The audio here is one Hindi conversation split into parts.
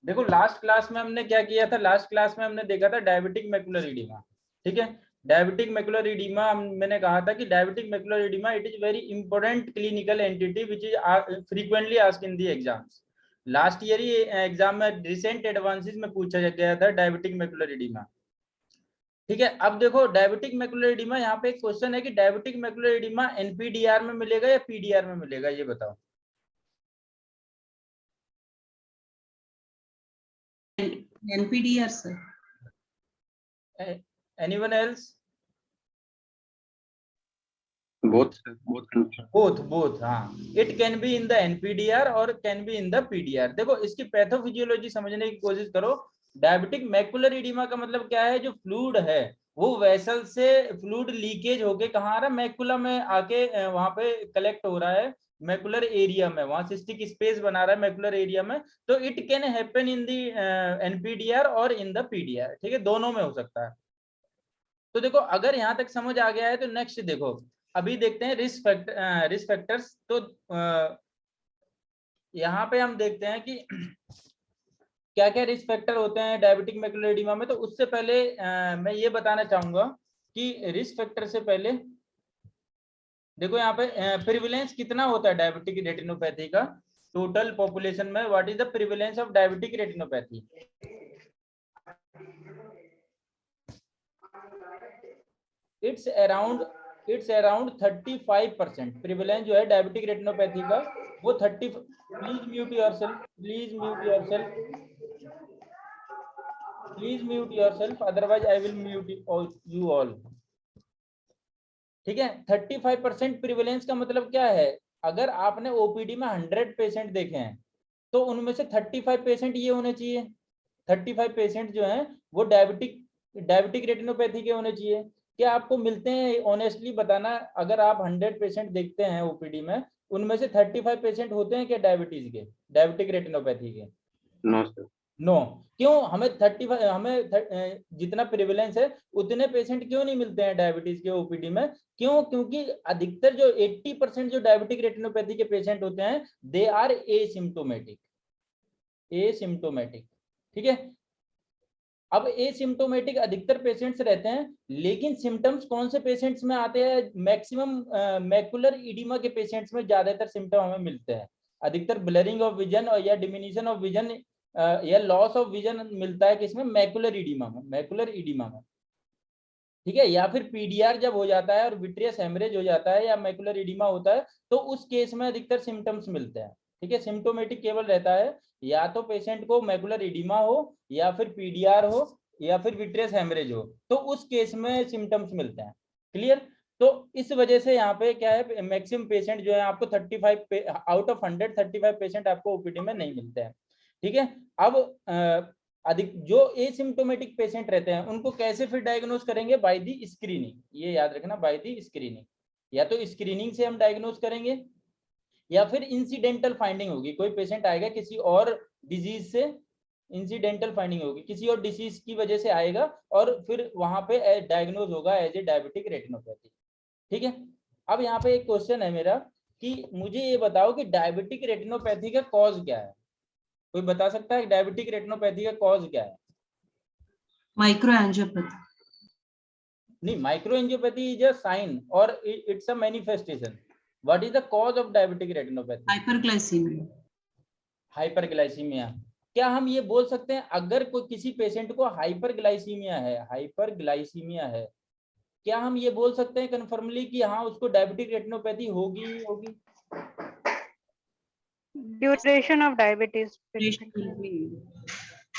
देखो लास्ट क्लास में हमने क्या किया था, लास्ट क्लास में हमने देखा था डायबिटिक मैकुलर एडिमा, ठीक है। डायबिटिक मैकुलर एडिमा मैंने कहा था कि diabetic macular oedema it is very important clinical entity which is frequently asked in the exams. Last year he exam में रिसेंट एडवांसेस में पूछा गया था डायबिटिक मैकुलर एडिमा, ठीक है। अब देखो डायबिटिक मैकुलर एडिमा, यहाँ पे एक क्वेश्चन है कि डायबिटिक मैकुलर एडिमा एनपीडीआर में मिलेगा या पीडीआर में मिलेगा, ये बताओ। NPDR sir. Anyone else? both both हाँ, it can be in the NPDR और can be in the PDR। देखो इसकी पैथोफिजियोलॉजी समझने की कोशिश करो। डायबिटिक मैकुलर एडिमा का मतलब क्या है, जो फ्लूइड है वो वेसल से फ्लूइड लीकेज होके कहाँ आ रहा है, मैकुला में आके वहां पे कलेक्ट हो रहा है मैकुलर एरिया में, वहां सिस्टिक स्पेस बना रहा है मैकुलर एरिया में। तो it can happen in the NPDR और इन द PDR, ठीक है, दोनों में हो सकता है। तो देखो अगर यहां तक समझ आ गया है तो नेक्स्ट देखो, अभी देखते हैं रिस्क फैक्टर्स। तो यहाँ पे हम देखते हैं कि क्या क्या रिस्क फैक्टर होते हैं डायबिटिक मैकुलर एडिमा में। तो उससे पहले मैं ये बताना चाहूंगा कि रिस्क फैक्टर से पहले देखो यहाँ पे प्रिविलेंस कितना होता है डायबिटिक रेटिनोपैथी का टोटल पॉपुलेशन में, what is the prevalence of diabetic retinopathy. It's around 35%। Prevalence जो है डायबिटिक रेटिनोपैथी का वो 30। Please mute yourself, please mute yourself, please mute yourself, otherwise I will mute you all, ठीक है। 35% प्रिविलेंस का मतलब क्या है, अगर आपने ओपीडी में 100 पेशेंट देखे हैं तो उनमें से 35 पेशेंट ये होने चाहिए, 35 पेशेंट जो हैं वो डायबिटिक रेटिनोपैथी के होने चाहिए। क्या आपको मिलते हैं, ऑनेस्टली बताना, अगर आप 100 पेशेंट देखते हैं ओपीडी में, उनमें से 35 पेशेंट होते हैं क्या डायबिटीज के, डायबिटिक रेटिनोपैथी के? No sir. नो। क्यों? हमें 35, जितना प्रिविलेंस है उतने पेशेंट क्यों नहीं मिलते हैं डायबिटीज के ओपीडी में? क्यों? क्योंकि अधिकतर जो 80% जो डायबिटिक रेटिनोपैथी के पेशेंट होते हैं दे आर एसिम्प्टोमेटिक, ठीक है। अब एसिम्प्टोमेटिक अधिकतर पेशेंट्स रहते हैं, लेकिन सिम्टम्स कौन से पेशेंट्स में आते हैं? मैक्सिमम मैकुलर इडिमा के पेशेंट्स में ज्यादातर सिम्टम हमें मिलते हैं। अधिकतर ब्लरिंग ऑफ विजन और या डिमिनिशन ऑफ विजन या लॉस ऑफ विजन मिलता है किसमें? मैकुलर इडिमा में, मैकुलर इडिमा में, ठीक है। या फिर पीडीआर जब हो जाता है और विट्रियस हेमरेज हो जाता है या मैकुलर इडिमा होता है तो उस केस में अधिकतर सिम्टम्स मिलते हैं, ठीक है। सिम्टोमेटिक केवल रहता है या तो पेशेंट को मैकुलर इडिमा हो या फिर पीडीआर हो या फिर विट्रियस हेमरेज हो, तो उस केस में सिम्टम्स मिलते हैं। क्लियर? तो इस वजह से यहाँ पे क्या है, मैक्सिमम पेशेंट जो है आपको 35 आउट ऑफ 100 35 पेशेंट आपको ओपीडी में नहीं मिलते हैं, ठीक है। अब अधिक जो एसिम्प्टोमेटिक पेशेंट रहते हैं उनको कैसे फिर डायग्नोज करेंगे? बाय दी स्क्रीनिंग, ये याद रखना, बाय दी स्क्रीनिंग। या तो स्क्रीनिंग से हम डायग्नोज करेंगे या फिर इंसिडेंटल फाइंडिंग होगी, कोई पेशेंट आएगा किसी और डिजीज से, इंसिडेंटल फाइंडिंग होगी, किसी और डिसीज की वजह से आएगा और फिर वहां पे डायग्नोज होगा एज ए डायबिटिक रेटिनोपैथी, ठीक है। अब यहाँ पे एक क्वेश्चन है मेरा कि मुझे ये बताओ कि डायबिटिक रेटिनोपैथी का कॉज क्या है? कोई बता सकता है डायबिटिक रेटिनोपैथी का कॉज क्या है? Microangiopathy. नहीं, माइक्रोएंजियोपैथी इज अ साइन और it's a manifestation. What is the cause of diabetic retinopathy? Hyperglycemia. Hyperglycaemia. क्या हम ये बोल सकते हैं अगर कोई किसी पेशेंट को हाइपरग्लाइसीमिया है, हाइपरग्लाइसीमिया है, क्या हम ये बोल सकते हैं कन्फर्मली कि हाँ उसको डायबिटिक रेटिनोपैथी होगी ही होगी? Duration of diabetes.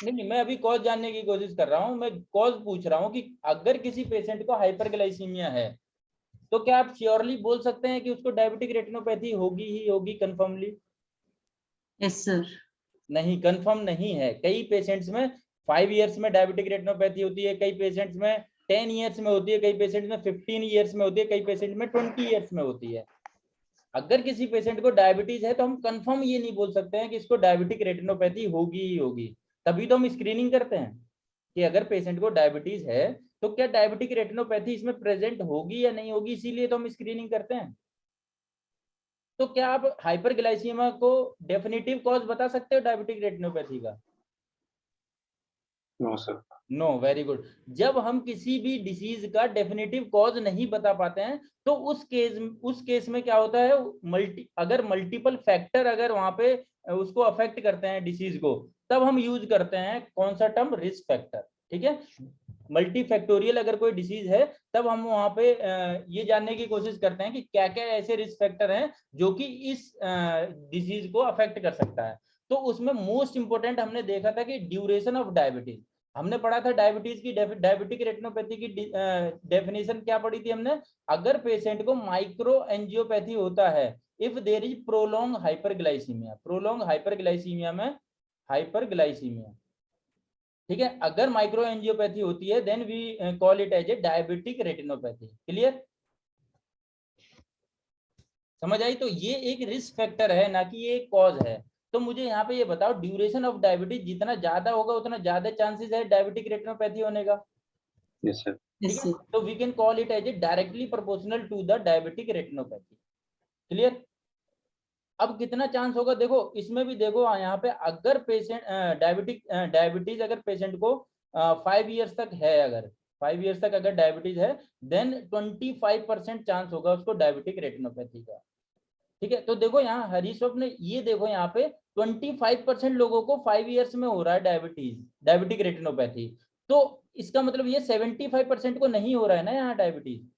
नहीं, मैं अभी कॉज जानने की कोशिश कर रहा हूँ, मैं कॉज पूछ रहा हूँ कि अगर किसी पेशेंट को हाइपरग्लाइसीमिया है तो क्या आप श्योरली बोल सकते हैं कि उसको डायबिटिक रेटिनोपैथी होगी ही होगी कन्फर्मली? Yes sir. नहीं, कंफर्म नहीं है। कई पेशेंट्स में 5 इयर्स में डायबिटिक रेटिनोपैथी होती है, कई पेशेंट्स में 10 इयर्स में होती है, कई पेशेंट्स में 15 इयर्स में होती है, कई पेशेंट में 20 इयर्स में होती है। अगर किसी पेशेंट को डायबिटीज है तो हम कंफर्म ये नहीं बोल सकते हैं कि इसको डायबिटिक रेटिनोपैथी होगी ही होगी। तभी तो हम स्क्रीनिंग करते हैं कि अगर पेशेंट को डायबिटीज है तो क्या डायबिटिक रेटिनोपैथी इसमें प्रेजेंट होगी या नहीं होगी, इसीलिए तो हम स्क्रीनिंग करते हैं। तो क्या आप हाइपरग्लाइसीमिया को डेफिनेटिव कॉज बता सकते हो डायबिटिक रेटिनोपैथी का? No sir. No, very good. जब हम किसी भी डिसीज का डेफिनेटिव कॉज नहीं बता पाते हैं तो उस केस में क्या होता है, अगर मल्टीपल फैक्टर अगर वहां पे उसको अफेक्ट करते हैं डिसीज को, तब हम यूज करते हैं कौन सा टर्म, रिस्क फैक्टर। ठीक है, मल्टीफैक्टोरियल अगर कोई डिसीज है तब हम वहां पे ये जानने की कोशिश करते हैं कि क्या क्या ऐसे रिस्क फैक्टर हैं जो कि इस डिसीज को अफेक्ट कर सकता है। तो उसमें मोस्ट इंपोर्टेंट हमने देखा था कि ड्यूरेशन ऑफ डायबिटीज। हमने पढ़ा था डायबिटीज की, डायबिटिक रेटिनोपैथी की डेफिनेशन क्या पढ़ी थी हमने, अगर पेशेंट को माइक्रो एंजियोपैथी होता है if there is prolong hyperglycaemia, prolong hyperglycaemia में हाइपरग्लाइसीमिया, ठीक है, अगर माइक्रो एंजियोपैथी होती है then we call it as a diabetic retinopathy. Clear, समझ आई? तो ये एक रिस्क फैक्टर है, ना कि ये एक कॉज है। तो मुझे यहाँ पे ये बताओ, ड्यूरेशन ऑफ डायबिटीज जितना ज्यादा होगा उतना ज्यादा चांसेस है डायबिटिक रेटिनोपैथी होने का। Yes sir. Yes, ठीक है, sir. तो we can call it as a directly proportional to the diabetic retinopathy. Clear, अब कितना चांस होगा देखो, इसमें भी देखो यहाँ पे, अगर पेशेंट डायबिटीज अगर पेशेंट को 5 इयर्स तक है, अगर 5 इयर्स तक अगर डायबिटीज है, देन 25% चांस होगा उसको डायबिटिक रेटिनोपैथी का। ठीक है, तो देखो यहाँ हरीश्वप ने ये देखो यहाँ पे 25% लोगों को 5 इयर्स में हो रहा है डायबिटिक रेटिनोपैथी। तो इसका मतलब ये 75% को नहीं हो रहा है ना यहाँ डायबिटीज।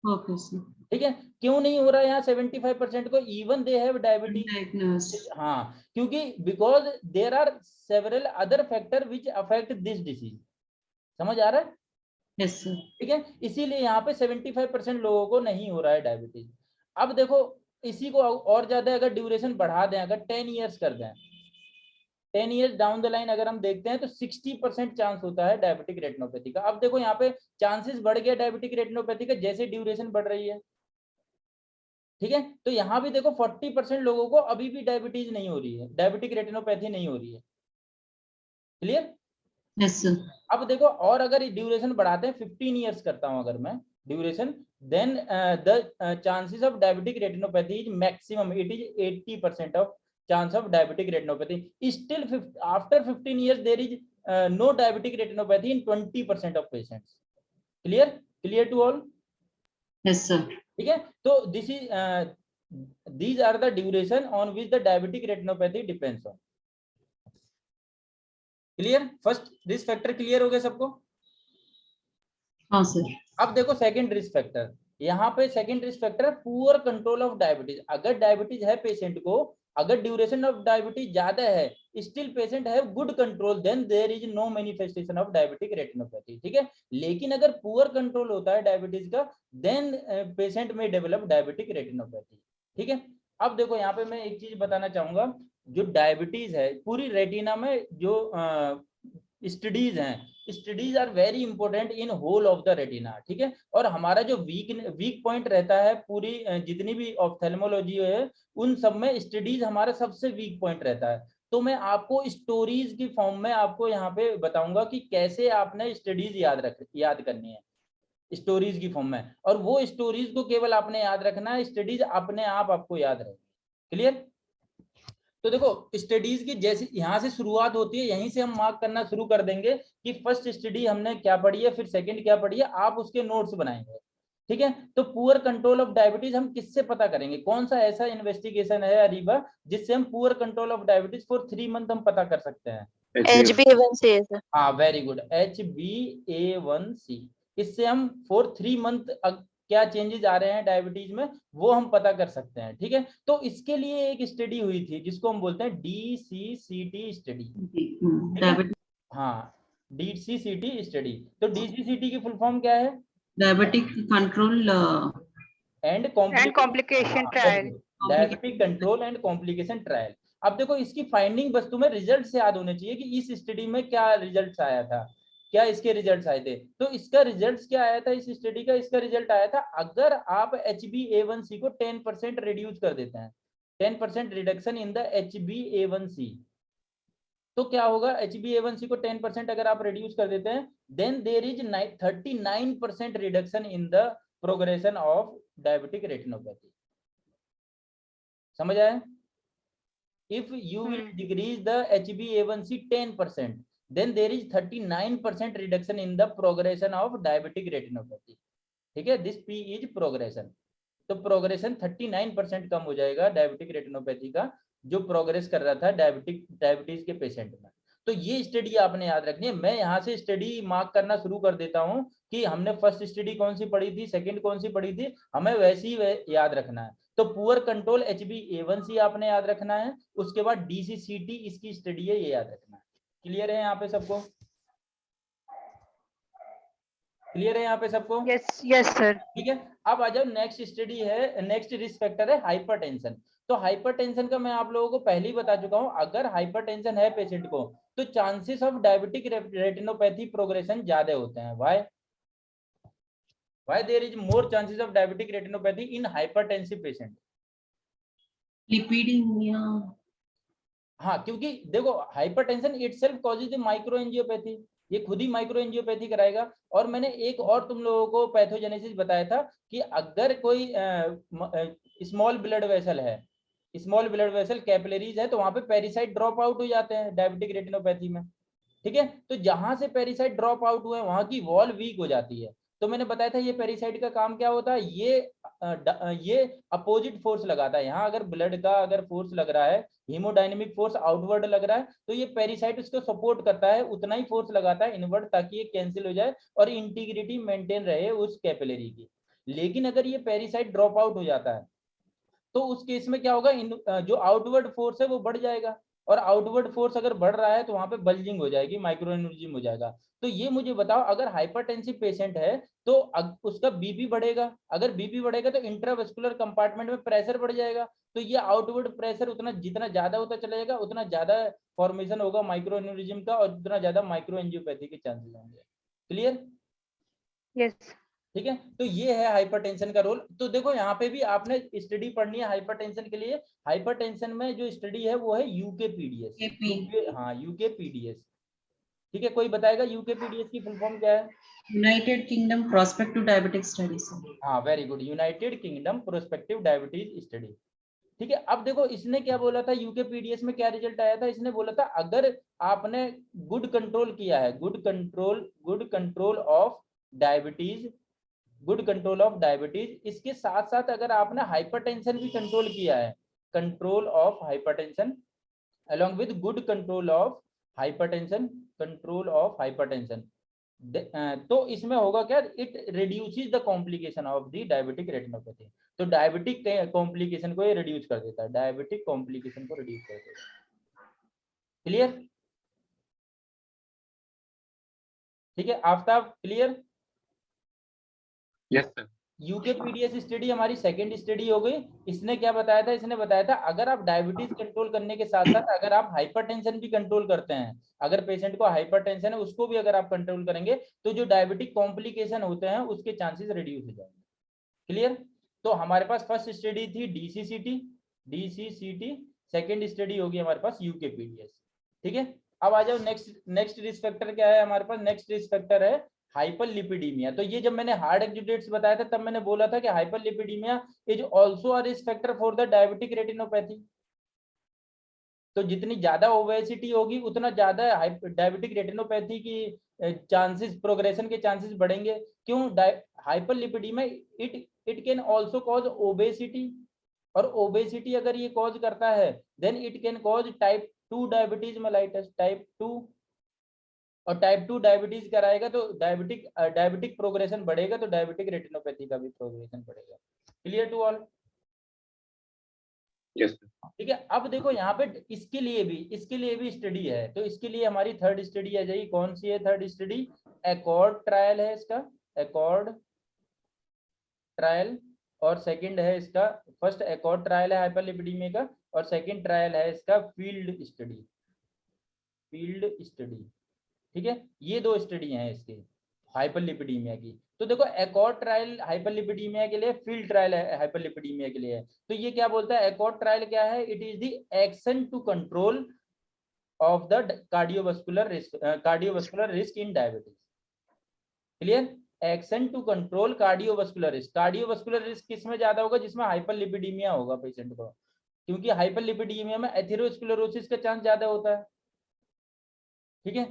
Okay, sir. ठीक है, क्यों नहीं हो रहा है यहाँ 75% को, even they have diabetes. Undiagnosed. हाँ, क्योंकि because there are several other factor which affect this disease. समझ आ रहा है? Yes, sir. ठीक है, इसीलिए यहाँ पे 75% लोगों को नहीं हो रहा है डायबिटीज। अब देखो, इसी को और ज्यादा अगर ड्यूरेशन बढ़ा दें, अगर 10 इयर्स कर दें, 10 इयर्स डाउन द लाइन अगर हम देखते हैं तो 60% चांस होता है डायबिटिक रेटिनोपैथी का। अब देखो यहाँ पे चांसेस बढ़ गया डायबिटिक रेटिनोपैथी का जैसे ड्यूरेशन बढ़ रही है। ठीक है, तो यहाँ भी देखो 40% लोगों को अभी भी डायबिटीज नहीं हो रही है, डायबिटिक रेटिनोपैथी नहीं हो रही है। Clear, Yes, sir. अब देखो, और अगर ड्यूरेशन बढ़ाते हैं, 15 इयर्स करता हूं अगर मैं duration, then the chances of diabetic retinopathy is maximum, it is 80% of chance of diabetic retinopathy. Still after 15 years there is no diabetic retinopathy in 20% of patients. Clear, clear to all? Yes, sir. ठीक है, तो this is these are the duration on which the diabetic retinopathy depends on. Clear, first risk factor clear हो गया सबको? हाँ sir. अब देखो सेकंड रिस्क फैक्टर, यहाँ पे second risk factor poor control of diabetes. अगर डायबिटीज है पेशेंट को, अगर ड्यूरेशन ऑफ डायबिटीज ज्यादा है, still patient have good control, then there is no manifestation of diabetic retinopathy. ठीक है, लेकिन अगर पुअर कंट्रोल होता है डायबिटीज का, देन पेशेंट में डेवलप डायबिटिक रेटिनोपैथी। ठीक है, अब देखो यहाँ पे मैं एक चीज बताना चाहूंगा, जो डायबिटीज है पूरी रेटिना में जो स्टडीज हैं, studies are very important in whole of the retina. ठीक है, और हमारा जो वीक पॉइंट रहता है पूरी जितनी भी ऑप्थेल्मोलॉजी है उन सब में स्टडीज हमारा सबसे वीक पॉइंट रहता है। तो मैं आपको स्टोरीज की फॉर्म में आपको यहाँ पे बताऊंगा कि कैसे आपने स्टडीज याद करनी है स्टोरीज की फॉर्म में, और वो स्टोरीज को केवल आपने याद रखना है, स्टडीज अपने आप आपको याद रहेगी। क्लियर, तो देखो स्टडीज की जैसे यहाँ से शुरुआत होती है, यहीं से हम मार्क करना शुरू कर देंगे कि फर्स्ट स्टडी हमने क्या पढ़ी है, फिर सेकंड क्या पढ़ी है, आप उसके नोट्स बनाएंगे। ठीक है, तो पुअर कंट्रोल ऑफ डायबिटीज हम किससे पता करेंगे, कौन सा ऐसा इन्वेस्टिगेशन है अरीबा जिससे हम poor control of diabetes for 3 month हम पता कर सकते हैं? HbA1c है सर। हाँ, वेरी गुड, HbA1c। इससे हम फॉर 3 मंथ क्या चेंजेस आ रहे हैं डायबिटीज में वो हम पता कर सकते हैं। ठीक है, तो इसके लिए एक स्टडी हुई थी जिसको हम बोलते हैं DCCT स्टडी। Diabetic. हाँ, DCCT स्टडी। तो DCCT की फुल फॉर्म क्या है? Diabetic control. And complication trial. Diabetic control and complication trial. अब देखो इसकी फाइंडिंग बस तुम्हें रिजल्ट से याद होने चाहिए कि इस स्टडी में क्या रिजल्ट आया था, क्या इसके रिजल्ट्स आए थे। तो इसका रिजल्ट क्या आया था इस स्टडी का? इसका रिजल्ट आया था, अगर आप HbA1c को 10% रिड्यूस कर देते हैं, 10% रिडक्शन इन द HbA1c, तो क्या होगा? HbA1c को 10% अगर आप रिड्यूस कर देते हैं, then there is 39% reduction in the progression of diabetic retinopathy. समझ आया? If you will decrease the HbA1c 10%, then there is 39% reduction in the progression of diabetic retinopathy. ठीक है, this P is progression. तो प्रोग्रेशन 39% कम हो जाएगा डायबिटिक रेटिनोपैथी का, जो प्रोग्रेस कर रहा था डायबिटीज के पेशेंट में। तो ये स्टडी आपने याद रखनी है। मैं यहाँ से स्टडी मार्क करना शुरू कर देता हूँ कि हमने फर्स्ट स्टडी कौन सी पढ़ी थी, सेकंड कौन सी पढ़ी थी, हमें वैसी याद रखना है। तो पुअर कंट्रोल HbA1c आपने याद रखना है, उसके बाद DCCT इसकी स्टडी है, ये याद रखना है। क्लियर है यहाँ पे सबको? क्लियर है यहाँ पे सबको? Yes sir. ठीक है, अब आ जाओ नेक्स्ट स्टडी है, नेक्स्ट रिस्क फैक्टर है हाइपरटेंशन। तो हाइपरटेंशन का मैं आप लोगों को पहले ही बता चुका हूं, अगर हाइपरटेंशन है पेशेंट को तो chances of diabetic retinopathy progression ज्यादा होते हैं। Why there is more chances of diabetic retinopathy in hypertensive patient? Lipidaemia. हाँ, क्योंकि देखो hypertension itself causes the microangiopathy, ये खुद ही माइक्रोएंजियोपैथी कराएगा। और मैंने एक और तुम लोगों को पैथोजेनेसिस बताया था कि अगर कोई स्मॉल ब्लड वेसल है, स्मॉल ब्लड वेसल कैपिलरीज है, तो वहां पे पेरिसाइट ड्रॉप आउट हो जाते हैं डायबिटिक रेटिनोपैथी में। ठीक है, तो जहां से पेरिसाइट ड्रॉप आउट हुए वहां की वॉल वीक हो जाती है। तो मैंने बताया था ये पेरिसाइट का काम क्या होता है, ये अपोजिट फोर्स लगाता है। यहाँ अगर ब्लड का अगर फोर्स लग रहा है, हीमोडायनेमिक फोर्स आउटवर्ड लग रहा है, तो ये पेरिसाइट उसको सपोर्ट करता है, उतना ही फोर्स लगाता है इनवर्ड, ताकि ये कैंसिल हो जाए और इंटीग्रिटी मेंटेन रहे उस कैपिलरी की। लेकिन अगर ये पेरिसाइट ड्रॉप आउट हो जाता है तो उस केस में क्या होगा, जो आउटवर्ड फोर्स है वो बढ़ जाएगा, और आउटवर्ड फोर्स अगर बढ़ रहा है तो वहां पे बल्जिंग हो जाएगी, माइक्रोएन्यूरिज्म हो जाएगा। तो ये मुझे बताओ, अगर हाइपरटेंसिव पेशेंट है तो उसका बीपी बढ़ेगा, अगर बीपी बढ़ेगा तो इंट्रावेस्कुलर कंपार्टमेंट में प्रेशर बढ़ जाएगा, तो ये आउटवर्ड प्रेशर उतना जितना ज्यादा होता चला जाएगा, उतना ज्यादा फॉर्मेशन होगा माइक्रोएन्यूरिज्म का, और उतना ज्यादा माइक्रोएंजियोपैथी के चांसेस होंगे। क्लियर? Yes. ठीक है, तो ये है हाइपरटेंशन का रोल। तो देखो यहाँ पे भी आपने स्टडी पढ़नी है हाइपरटेंशन के लिए। हाइपरटेंशन में जो स्टडी है वो है यूकेपीडीएस। हाँ, यूकेपीडीएस। ठीक है, कोई बताएगा यूकेपीडीएस की फुल फॉर्म क्या है? United Kingdom prospective diabetic studies. हाँ, very good, United Kingdom prospective diabetes study. ठीक है, अब देखो इसने क्या बोला था, यूकेपीडीएस में क्या रिजल्ट आया था, इसने बोला था अगर आपने गुड कंट्रोल किया है, good control of diabetes, good control of diabetes, इसके साथ साथ अगर आपने हाइपरटेंशन भी कंट्रोल किया है, control of hypertension along with good control of hypertension, control of hypertension, तो इसमें होगा क्या, it reduces the complication of the diabetic retinopathy. तो डायबिटिक कॉम्प्लिकेशन को ये रिड्यूस कर देता है, डायबिटिक कॉम्प्लिकेशन को रिड्यूस कर देता है। क्लियर? ठीक है, Aftab clear? Yes sir. UKPDS study हमारी सेकंड स्टडी हो गई। इसने क्या बताया था, इसने बताया था अगर आप डायबिटीज कंट्रोल करने के साथ साथ अगर आप हाइपरटेंशन भी कंट्रोल करते हैं, अगर पेशेंट को हाइपरटेंशन है उसको भी अगर आप कंट्रोल करेंगे तो जो डायबिटिक कॉम्प्लिकेशन होते हैं उसके चांसेस रिड्यूस हो जाएंगे। क्लियर? तो हमारे पास फर्स्ट स्टडी थी डीसीसीटी, सेकेंड स्टडी होगी हमारे पास यूकेपीडीएस। ठीक है, अब आ जाओ नेक्स्ट रिस्क फैक्टर क्या है हमारे पास, नेक्स्ट रिस्क फैक्टर है हाइपरलिपिडीमिया। तो ये जब मैंने हार्ड एक्जिडेट्स बताया था तब मैंने बोला था कि hyperlipidaemia is also a risk factor for the diabetic retinopathy. तो जितनी ज्यादा ओबेसिटी होगी उतना ज्यादा डायबिटिक रेटिनोपैथी की चांसेस, प्रोग्रेशन के चांसेस बढ़ेंगे। क्यों? Hyperlipidaemia it can also cause obesity, और ओबेसिटी अगर ये कॉज करता है then it can cause type 2 diabetes mellitus, type 2, और टाइप 2 डायबिटीज कराएगा तो डायबिटिक प्रोग्रेशन बढ़ेगा, तो डायबिटिक रेटिनोपैथी का भी प्रोग्रेशन बढ़ेगा। Clear to all? Yes sir. ठीक है, अब देखो यहाँ पे इसके लिए भी स्टडी है। तो इसके लिए हमारी थर्ड स्टडी आ जाएगी। कौन सी है थर्ड स्टडी? एकॉर्ड ट्रायल है इसका, एकॉर्ड ट्रायल, और सेकंड है इसका, फर्स्ट एकॉर्ड ट्रायल है हाइपरलिपिडीमिया का, और सेकंड ट्रायल है इसका फील्ड स्टडी। ठीक है, ये दो स्टडी हैं इसके हाइपरलिपिडीमिया की। तो देखो एकॉर्ड ट्रायल हाइपरलिपिडीमिया के लिए, फील्ड ट्रायल हाइपरलिपिडीमिया के लिए है। तो ये क्या बोलता है, एकॉर्ड ट्रायल क्या है? It is the action to control of the cardiovascular risk in diabetes. Clear? Action to control cardiovascular risk. Cardiovascular risk किसमें ज्यादा होगा? जिसमें हाइपरलिपिडीमिया होगा पेशेंट को, क्योंकि हाइपरलिपिडीमिया में एथेरोस्क्लेरोसिस का चांस ज्यादा होता है। ठीक है,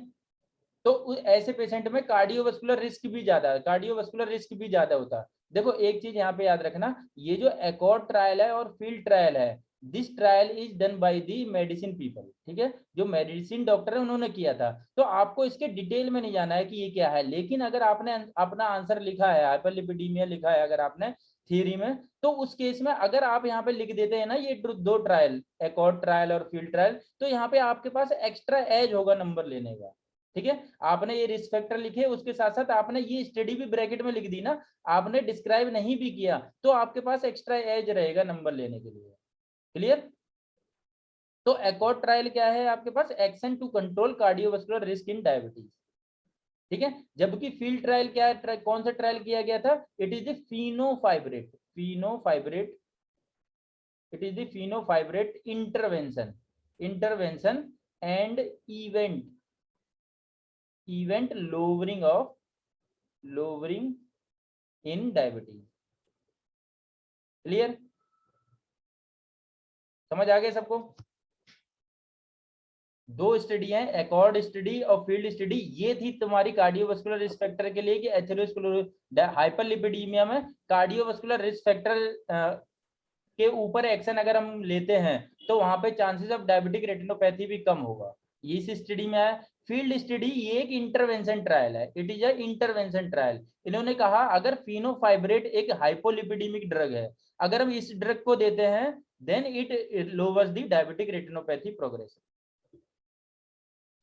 तो ऐसे पेशेंट में कार्डियोवास्कुलर रिस्क भी ज्यादा है, कार्डियोवास्कुलर रिस्क भी ज्यादा होता है। देखो एक चीज यहाँ पे याद रखना, ये जो एकॉर्ड ट्रायल है और फील्ड ट्रायल है, this trial is done by the medicine people, ठीक है, जो मेडिसिन डॉक्टर है उन्होंने किया था। तो आपको इसके डिटेल में नहीं जाना है कि ये क्या है, लेकिन अगर आपने अपना आंसर लिखा है, हाइपरलिपिडीमिया लिखा है अगर आपने थ्योरी में, तो उस केस में अगर आप यहाँ पे लिख देते हैं ना ये दो ट्रायल, एकॉर्ड ट्रायल और फील्ड ट्रायल, तो यहाँ पे आपके पास एक्स्ट्रा एज होगा नंबर लेने का, ठीक है। आपने ये रिस्क फैक्टर लिखे, उसके साथ साथ आपने ये स्टडी भी ब्रैकेट में लिख दी ना, आपने डिस्क्राइब नहीं भी किया, तो आपके पास एक्स्ट्रा एज रहेगा नंबर लेने के लिए। क्लियर? तो एकॉर्ड ट्रायल क्या है आपके पास, action to control cardiovascular risk in diabetes, ठीक है। जबकि फील्ड ट्रायल क्या है, कौन सा ट्रायल किया गया था, it is the fenofibrate, it is the fenofibrate intervention and event lowering in diabetes। Clear? समझ आ गया सबको? दो स्टडी है, एकॉर्ड स्टडी और फील्ड स्टडी। ये थी तुम्हारी कार्डियोवास्कुलर रिस्क फैक्टर के लिए कि एथेरोस्क्लेरोसिस हाइपरलिपिडीमिया में कार्डियोवास्कुलर रिस्क फैक्टर के ऊपर एक्शन अगर हम लेते हैं तो वहां पे चांसेस ऑफ डायबिटिक रेटिनोपैथी भी कम होगा। इस स्टडी में है। फील्ड स्टडी ये एक इंटरवेंशन ट्रायल है, it is a intervention trial. इन्होंने कहा अगर फेनोफाइब्रेट एक हाइपोलिपिडेमिक ड्रग है, अगर हम इस ड्रग को देते हैं then it lowers the diabetic retinopathy progression.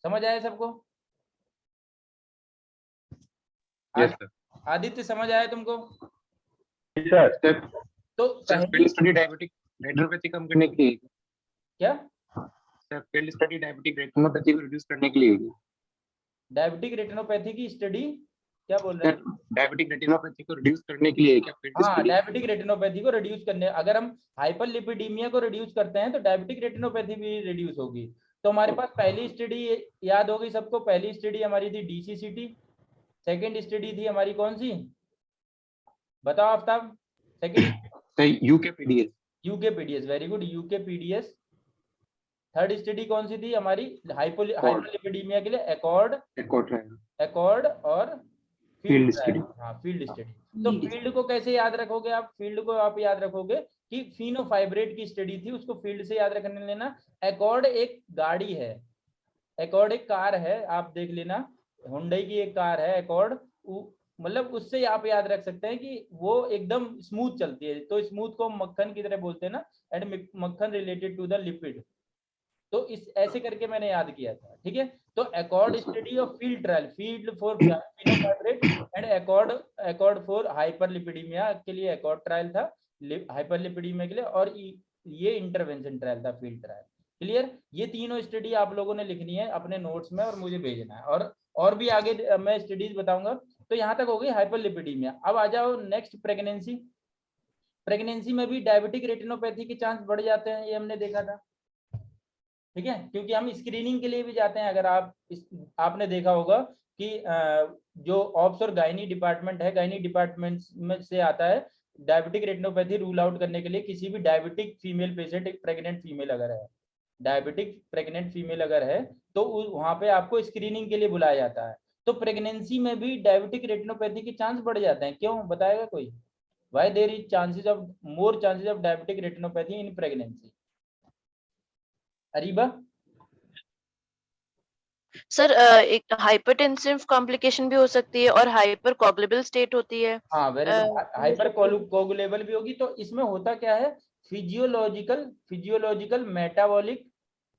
समझ आया सबको? Yes, sir. आदित्य समझ आया तुमको? Sir, तो field study diabetic retinopathy कम करने के लिए क्या? Sir field study diabetic retinopathy को reduce करने के लिए डायबिटिक रेटिनोपैथी की स्टडी क्या बोल रहे हैं? डायबिटिक रेटिनोपैथी को रिड्यूस करने के लिए क्या field हाँ, study? डायबिटिक रेटिनोपैथी को रिड्यूस करने, अगर हम हाइपरलिपिडीमिया को रिड्यूस करते हैं तो डायबिटिक रेटिनोपैथी भी रिड्यूस होगी। तो हमारे पास पहली स्टडी याद होगी सबको, पहली स्टडी हमारी थी DCCT, सेकंड स्टडी थी हमारी कौन सी, बताओ Aftab? Second UKPDS, very good, UKPDS. Third study कौन सी थी हमारी हाइपरलिपिडीमिया के लिए, एकॉर्ड और फील्ड स्टडी। हाँ, फील्ड स्टडी। तो फील्ड को कैसे याद रखोगे आप? फील्ड को आप याद रखोगे कि फेनोफाइब्रेट की स्टडी थी, उसको फील्ड से याद रखने लेना। एकॉर्ड एक गाड़ी है, एकॉर्ड एक कार है, आप देख लेना, हुंडई की एक कार है एकॉर्ड, मतलब उससे आप याद रख सकते हैं कि वो एकदम स्मूथ चलती है। तो स्मूथ को मक्खन की तरह बोलते हैं ना, एंड मक्खन रिलेटेड टू द लिपिड। तो इस ऐसे करके मैंने याद किया था, ठीक है। तो accord study of field trial, field for fenofibrate and accord for hyperlipidaemia के लिए एकॉर्ड ट्रायल था, हाइपरलिपिडीमिया के लिए, और ये इंटरवेंशन ट्रायल था, फील्ड ट्रायल। क्लियर? ये तीनों स्टडी आप लोगों ने लिखनी है अपने नोट्स में और मुझे भेजना है, और भी आगे मैं स्टडीज बताऊंगा। तो यहाँ तक हो गई हाइपरलिपिडीमिया। अब आ जाओ नेक्स्ट, प्रेगनेंसी। प्रेगनेंसी में भी डायबिटिक रेटिनोपैथी के चांस बढ़ जाते हैं, ये हमने देखा था, ठीक है, क्योंकि हम स्क्रीनिंग के लिए भी जाते हैं। अगर आपने देखा होगा कि जो ऑप्स और गायनी डिपार्टमेंट है, गायनी डिपार्टमेंट में से आता है डायबिटिक रेटिनोपैथी रूल आउट करने के लिए किसी भी डायबिटिक फीमेल पेशेंट, एक प्रेग्नेंट फीमेल अगर है, डायबिटिक प्रेग्नेंट फीमेल अगर है, तो वहां पे आपको स्क्रीनिंग के लिए बुलाया जाता है। तो प्रेगनेंसी में भी डायबिटिक रेटिनोपैथी के चांस बढ़ जाते हैं, क्यों बताएगा कोई? Why there is chances of more chances of diabetic retinopathy in pregnancy? Areeba? Sir एक हाइपरटेंसिव कॉम्प्लिकेशन भी हो सकती है और हाइपर कोगुलेबल स्टेट होती है। हाँ, वेरी गुड, हाइपर कोगुलेबल भी होगी। तो इसमें होता क्या है, फिजियोलॉजिकल मेटाबॉलिक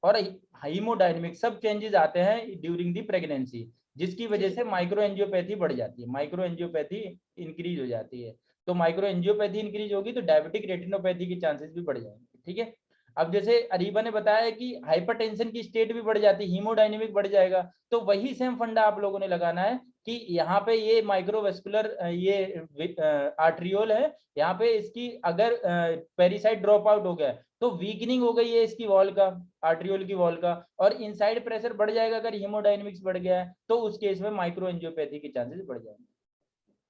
और हाइमोडायनेमिक सब चेंजेस आते हैं ड्यूरिंग दी प्रेगनेंसी, जिसकी वजह से माइक्रोएंजियोपैथी बढ़ जाती है, माइक्रोएंजियोपैथी इंक्रीज हो जाती है। तो माइक्रोएंजियोपैथी इंक्रीज होगी तो डायबिटिक रेटिनोपैथी के चांसेस भी बढ़ जाएंगे, ठीक है। अब जैसे अरीबा ने बताया कि हाइपरटेंशन की स्टेट भी बढ़ जाती है, हीमोडायनेमिक बढ़ जाएगा, तो वही सेम फंडा आप लोगों ने लगाना है कि यहाँ पे ये माइक्रोवेस्कुलर ये आर्ट्रियोल है, यहाँ पे इसकी अगर पेरिसाइड ड्रॉप आउट हो गया तो वीकनिंग हो गई है इसकी वॉल का, आर्ट्रियोल की वॉल का, और इनसाइड प्रेशर बढ़ जाएगा अगर हीमोडायनेमिक्स बढ़ गया है, तो उस केस में माइक्रोएंजियोपैथी के चांसेस बढ़ जाएंगे,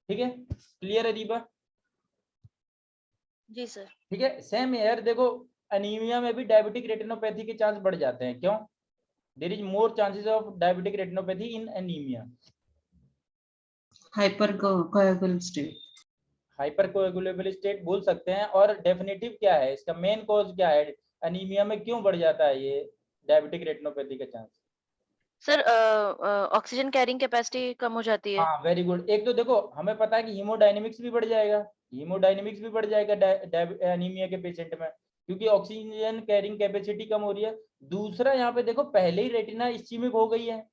ठीक है। क्लियर अरीबा? जी सर। ठीक है, सेम हेयर देखो, अनीमिया में भी डायबिटिक रेटिनोपैथी के चांस बढ़ जाते हैं, क्यों? There is more chances of diabetic retinopathy in anaemia. Hypercoagulable state. Hypercoagulable state बोल सकते हैं। और डेफिनेटिव क्या है इसका, मेन कॉज क्या है, एनीमिया में क्यों बढ़ जाता है ये डायबिटिक रेटिनोपैथी का chance? Sir oxygen carrying capacity कम हो जाती है। हाँ वेरी गुड। एक तो देखो हमें पता है कि हीमोडायनेमिक्स भी बढ़ जाएगा, हीमोडायनेमिक्स भी बढ़ जाएगा एनीमिया के पेशेंट में, क्योंकि ऑक्सीजन कैरिंग कैपेसिटी कम हो रही है। दूसरा यहाँ पे देखो पहले ही रेटिना इस्चीमिक हो गई है।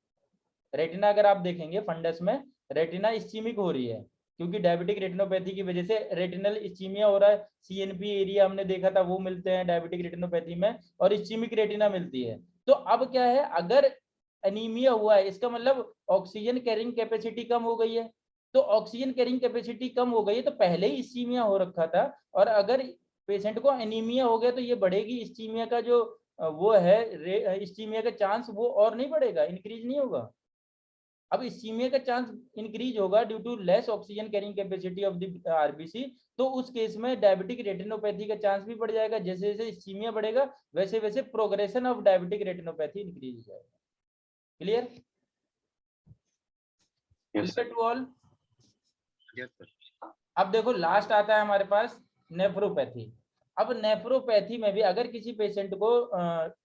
रेटिना अगर आप देखेंगे फंडस में रेटिना इस्चीमिक हो रही है, क्योंकि डायबिटिक रेटिनोपैथी की वजह से रेटिनल इस्चीमिया हो रहा है। सीएनपी एरिया हमने देखा था वो मिलते हैं डायबिटिक रेटिनोपैथी में, और इस्चीमिक रेटिना मिलती है। तो अब क्या है, अगर एनीमिया हुआ है इसका मतलब ऑक्सीजन कैरिंग कैपेसिटी कम हो गई है। तो ऑक्सीजन कैरिंग कैपेसिटी कम हो गई है तो पहले ही इस्चीमिया हो रखा था, और अगर पेशेंट को एनीमिया हो गया तो ये बढ़ेगी इस्चीमिया का जो वो है इस्चीमिया का चांस वो और नहीं बढ़ेगा, इंक्रीज नहीं होगा। अब इस्चीमिया का चांस इंक्रीज होगा due to less oxygen carrying capacity of the RBC. तो उस केस में डायबिटिक रेटिनोपैथी का चांस भी बढ़ जाएगा। जैसे जैसे इस्चीमिया बढ़ेगा वैसे वैसे progression of diabetic retinopathy increase हो जाएगा। Clear? Clear to all? Yes, sir. अब देखो लास्ट आता है हमारे पास नेफ्रोपैथी। अब नेफ्रोपैथी में भी अगर किसी पेशेंट को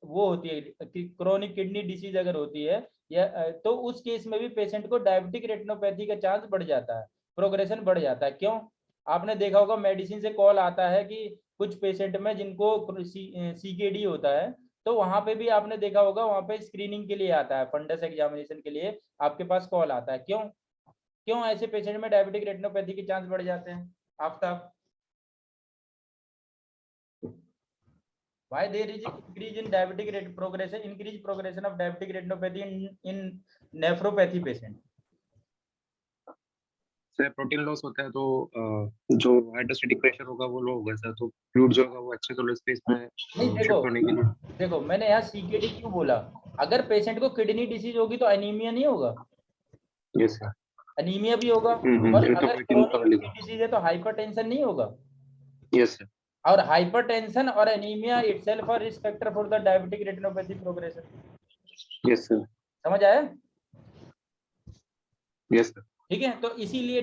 वो होती है क्रोनिक किडनी डिसीज अगर होती है या तो उस केस में भी पेशेंट को डायबिटिक रेटिनोपैथी का चांस बढ़ जाता है, प्रोग्रेशन बढ़ जाता है। क्यों? आपने देखा होगा मेडिसिन से कॉल आता है कि कुछ पेशेंट में जिनको सीकेडी होता है, तो वहां पे भी आपने देखा होगा वहां पे स्क्रीनिंग के लिए आता है, फंडस एग्जामिनेशन के लिए आपके पास कॉल आता है। क्यों क्यों ऐसे पेशेंट में डायबिटिक रेटिनोपैथी के चांस बढ़ जाते हैं? Aftab, why there is increase in diabetic progression, increase progression of diabetic retinopathy in nephropathy patient? Sir protein loss होता है तो जो हाइड्रोस्टेटिक प्रेशर होगा वो लो होगा सर, तो फ्लूइड जो होगा वो एक्स्ट्रासेलुलर स्पेस में नहीं देखो शिफ्ट होने के लिए। देखो मैंने यहाँ सीकेडी क्यों बोला, अगर पेशेंट को किडनी डिसीज होगी तो एनीमिया नहीं होगा, यस सर। एनीमिया भी होगा। और अगर एरिथ्रोपोइटिन का क्रोनिक किडनी डिसीज है तो हाइपरटेंशन नहीं होगा। Yes sir. और हाइपरटेंशन और anaemia itself are risk factor for the diabetic retinopathy progression. Yes sir. समझ आया? Yes sir. ठीक है, तो इसीलिए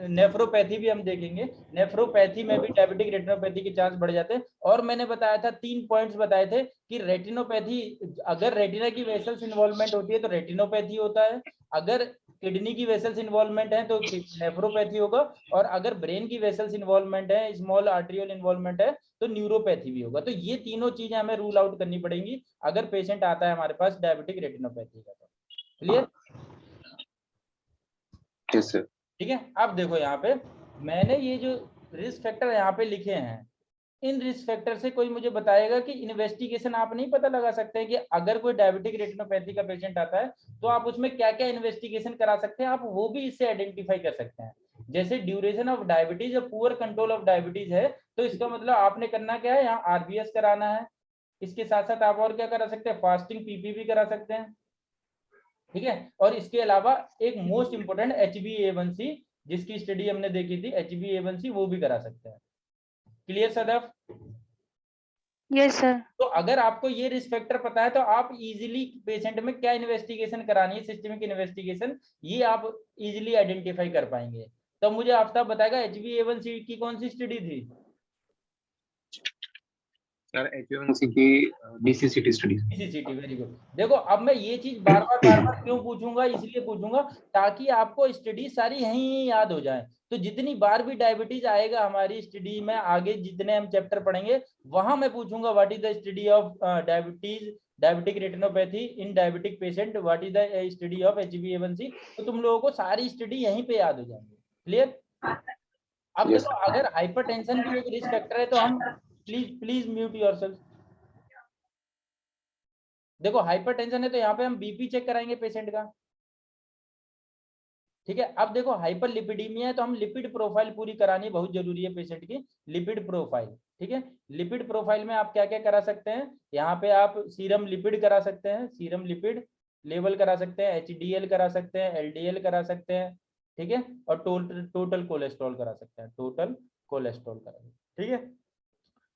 नेफ्रोपैथी भी हम देखेंगे। नेफ्रोपैथी में भी डायबिटिक रेटिनोपैथी के चांस बढ़ जाते हैं। और मैंने बताया था 3 पॉइंट्स बताए थे कि रेटिनोपैथी अगर रेटिना की वेसल्स इन्वॉल्वमेंट होती है तो रेटिनोपैथी होता है, अगर किडनी की वेसल्स इन्वॉल्वमेंट है तो नेफ्रोपैथी होगा, और अगर ब्रेन की वेसल्स इन्वॉल्वमेंट है, स्मॉल आर्टरियल इन्वॉल्वमेंट है तो न्यूरोपैथी भी होगा। तो ये तीनों चीजें हमें रूल आउट करनी पड़ेंगी अगर पेशेंट आता है हमारे पास डायबिटिक रेटिनोपैथी का। तो क्लियर? Yes sir. ठीक है, अब देखो यहाँ पे मैंने ये जो रिस्क फैक्टर यहाँ पे लिखे हैं, इन रिस्क फैक्टर से कोई मुझे बताएगा कि इन्वेस्टिगेशन आप नहीं पता लगा सकते हैं कि अगर कोई डायबिटिक रेटिनोपैथी का पेशेंट आता है तो आप उसमें क्या क्या इन्वेस्टिगेशन करा सकते हैं, आप वो भी इससे आइडेंटिफाई कर सकते हैं। जैसे ड्यूरेशन ऑफ डायबिटीज और पुअर कंट्रोल ऑफ डायबिटीज है तो इसका मतलब आपने करना क्या है, यहाँ आरबीएस कराना है। इसके साथ साथ आप और क्या करा सकते हैं, फास्टिंग पीपी भी करा सकते हैं। ठीक है, और इसके अलावा एक मोस्ट इंपोर्टेंट HbA1c जिसकी स्टडी हमने देखी थी, HbA1c वो भी करा सकते हैं। क्लियर सदैव? Yes sir. तो अगर आपको ये रिस्क फैक्टर पता है तो आप इजीली पेशेंट में क्या इन्वेस्टिगेशन करानी है, सिस्टमिक इन्वेस्टिगेशन, ये आप इजीली आइडेंटिफाई कर पाएंगे। तो मुझे आफ्ताब बताएगा HbA1c की कौन सी स्टडी थी? सर HbA1c की DCCT study. DCCT, very good. देखो अब मैं ये चीज बार बार क्यों पूछूंगा, इसलिए पूछूंगा ताकि आपको स्टडी सारी यहीं याद हो जाए। तो जितनी बार भी डायबिटीज आएगा हमारी स्टडी में, आगे जितने हम चैप्टर पढ़ेंगे वहां मैं पूछूंगा what is the study of diabetes, diabetic retinopathy in diabetic patient, what is the study of HbA1c। तो तुम लोगों को सारी स्टडी यहीं पे याद हो जाएंगे। क्लियर? अब Yes, देखो अगर हाइपरटेंशन भी एक रिस्क फैक्टर है तो हम प्लीज म्यूट योरसेल्फ। देखो हाइपरटेंशन है तो यहाँ पे हम बीपी चेक कराएंगे पेशेंट का। ठीक है, अब देखो हाइपर लिपिडीमिया है तो हम लिपिड प्रोफाइल पूरी करानी बहुत जरूरी है पेशेंट की, लिपिड प्रोफाइल। ठीक है, लिपिड प्रोफाइल में आप क्या क्या करा सकते हैं, यहाँ पे आप सीरम लिपिड करा सकते हैं, सीरम लिपिड लेवल करा सकते हैं, HDL करा सकते हैं, LDL करा सकते हैं। ठीक है, और टोटल कोलेस्ट्रॉल करा सकते हैं, टोटल कोलेस्ट्रॉल करा सकते हैं। ठीक है,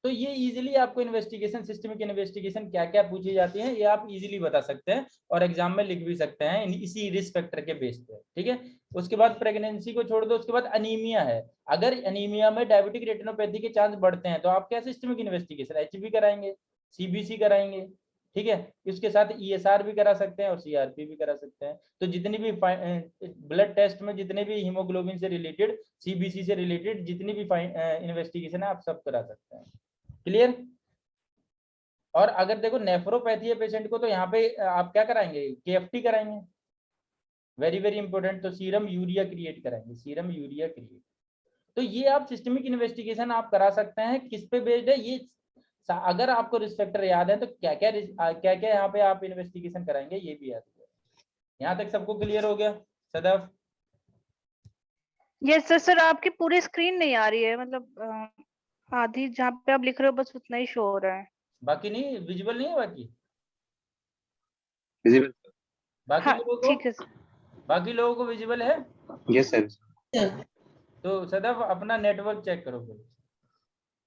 तो ये इजीली आपको इन्वेस्टिगेशन, सिस्टमिक इन्वेस्टिगेशन क्या क्या पूछी जाती है ये आप इजीली बता सकते हैं और एग्जाम में लिख भी सकते हैं इसी रिस्क फैक्टर के बेस पे, ठीक है। उसके बाद प्रेगनेंसी को छोड़ दो, उसके बाद अनीमिया है। अगर अनीमिया में डायबिटिक रेटिनोपैथी के चांस बढ़ते हैं तो आप क्या सिस्टमिक इन्वेस्टिगेशन एचबी कराएंगे, सीबीसी कराएंगे, ठीक है। इसके साथ ईएसआर भी करा सकते हैं और सीआरपी भी करा सकते हैं। तो जितनी भी ब्लड टेस्ट में जितने भी हीमोग्लोबिन से रिलेटेड, सीबीसी से रिलेटेड जितनी भी इन्वेस्टिगेशन है आप सब करा सकते हैं। क्लियर। और अगर देखो नेफ्रोपैथी है पेशेंट को तो यहाँ पे आप क्या कराएंगे, केएफटी कराएंगे, वेरी वेरी इंपॉर्टेंट। तो सीरम यूरिया क्रिएट कराएंगे, सीरम यूरिया क्रिएट। तो ये आप सिस्टमिक इन्वेस्टिगेशन आप करा सकते हैं। किस पे बेस्ड है ये, अगर आपको रिस्क फैक्टर याद है तो क्या क्या यहाँ पे आप इन्वेस्टिगेशन कराएंगे ये भी याद है। यहाँ तक सबको क्लियर हो गया सदैव? Yes sir. सर आपकी पूरी स्क्रीन नहीं आ रही है, मतलब आधी जहाँ पे आप लिख रहे हो बस उतना ही शो हो रहा है, बाकी नहीं विजिबल नहीं है बाकी? विजिबल? बाकी हाँ लोगों को, ठीक है सर। बाकी लोगों को विजिबल है? Yes sir. तो सदैव अपना नेटवर्क चेक करो फिर।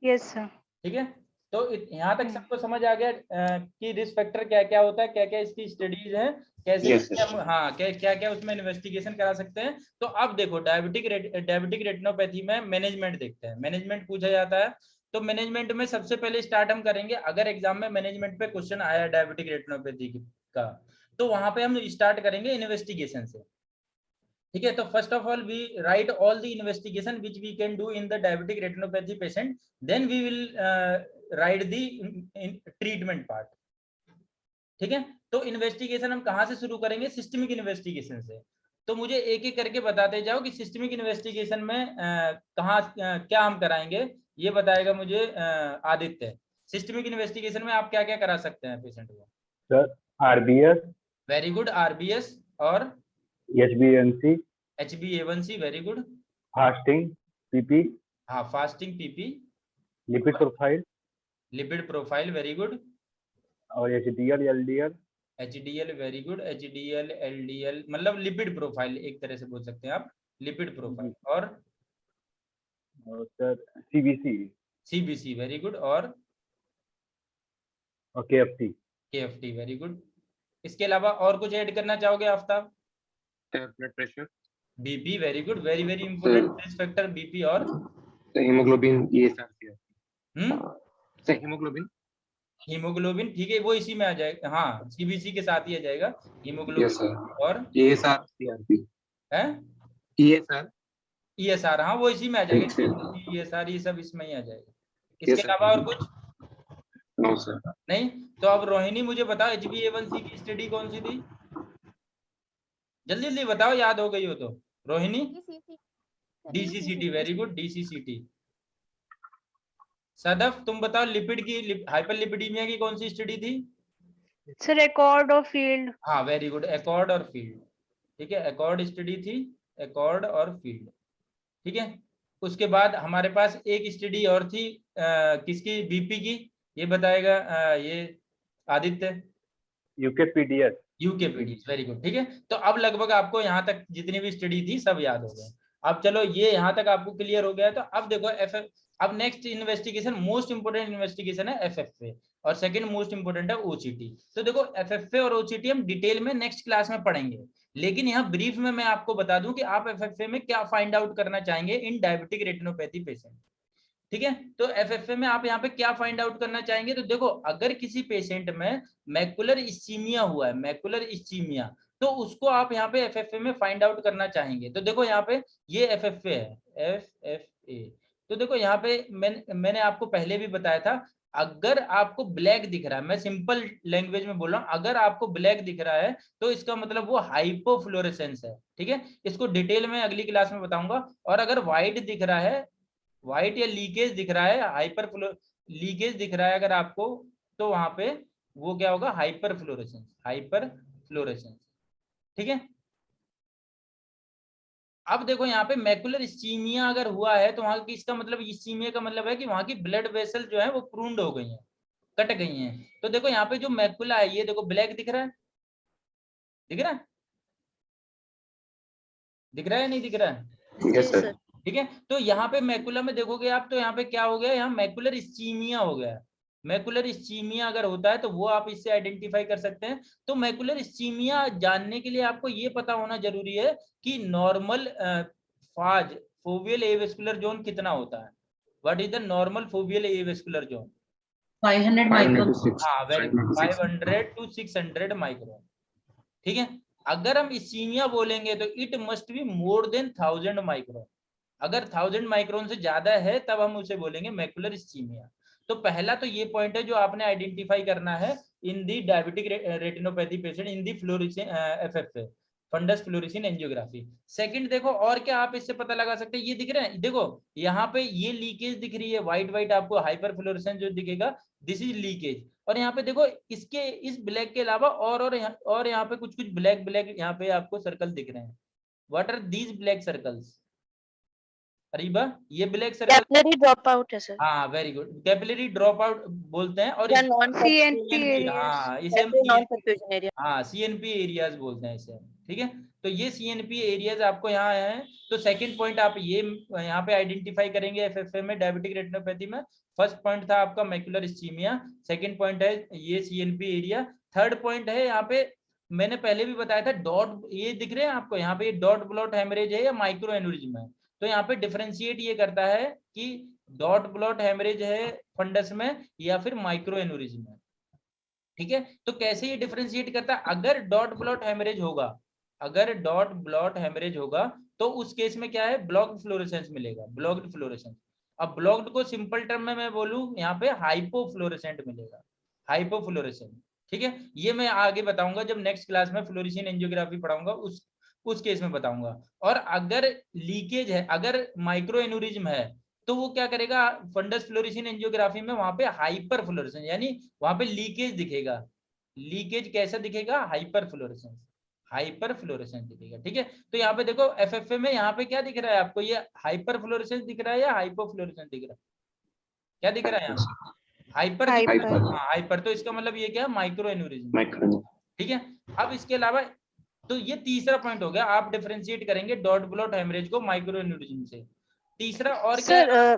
Yes sir. ठीक है। तो यहाँ तक सबको समझ आ गया कि रिस्क फैक्टर क्या क्या होता है, क्या क्या इसकी स्टडीज हैं, कैसे Yes, कैसे हम हाँ क्या क्या उसमें इन्वेस्टिगेशन करा सकते हैं। तो अब देखो डायबिटिक रेटिनोपैथी में मैनेजमेंट देखते हैं। मैनेजमेंट पूछा जाता है तो मैनेजमेंट में सबसे पहले स्टार्ट हम करेंगे, अगर एग्जाम में मैनेजमेंट पे क्वेश्चन आया डायबिटिक रेटिनोपैथी का तो वहां पे हम स्टार्ट करेंगे इन्वेस्टिगेशन से, ठीक है। तो first of all we write all the investigation which we can do in the diabetic retinopathy patient, then we will write the treatment part, ठीक है। तो इन्वेस्टिगेशन हम कहाँ से शुरू करेंगे, सिस्टमिक इन्वेस्टिगेशन से। तो मुझे एक एक करके बताते जाओ कि सिस्टमिक इन्वेस्टिगेशन में कहाँ क्या हम कराएंगे, ये बताएगा मुझे आदित्य। सिस्टमिक इन्वेस्टिगेशन में आप क्या क्या करा सकते हैं पेशेंट को? Sir RBS, very good, RBS और एचबीएनसी, HbA1c, very good. Fasting, PP, हाँ fasting, PP, lipid profile lipid profile, very good. और HDL, LDL, HDL, very good. HDL LDL मतलब लिपिड प्रोफाइल एक तरह से बोल सकते हैं आप, लिपिड प्रोफाइल। और sir CBC, CBC, very good. और केएफटी। KFT, very good. इसके अलावा और कुछ ऐड करना चाहोगे Aftab? Blood pressure, BP, very good, very very important risk factor BP। और हीमोग्लोबिन, ये सारे हम्म हीमोग्लोबिन। हीमोग्लोबिन, ठीक है, वो इसी में आ जाएगा। हाँ CBC के साथ ही आ जाएगा हीमोग्लोबिन। Yes sir. और ESR, CRP, है ESR, ESR, हाँ वो इसी में आ जाएगा। ESR ये सब इसमें ही आ जाएगा। इसके Yes, sir. अलावा और कुछ नो सर। नहीं? तो अब रोहिणी मुझे बताओ HbA1c की स्टडी कौन सी थी, जल्दी जल्दी बताओ, याद हो गई हो तो। Rohini? DCCT, very good, DCCT। Sadaf तुम बताओ लिपिड की, हाइपरलिपिडीमिया की कौन सी स्टडी थी? सर एकॉर्ड और फील्ड। हाँ वेरी गुड, एकॉर्ड और फील्ड, ठीक है। एकॉर्ड स्टडी थी, एकॉर्ड और फील्ड, ठीक है। उसके बाद हमारे पास एक स्टडी और थी किसकी, BP की, ये बताएगा ये आदित्य। यूकेपीडीएस। यूकेपीडीएस, वेरी गुड, ठीक है। तो अब लगभग आपको यहाँ तक जितनी भी स्टडी थी सब याद हो गए। अब चलो ये यहाँ तक आपको क्लियर हो गया है। तो अब देखो अब next investigation, most important investigation है FFA और सेकंड मोस्ट इंपोर्टेंट है OCT। तो देखो FFA और OCT हम डिटेल में नेक्स्ट क्लास में पढ़ेंगे, लेकिन यहाँ ब्रीफ में मैं आपको बता दूं कि आप FFA में क्या फाइंड आउट करना चाहेंगे इन डायबिटिक रेटिनोपैथी पेशेंट, ठीक है। तो FFA में आप यहाँ पे क्या फाइंड आउट करना चाहेंगे, तो देखो अगर किसी पेशेंट में मैकुलर इस्चीमिया हुआ है, मैकुलर इस्चीमिया, तो उसको आप यहाँ पे FFA में फाइंड आउट करना चाहेंगे। तो देखो यहाँ पे ये FFA है, FFA। तो देखो यहाँ पे मैंने आपको पहले भी बताया था, अगर आपको ब्लैक दिख रहा है, मैं सिंपल लैंग्वेज में बोल रहा हूँ, अगर आपको ब्लैक दिख रहा है तो इसका मतलब वो हाइपोफ्लोरेसेंस है, ठीक है। इसको डिटेल में अगली क्लास में बताऊंगा। और अगर व्हाइट दिख रहा है, व्हाइट या लीकेज दिख रहा है, लीकेज दिख रहा है अगर आपको, तो वहां पे वो क्या होगा, हाइपर फ्लोरेसेंस, ठीक है। अब देखो यहाँ पे मैकुलर इस्चीमिया अगर हुआ है तो वहां की, इसका मतलब इस्चीमिया का मतलब है कि वहां की ब्लड वेसल जो है वो प्रून्ड हो गई है, कट गई हैं। तो देखो यहाँ पे जो मैकुला है ये देखो ब्लैक दिख रहा है, दिख रहा है, दिख रहा है नहीं दिख रहा है? Yes sir. ठीक है। तो यहाँ पे मैकुला में देखोगे आप, तो यहाँ पे क्या हो गया, यहाँ मैकुलर इस्चीमिया हो गया। मैकुलर इस्चीमिया अगर होता है तो वो आप इससे आइडेंटिफाई कर सकते हैं। तो मैकुलर इस्चीमिया जानने के लिए आपको ये पता होना जरूरी है कि नॉर्मल फाज फोवियल एवेस्कुलर जोन कितना होता है। What is the normal foveal avascular zone? 500 micron. हाँ, वेरी गुड, 500 to 600 माइक्रोन। ठीक है। अगर हम इस्चीमिया बोलेंगे तो it must be more than 1000 micron. अगर 1000 माइक्रोन से ज्यादा है तब हम उसे बोलेंगे मैकुलर इस्चीमिया। तो पहला तो ये पॉइंट है जो आपने आइडेंटिफाई करना है in the diabetic retinopathy patient in the fluorescence FFA, fundus fluorescence angiography. Second देखो और क्या आप इससे पता लगा सकते हैं, ये दिख रहे हैं, देखो यहाँ पे ये लीकेज दिख रही है, व्हाइट व्हाइट आपको हाइपर फ्लोरेसेंस जो दिखेगा, दिस इज लीकेज। और यहाँ पे देखो इसके इस ब्लैक के अलावा और यहाँ पे कुछ कुछ ब्लैक ब्लैक यहाँ पे आपको सर्कल दिख रहे हैं। What are these black circles? Areeba, ये black circle capillary drop out है सर, हाँ very good, capillary drop out बोलते हैं। और या इसको नॉन CNP हाँ इसे हम नॉन परफ्यूजन एरिया। हाँ सीएनपी एरियाज बोलते हैं इसे। ठीक है। तो ये सीएनपी एरियाज आपको यहाँ है। तो सेकंड पॉइंट आप ये यहाँ पे आइडेंटिफाई करेंगे एफएफए में, डायबिटिक रेटिनोपैथी में। फर्स्ट पॉइंट था आपका मैकुलर इस्चीमिया, सेकंड पॉइंट है ये सीएनपी एरिया, थर्ड पॉइंट है यहाँ पे मैंने पहले भी बताया था डॉट, ये दिख रहे हैं आपको यहाँ पे डॉट ब्लॉट हेमरेज है या माइक्रो एन्यूरिज्म है। तो यहाँ पे डिफरेंशिएट ये करता है कि डॉट ब्लॉट हेमरेज है फंडस में या फिर माइक्रो एन्यूरिज्म है। ठीक है। तो कैसे ये डिफरेंशिएट करता है, अगर डॉट ब्लॉट हेमरेज होगा, अगर डॉट ब्लॉट हेमरेज होगा तो उस केस में क्या है, ब्लॉक्ड फ्लोरेसेंस मिलेगा, ब्लॉक्ड फ्लोरेसेंस। अब ब्लॉक्ड को सिंपल टर्म में मैं बोलूं यहाँ पे हाइपोफ्लोरेसेंट मिलेगा, हाइपोफ्लोरेसेंट। ठीक है। ये मैं आगे बताऊंगा जब नेक्स्ट क्लास में फ्लोरेसेंट एंजियोग्राफी पढ़ाऊंगा, उस केस में बताऊंगा। और अगर लीकेज है, अगर माइक्रो एन्यूरिज्म है, तो वो क्या करेगा, फंडस फ्लोरेसेंस एंजियोग्राफी में वहां पे हाइपर फ्लोरेसेंस यानी वहां पे लीकेज दिखेगा। लीकेज कैसा दिखेगा, हाइपर फ्लोरेसेंस, हाइपर फ्लोरेसेंस दिखेगा। ठीक है। तो यहाँ पे देखो एफएफए में यहाँ पे क्या दिख रहा है आपको, ये हाइपर फ्लोरेसेंस दिख रहा है या हाइपो फ्लोरेसेंस दिख रहा है? क्या दिख रहा है यहाँ, हाइपर दिख रहा है। हाँ हाइपर, तो इसका मतलब ये क्या, माइक्रो एन्यूरिज्म। ठीक है। अब इसके अलावा तो ये तीसरा पॉइंट हो गया, आप डिफरेंशिएट करेंगे डॉट ब्लॉट हेमरेज को माइक्रो एन्यूरिज्म से। तीसरा और क्या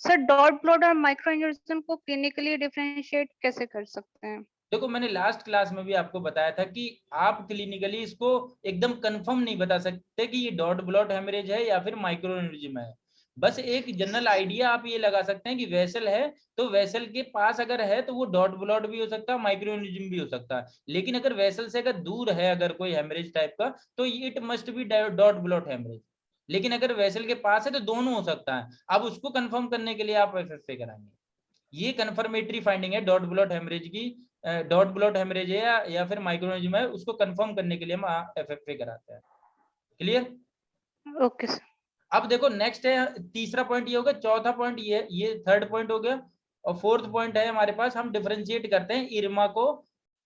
सर डॉट ब्लॉट और माइक्रो एन्यूरिज्म को क्लिनिकली डिफरेंशिएट कैसे कर सकते हैं? देखो मैंने लास्ट क्लास में भी आपको बताया था कि आप क्लिनिकली इसको एकदम कंफर्म नहीं बता सकते कि ये डॉट ब्लॉट हेमरेज है या फिर माइक्रो एन्यूरिज्म है। बस एक जनरल आइडिया आप ये लगा सकते हैं कि वेसल है, तो वेसल के पास अगर है तो वो डॉट ब्लॉट भी हो सकता है, माइक्रो एन्यूरिज्म भी हो सकता है। लेकिन अगर वेसल से अगर दूर है अगर कोई हेमरेज टाइप का, तो it must be dot blot haemorrhage. लेकिन अगर वेसल के पास है तो दोनों हो सकता है। अब उसको कंफर्म करने के लिए आप एफएफए कराएंगे। ये कंफर्मेटरी फाइंडिंग है डॉट ब्लॉट हेमरेज की, डॉट ब्लॉट हेमरेज है या फिर माइक्रो एन्यूरिज्म है, उसको कंफर्म करने के लिए हम एफएफए कराते हैं। क्लियर? Okay sir. अब देखो नेक्स्ट है, तीसरा पॉइंट ये हो गया, चौथा पॉइंट ये थर्ड पॉइंट हो गया। और फोर्थ पॉइंट है हमारे पास, हम डिफरेंशिएट करते हैं इरमा को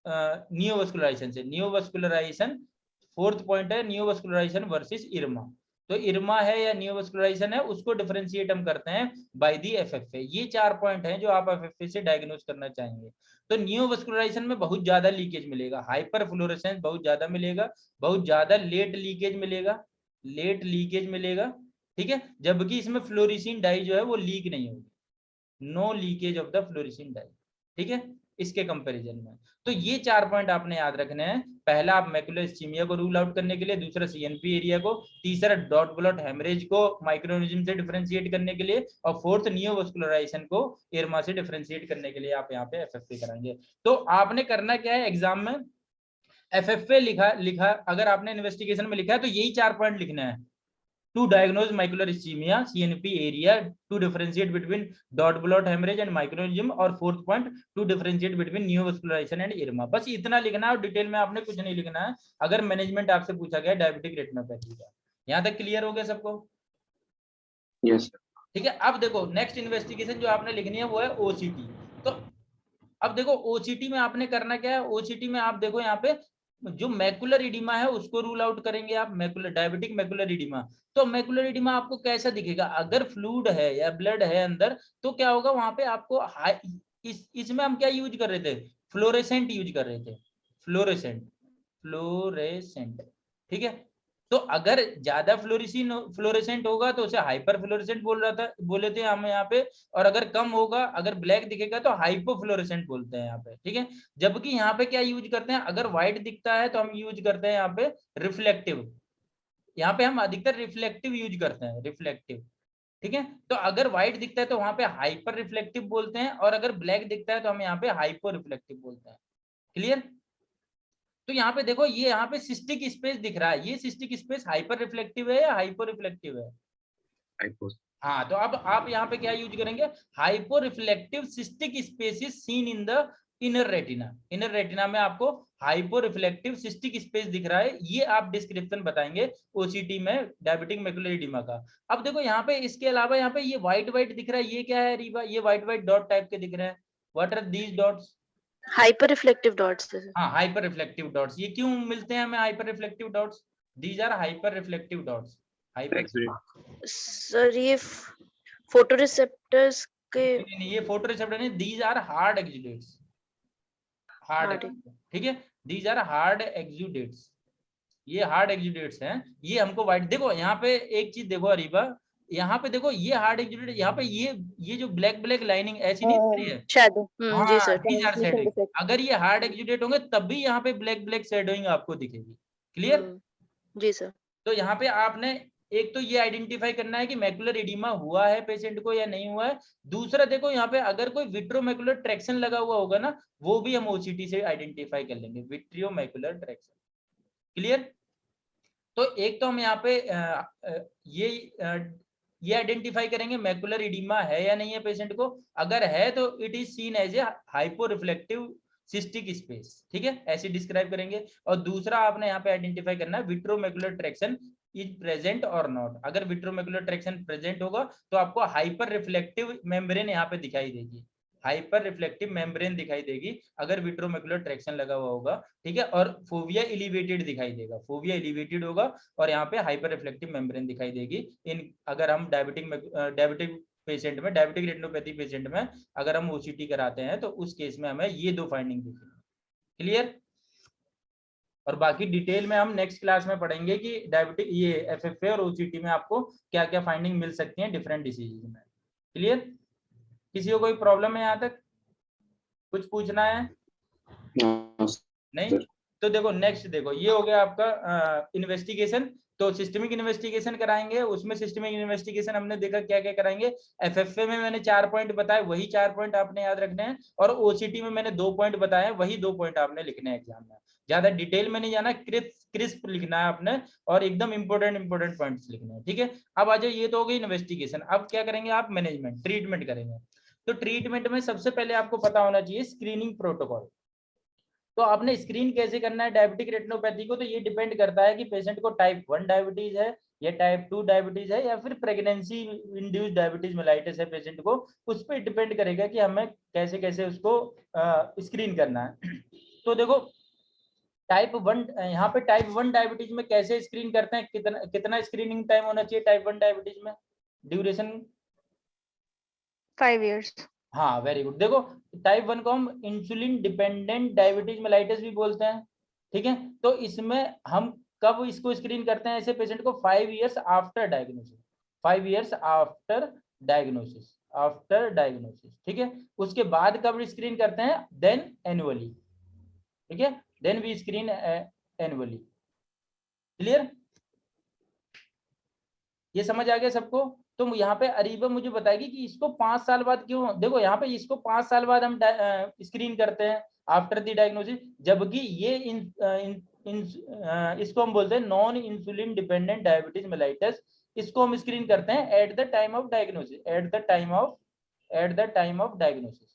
नियोवास्कुलराइजेशन से। नियोवास्कुलराइजेशन फोर्थ पॉइंट है, नियोवास्कुलराइजेशन वर्सेस इरमा। तो इरमा है या नियोवास्कुलराइजेशन है, उसको डिफरेंशिएट हम करते हैं बाय दी एफएफए। ये चार पॉइंट हैं जो आप एफएफए से डायग्नोज करना चाहेंगे। तो नियोवास्कुलराइजेशन में बहुत ज्यादा लीकेज मिलेगा, हाइपर फ्लोरेसेंस बहुत ज्यादा मिलेगा, बहुत ज्यादा लेट लीकेज मिलेगा, लेट लीकेज मिलेगा। ठीक है। जबकि इसमें फ्लोरिसिन डाई जो है वो लीक नहीं होगी, no leakage of the fluorescein dye. ठीक है, इसके कंपैरिजन में। तो ये चार पॉइंट आपने याद रखने हैं। पहला आप मैकुलर इस्चीमिया को रूल आउट करने के लिए, दूसरा सीएनपी एरिया को, तीसरा डॉट ब्लॉट हेमरेज को माइक्रो एन्यूरिज्म से डिफरेंशिएट करने के लिए, और फोर्थ नियोवास्कुलराइजेशन को इरमा से डिफरेंशिएट करने के लिए आप यहाँ पे एफएफए कराएंगे। तो आपने करना क्या है एग्जाम में, एफएफए लिखा अगर आपने इन्वेस्टिगेशन में लिखा है तो यही चार पॉइंट लिखना है। To diagnose macular ischemia, CNP area, to differentiate between dot blot hemorrhage and microaneurysm, और fourth point to differentiate between neovascularization and इरमा। बस इतना लिखना है और डिटेल में आपने कुछ नहीं लिखना है। अगर मैनेजमेंट आपसे पूछा गया डायबिटिक रेटिनोपैथी का, यहाँ तक क्लियर हो गया सबको? यस। ठीक है। अब देखो नेक्स्ट इन्वेस्टिगेशन जो आपने लिखनी है वो है ओसीटी। तो अब देखो ओसीटी में आपने करना क्या है, ओसीटी में आप देखो यहाँ पे जो मैकुलर इडिमा है उसको रूल आउट करेंगे आप, मैकुलर डायबिटिक मैकुलर इडिमा। तो मैकुलर इडिमा आपको कैसा दिखेगा, अगर फ्लूइड है या ब्लड है अंदर तो क्या होगा वहां पे आपको इसमें हम क्या यूज कर रहे थे, फ्लोरेसेंट यूज कर रहे थे, फ्लोरेसेंट, फ्लोरेसेंट। ठीक है। तो अगर ज्यादा फ्लोरेसेंट होगा तो उसे हाइपर फ्लोरेसेंट बोले थे हम यहाँ पे, और अगर कम होगा, अगर ब्लैक दिखेगा तो हाइपो फ्लोरेसेंट बोलते हैं यहाँ पे, ठीक है। जबकि यहाँ पे क्या यूज करते हैं, अगर व्हाइट दिखता है तो हम यूज करते हैं यहाँ पे रिफ्लेक्टिव, यहाँ पे हम अधिकतर रिफ्लेक्टिव यूज करते हैं, रिफ्लेक्टिव, ठीक है। तो अगर व्हाइट दिखता है तो वहां पे हाइपर रिफ्लेक्टिव बोलते हैं, और अगर ब्लैक दिखता है तो हम यहाँ पे हाइपो रिफ्लेक्टिव बोलते हैं। क्लियर? तो यहाँ पे देखो, ये यहाँ पे सिस्टिक स्पेस दिख रहा है, ये सिस्टिक स्पेस हाइपर रिफ्लेक्टिव है या हाइपो रिफ्लेक्टिव है? हाइपो। हाँ, तो अब आप यहाँ पे क्या यूज करेंगे, hypo reflective cystic space is seen in the inner retina. Inner retina में आपको हाइपो रिफ्लेक्टिव सिस्टिक स्पेस दिख रहा है, ये आप डिस्क्रिप्शन बताएंगे ओसीटी में डायबिटिक मैकुलर एडिमा का। अब देखो यहाँ पे इसके अलावा यहाँ पे ये व्हाइट व्हाइट दिख रहा है, ये क्या है रीवा, ये व्हाइट व्हाइट डॉट टाइप के दिख रहे हैं, what are these dots? Hyper reflective dots. हाँ, हाइपर रिफ्लेक्टिव डॉट्स। ये क्यों मिलते हैं हमें hyper reflective dots? These are hyper reflective dots. Hyper, sir ये फोटोरिसेप्टर्स के नहीं, ये फोटो रिसेप्टर नहीं, these are hard exudates, hard, ठीक है, दीज आर हार्ड एक्सुडेट्स, ये हार्ड एक्सुडेट्स हैं। ये हमको व्हाइट, देखो यहाँ पे एक चीज देखो अरीबा, यहाँ पे देखो ये हार्ड एक्सुडेट, यहाँ पे ये जो ब्लैक ब्लैक लाइनिंग ऐसी नहीं दिख रही है, शैडो। जी सर। these are shadowing। अगर ये हार्ड एक्सुडेट होंगे तब भी यहाँ पे ब्लैक ब्लैक शेडोइंग आपको दिखेगी। क्लियर? जी सर। तो यहाँ पे आपने एक तो ये आइडेंटिफाई करना है कि मैकुलर एडिमा हुआ है पेशेंट को या नहीं हुआ है। दूसरा देखो यहाँ पे अगर कोई विट्रोमैकुलर ट्रैक्शन लगा हुआ होगा ना, वो भी हम ओसीटी से आइडेंटिफाई कर लेंगे, विट्रियोमैकुलर ट्रैक्शन। क्लियर? तो एक तो हम यहाँ पे ये आइडेंटिफाई करेंगे मैकुलर एडिमा है या नहीं है पेशेंट को, अगर है तो it is seen as a hypo reflective cystic space, ठीक है, ऐसे डिस्क्राइब करेंगे। और दूसरा आपने यहाँ पे आइडेंटिफाई करना है विट्रोमैकुलर ट्रैक्शन इज प्रेजेंट और नॉट। अगर विट्रोमैकुलर ट्रैक्शन प्रेजेंट होगा तो आपको हाइपर रिफ्लेक्टिव मेम्ब्रेन यहाँ पे दिखाई देगी, हाइपर रिफ्लेक्टिव मेम्ब्रेन दिखाई देगी अगर विट्रोमैकुलर ट्रैक्शन लगा हुआ होगा, ठीक है। और फोविया एलिवेटेड दिखाई देगा, फोविया एलिवेटेड होगा और यहाँ पे हाइपर रिफ्लेक्टिव मेम्ब्रेन दिखाई देगी। इन अगर हम डायबिटिक पेशेंट में, डायबिटिक रेटिनोपैथी पेशेंट में अगर हम ओसीटी कराते हैं तो उस केस में हमें ये दो फाइंडिंग दिखेगी। क्लियर? और बाकी डिटेल में हम नेक्स्ट क्लास में पढ़ेंगे कि डायबिटिक ये एफएफए और ओसीटी में आपको क्या क्या फाइंडिंग मिल सकती है डिफरेंट डिसीजेज में। क्लियर? किसी को कोई प्रॉब्लम है यहाँ तक, कुछ पूछना है? नहीं? तो देखो नेक्स्ट, देखो ये हो गया आपका इन्वेस्टिगेशन। तो सिस्टमिक इन्वेस्टिगेशन कराएंगे, उसमें सिस्टमिक इन्वेस्टिगेशन हमने देखा क्या क्या कराएंगे। एफएफए में मैंने 4 पॉइंट बताए, वही 4 पॉइंट आपने याद रखने हैं, और ओसीटी में मैंने 2 पॉइंट बताए, वही 2 पॉइंट आपने लिखने हैं एग्जाम में। ज्यादा डिटेल में नहीं जाना, क्रिस्प लिखना है आपने और एकदम इंपॉर्टेंट पॉइंट्स लिखने हैं, ठीक है। अब आ जाओ, ये तो हो गई इन्वेस्टिगेशन। अब क्या करेंगे आप? मैनेजमेंट, ट्रीटमेंट करेंगे। तो ट्रीटमेंट में सबसे पहले आपको पता होना चाहिए स्क्रीनिंग प्रोटोकॉल। तो आपने स्क्रीन कैसे करना है डायबिटिक रेटिनोपैथी को, तो ये डिपेंड करता है कि पेशेंट को टाइप 1 डायबिटीज है या टाइप 2 डायबिटीज है या फिर प्रेगनेंसी इंड्यूस्ड डायबिटीज मेलाइटिस है पेशेंट को, उस पर डिपेंड करेगा कि हमें कैसे कैसे उसको स्क्रीन करना है। तो देखो टाइप 1, यहाँ पे टाइप 1 डायबिटीज में कैसे स्क्रीन करते हैं, कितना स्क्रीनिंग टाइम होना चाहिए टाइप 1 डायबिटीज में? Duration 5 years। हाँ, वेरी गुड। देखो टाइप 1 को हम इंसुलिन डिपेंडेंट डायबिटीज मेलाइटिस भी बोलते हैं, ठीक है। तो इसमें हम कब इसको स्क्रीन करते हैं ऐसे पेशेंट को? 5 years after diagnosis, 5 years after diagnosis, ठीक है। उसके बाद कब स्क्रीन करते हैं? देन एनुअली, ठीक है, then we screen annually. Clear? ये समझ आ गया सबको? तो यहाँ पे अरीबा मुझे बताएगी कि इसको 5 साल बाद क्यों, देखो यहाँ पे इसको 5 साल बाद हम स्क्रीन करते हैं आफ्टर द डायग्नोसिस, जबकि ये इसको हम बोलते हैं non insulin dependent diabetes mellitus, इसको हम स्क्रीन करते हैं at the time of diagnosis, at the time of diagnosis,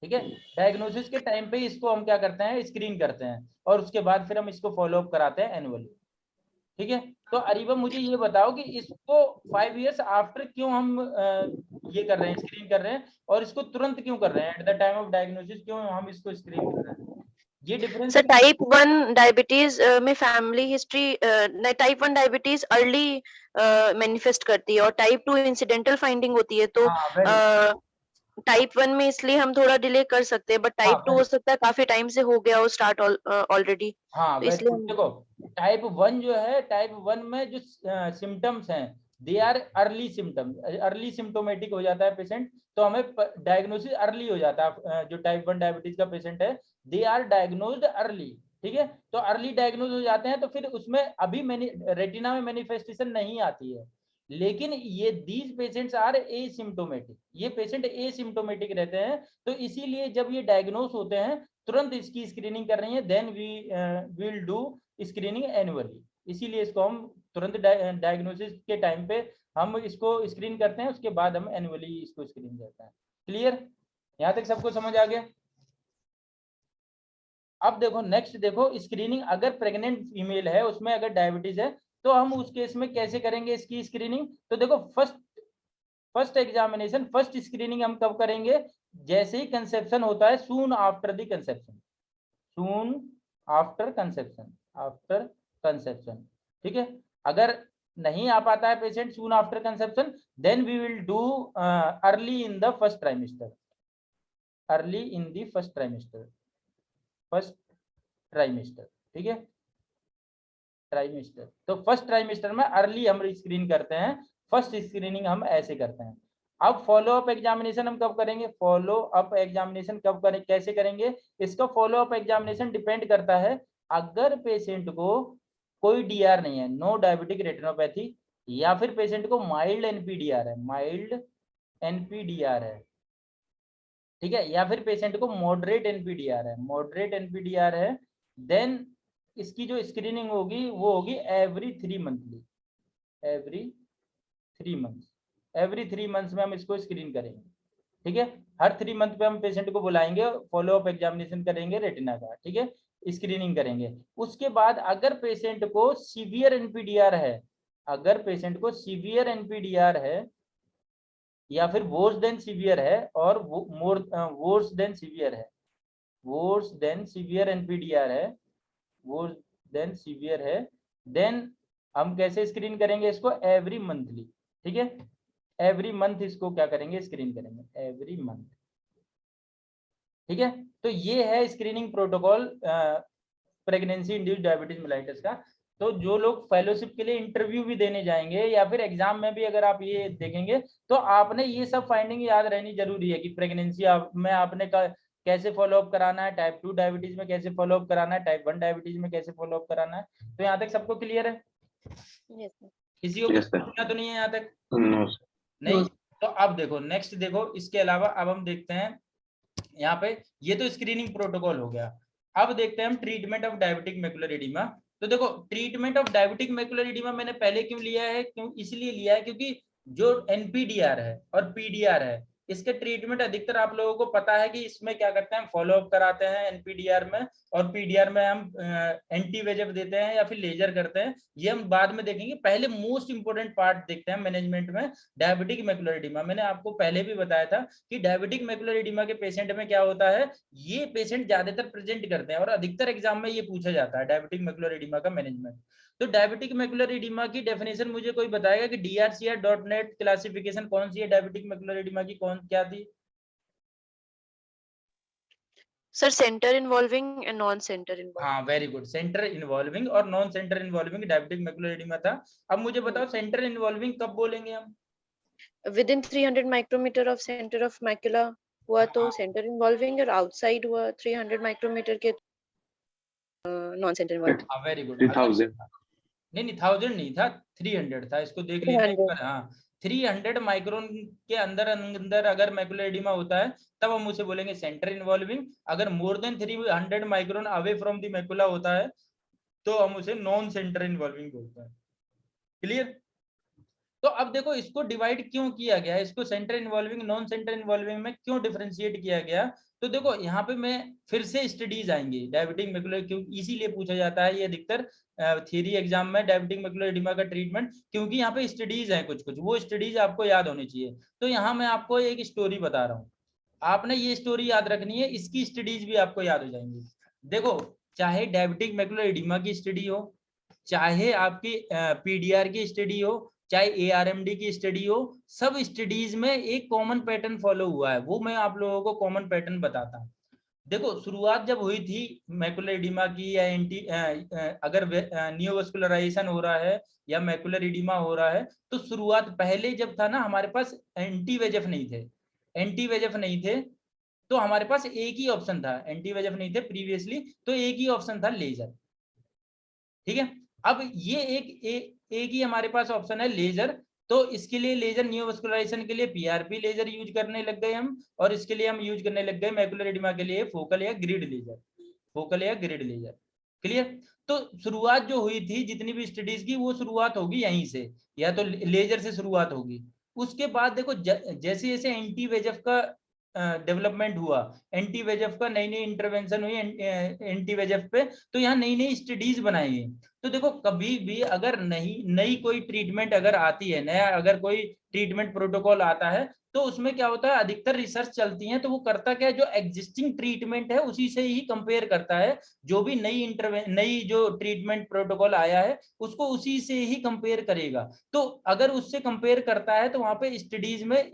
ठीक है। डायग्नोसिस के टाइम पे इसको हम क्या करते हैं? स्क्रीन करते हैं, और उसके बाद फिर हम इसको फॉलो अप कराते हैं एनुअली, ठीक है। तो अरीबा मुझे ये बताओ कि इसको 5 years आफ्टर क्यों हम ये कर रहे हैं, स्क्रीन कर रहे हैं, और इसको तुरंत क्यों कर रहे हैं, at the time of diagnosis क्यों हम इसको स्क्रीन कर रहे हैं? ये डिफरेंस सर टाइप 1 डायबिटीज में family history, type 1 diabetes early manifest करती है और टाइप 2 इंसिडेंटल फाइंडिंग होती है। तो टाइप 1 में इसलिए हम थोड़ा डिले कर सकते हैं, बट टाइप 2 हो सकता है काफी टाइम से हो गया हो स्टार्ट ऑलरेडी, हाँ तो वेरी इसलिए गुड। हम देखो टाइप 1 जो है, टाइप 1 में जो सिम्टम्स हैं they are early symptom, early symptomatic हो जाता है पेशेंट, तो हमें डायग्नोसिस अर्ली हो जाता है। जो टाइप 1 डायबिटीज का पेशेंट है दे आर डायग्नोज्ड अर्ली, ठीक है। तो अर्ली डायग्नोज हो जाते हैं, तो फिर उसमें अभी रेटिना में मैनिफेस्टेशन नहीं आती है, लेकिन ये दीज पेशेंट्स आर एसिम्टोमेटिक, ये पेशेंट एसिम्टोमेटिक रहते हैं। तो इसीलिए जब ये डायग्नोस होते हैं तुरंत इसकी स्क्रीनिंग कर रही है, then we will do screening annually. इसीलिए इसको हम तुरंत डायग्नोसिस के टाइम पे हम इसको स्क्रीन करते हैं, उसके बाद हम एनुअली इसको स्क्रीन करते हैं। क्लियर, यहाँ तक सबको समझ आ गया? अब देखो नेक्स्ट, देखो स्क्रीनिंग अगर प्रेग्नेंट फीमेल है उसमें अगर डायबिटीज है तो हम उस केस में कैसे करेंगे इसकी स्क्रीनिंग। तो देखो फर्स्ट एग्जामिनेशन, फर्स्ट स्क्रीनिंग हम कब करेंगे, जैसे ही कंसेप्शन होता है, soon after the conception, soon after conception, after conception, ठीक है। अगर नहीं आ पाता है patient soon after conception, then we will do early in the first trimester, early in the first trimester, first trimester, ठीक है, ट्राइमेस्टर। तो फर्स्ट ट्राइमेस्टर में अर्ली हम स्क्रीन करते हैं, फर्स्ट स्क्रीनिंग हम ऐसे करते हैं। अब फॉलो अप एग्जामिनेशन हम कब करेंगे, फॉलो अप एग्जामिनेशन कब करें, कैसे करेंगे, इसका फॉलो अप एग्जामिनेशन डिपेंड करता है अगर पेशेंट को कोई डीआर नहीं है, नो डायबिटिक रेटिनोपैथी, या फिर पेशेंट को माइल्ड एनपीडीआर है, माइल्ड एनपीडीआर है, ठीक है, या फिर पेशेंट को मॉडरेट एनपीडीआर है, मॉडरेट एनपीडीआर है, देन इसकी जो स्क्रीनिंग होगी वो होगी every 3 monthly, every 3 months, every 3 months में हम इसको स्क्रीन करेंगे, ठीक है। हर 3 मंथ पे हम पेशेंट को बुलाएंगे, फॉलो अप एग्जामिनेशन करेंगे रेटिना का, ठीक है, स्क्रीनिंग करेंगे। उसके बाद अगर पेशेंट को सीवियर एनपीडीआर है, अगर पेशेंट को सीवियर एनपीडीआर है या फिर वर्स देन सीवियर है और मोर वर्स देन सीवियर है, वर्स देन सीवियर एनपीडीआर है, वर्स देन सीवियर है, देन हम कैसे स्क्रीन करेंगे इसको, एवरी मंथली, ठीक है, एवरी मंथ इसको क्या करेंगे, स्क्रीन करेंगे एवरी मंथ, ठीक है। तो ये है screening protocol pregnancy induced diabetes mellitus का। तो जो लोग फेलोशिप के लिए इंटरव्यू भी देने जाएंगे या फिर एग्जाम में भी अगर आप ये देखेंगे तो आपने ये सब फाइंडिंग याद रहनी जरूरी है कि प्रेगनेंसी में आपने कैसे फॉलो अप कराना है, टाइप 2 डायबिटीज में कैसे फॉलो अप कराना है, टाइप 1 डायबिटीज में कैसे फॉलो अप कराना है। तो यहाँ तक सबको क्लियर है? किसी को पूछना तो नहीं है यहाँ तक? नहीं। तो अब देखो नेक्स्ट, देखो इसके अलावा अब हम देखते हैं यहाँ पे, ये तो स्क्रीनिंग प्रोटोकॉल हो गया। अब देखते हैं हम treatment of diabetic macular oedema. तो देखो treatment of diabetic macular oedema मैंने पहले क्यों लिया है, क्यों इसलिए लिया है क्योंकि जो एनपीडीआर है और पीडीआर है इसके ट्रीटमेंट अधिकतर आप लोगों को पता है कि इसमें क्या करते हैं, फॉलो अप कराते हैं एनपीडीआर में, और पीडीआर में हम एंटी वेजेफ देते हैं या फिर लेजर करते हैं, ये हम बाद में देखेंगे। पहले मोस्ट इंपोर्टेंट पार्ट देखते हैं मैनेजमेंट में डायबिटिक मैकुलर एडिमा। मैंने आपको पहले भी बताया था कि डायबिटिक मैकुलर एडिमा के पेशेंट में क्या होता है, ये पेशेंट ज्यादातर प्रेजेंट करते हैं और अधिकतर एग्जाम में ये पूछा जाता है डायबिटिक मैकुलर एडिमा का मैनेजमेंट। तो डायबिटिक मैकुलर एडिमा की डेफिनेशन मुझे कोई बताएगा कि DRCR.net क्लासिफिकेशन कौन सी है डायबिटिक मैकुलर एडिमा की, कौन क्या थी? Sir centre involving and non centre involving. हाँ वेरी गुड, सेंटर इन्वॉल्विंग और non centre involving diabetic macular oedema था। अब मुझे बताओ सेंटर इन्वॉल्विंग कब बोलेंगे हम? Within 300 micrometre of centre of macula हुआ तो सेंटर इन्वॉल्विंग, और आउटसाइड हुआ 300 माइक्रोमीटर के नॉन सेंटर इन्वॉल्विंग। हाँ वेरी गुड। 3000 नहीं 1000 नहीं था, 300 था, इसको देख लीजिए एक बार। हाँ 300 माइक्रोन के अंदर अगर मैकुलर एडिमा होता है तब हम उसे बोलेंगे सेंटर इन्वॉल्विंग। अगर more than 300 micron away from the macula होता है तो हम उसे नॉन सेंटर इन्वॉल्विंग बोलते हैं। क्लियर? तो अब देखो इसको डिवाइड क्यों किया गया, इसको centre involving non centre involving में क्यों डिफरेंशिएट किया गया। तो देखो यहाँ पे मैं फिर से स्टडीज आएंगी डायबिटिक मैकुलर, क्यों इसीलिए पूछा जाता है ये अधिकतर थ्योरी एग्जाम में डायबिटिक मैकुलर एडिमा का ट्रीटमेंट, क्योंकि यहाँ पे स्टडीज हैं कुछ कुछ, वो स्टडीज आपको याद होनी चाहिए। तो यहाँ मैं आपको एक स्टोरी बता रहा हूँ, आपने ये स्टोरी याद रखनी है, इसकी स्टडीज भी आपको याद हो जाएंगी। देखो चाहे डायबिटिक मैकुलर एडिमा की स्टडी हो, चाहे आपकी पीडीआर की स्टडी हो, चाहे ARMD की स्टडी हो, सब स्टडीज में एक कॉमन पैटर्न फॉलो हुआ है, वो मैं आप लोगों को कॉमन पैटर्न बताता हूँ। देखो शुरुआत जब हुई थी मैकुलर एडिमा की या अगर नियोवास्कुलराइजेशन हो रहा है या मैकुलर एडिमा हो रहा है, तो शुरुआत पहले जब था ना, हमारे पास एंटी VEGF नहीं थे, तो हमारे पास एक ही ऑप्शन था, एंटी VEGF नहीं थे प्रीवियसली, तो एक ही ऑप्शन था लेजर। ठीक है, अब ये एक ही हमारे पास ऑप्शन है लेजर, तो इसके लिए लेजर नियोवास्कुलराइजेशन के लिए PRP लेजर यूज करने लग गए हम, और इसके लिए हम यूज करने लग गए मैकुलर एडिमा के लिए फोकल या ग्रिड लेजर। क्लियर? तो शुरुआत जो हुई थी जितनी भी स्टडीज की, वो शुरुआत होगी यहीं से, या तो लेजर से शुरुआत होगी। उसके बाद देखो जैसे जैसे एंटी VEGF का डेवलपमेंट हुआ, एंटी VEGF का नई नई इंटरवेंशन हुई एंटी VEGF पे, तो यहाँ नई नई स्टडीज बनाई गई। तो देखो कभी भी अगर नई कोई ट्रीटमेंट अगर आती है, नया अगर कोई ट्रीटमेंट प्रोटोकॉल आता है, तो उसमें क्या होता है, अधिकतर रिसर्च चलती है, तो वो करता क्या है, जो एग्जिस्टिंग ट्रीटमेंट है उसी से ही कंपेयर करता है, जो भी नई जो ट्रीटमेंट प्रोटोकॉल आया है उसको उसी से ही कंपेयर करेगा। तो अगर उससे कंपेयर करता है, तो वहां पे स्टडीज में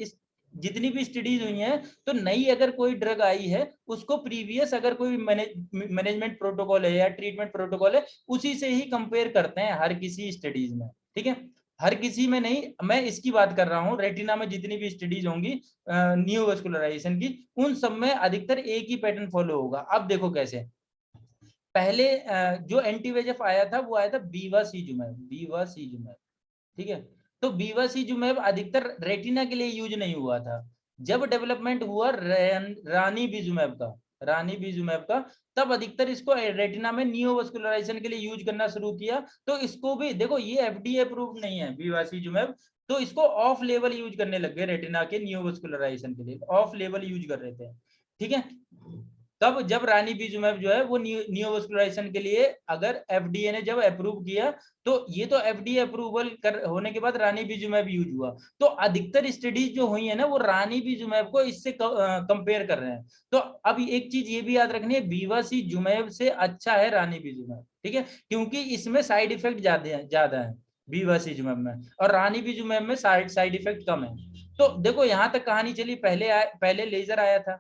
जितनी भी स्टडीज हुई हैं, तो नई अगर कोई ड्रग आई है, उसको प्रीवियस अगर कोई मैनेजमेंट प्रोटोकॉल है या ट्रीटमेंट प्रोटोकॉल है, उसी से ही कंपेयर करते हैं हर किसी स्टडीज में। ठीक है, हर किसी में नहीं, मैं इसकी बात कर रहा हूँ, रेटिना में जितनी भी स्टडीज होंगी नियोवास्कुलराइजेशन की, उन सब में अधिकतर एक ही पैटर्न फॉलो होगा। अब देखो कैसे, पहले जो एंटी VEGF आया था, वो आया था बीवासीजुमैब। ठीक है, तो बीवासीजुमैब अधिकतर रेटिना के लिए यूज नहीं हुआ था। जब डेवलपमेंट हुआ रानीबिजुमैब का, तब अधिकतर इसको रेटिना में नियोवास्कुलराइजेशन के लिए यूज करना शुरू किया। तो इसको भी देखो, ये FDA अप्रूव्ड नहीं है बीवासीजुमैब, तो इसको ऑफ लेवल यूज करने लग गए रेटिना के नियोवास्कुलराइजेशन के लिए, ऑफ लेवल यूज कर रहे थे। ठीक है, तब जब रानीबिजुमैब जो है वो नियोवास्कुलराइजेशन के लिए अगर FDA ने जब अप्रूव किया, तो ये तो FDA अप्रूवल होने के बाद रानीबिजुमैब यूज हुआ। तो अधिकतर स्टडीज जो हुई है ना, वो रानीबिजुमैब को इससे कंपेयर कर रहे हैं। तो अब एक चीज ये भी याद रखनी है, बीवासीजुमैब से अच्छा है रानीबिजुमैब। ठीक है, क्योंकि इसमें साइड इफेक्ट ज्यादा है बीवासीजुमैब में, और रानीबिजुमैब में साइड इफेक्ट कम है। तो देखो यहाँ तक कहानी चली, पहले लेजर आया था,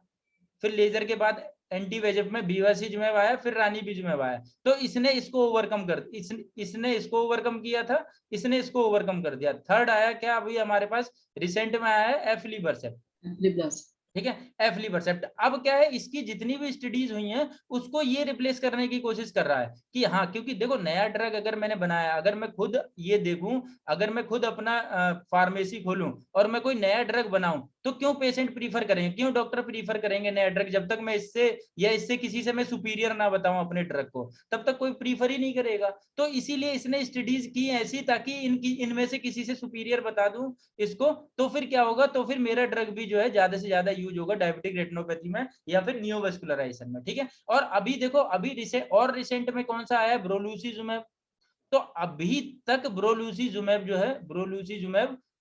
फिर लेजर के बाद एंटी VEGF में बीवासीजुमैब आया, फिर रानीबिजुमैब आया। तो इसने इसको ओवरकम किया था, इसने इसको ओवरकम कर दिया। थर्ड आया क्या, अभी हमारे पास रिसेंट में आया है एफलिबरसेप्ट। ठीक है, एफलिबरसेप्ट। अब क्या है, इसकी जितनी भी स्टडीज हुई हैं, उसको ये रिप्लेस करने की कोशिश कर रहा है कि हाँ, क्योंकि देखो नया ड्रग अगर मैंने बनाया, अगर मैं खुद ये देखूं, अगर मैं खुद अपना फार्मेसी खोलूं और मैं कोई नया ड्रग बनाऊं, तो क्यों पेशेंट प्रीफर करेंगे, क्यों डॉक्टर प्रीफर करेंगे नया ड्रग, जब तक मैं इससे किसी से मैं सुपीरियर ना बताऊं अपने ड्रग को, तब तक कोई प्रीफर ही नहीं करेगा। तो इसीलिए इसने स्टडीज की ऐसी, ताकि इनमें से किसी से सुपीरियर बता दूं इसको, तो फिर क्या होगा, तो फिर मेरा ड्रग भी जो है ज्यादा से ज्यादा यूज होगा डायबिटिक रेटिनोपैथी में या फिर नियोवास्कुलराइजेशन में। ठीक है, और अभी देखो, अभी रिसेंट में कौन सा आया, ब्रोलूसीजुमैब। तो अभी तक ब्रोलूसीजुमैब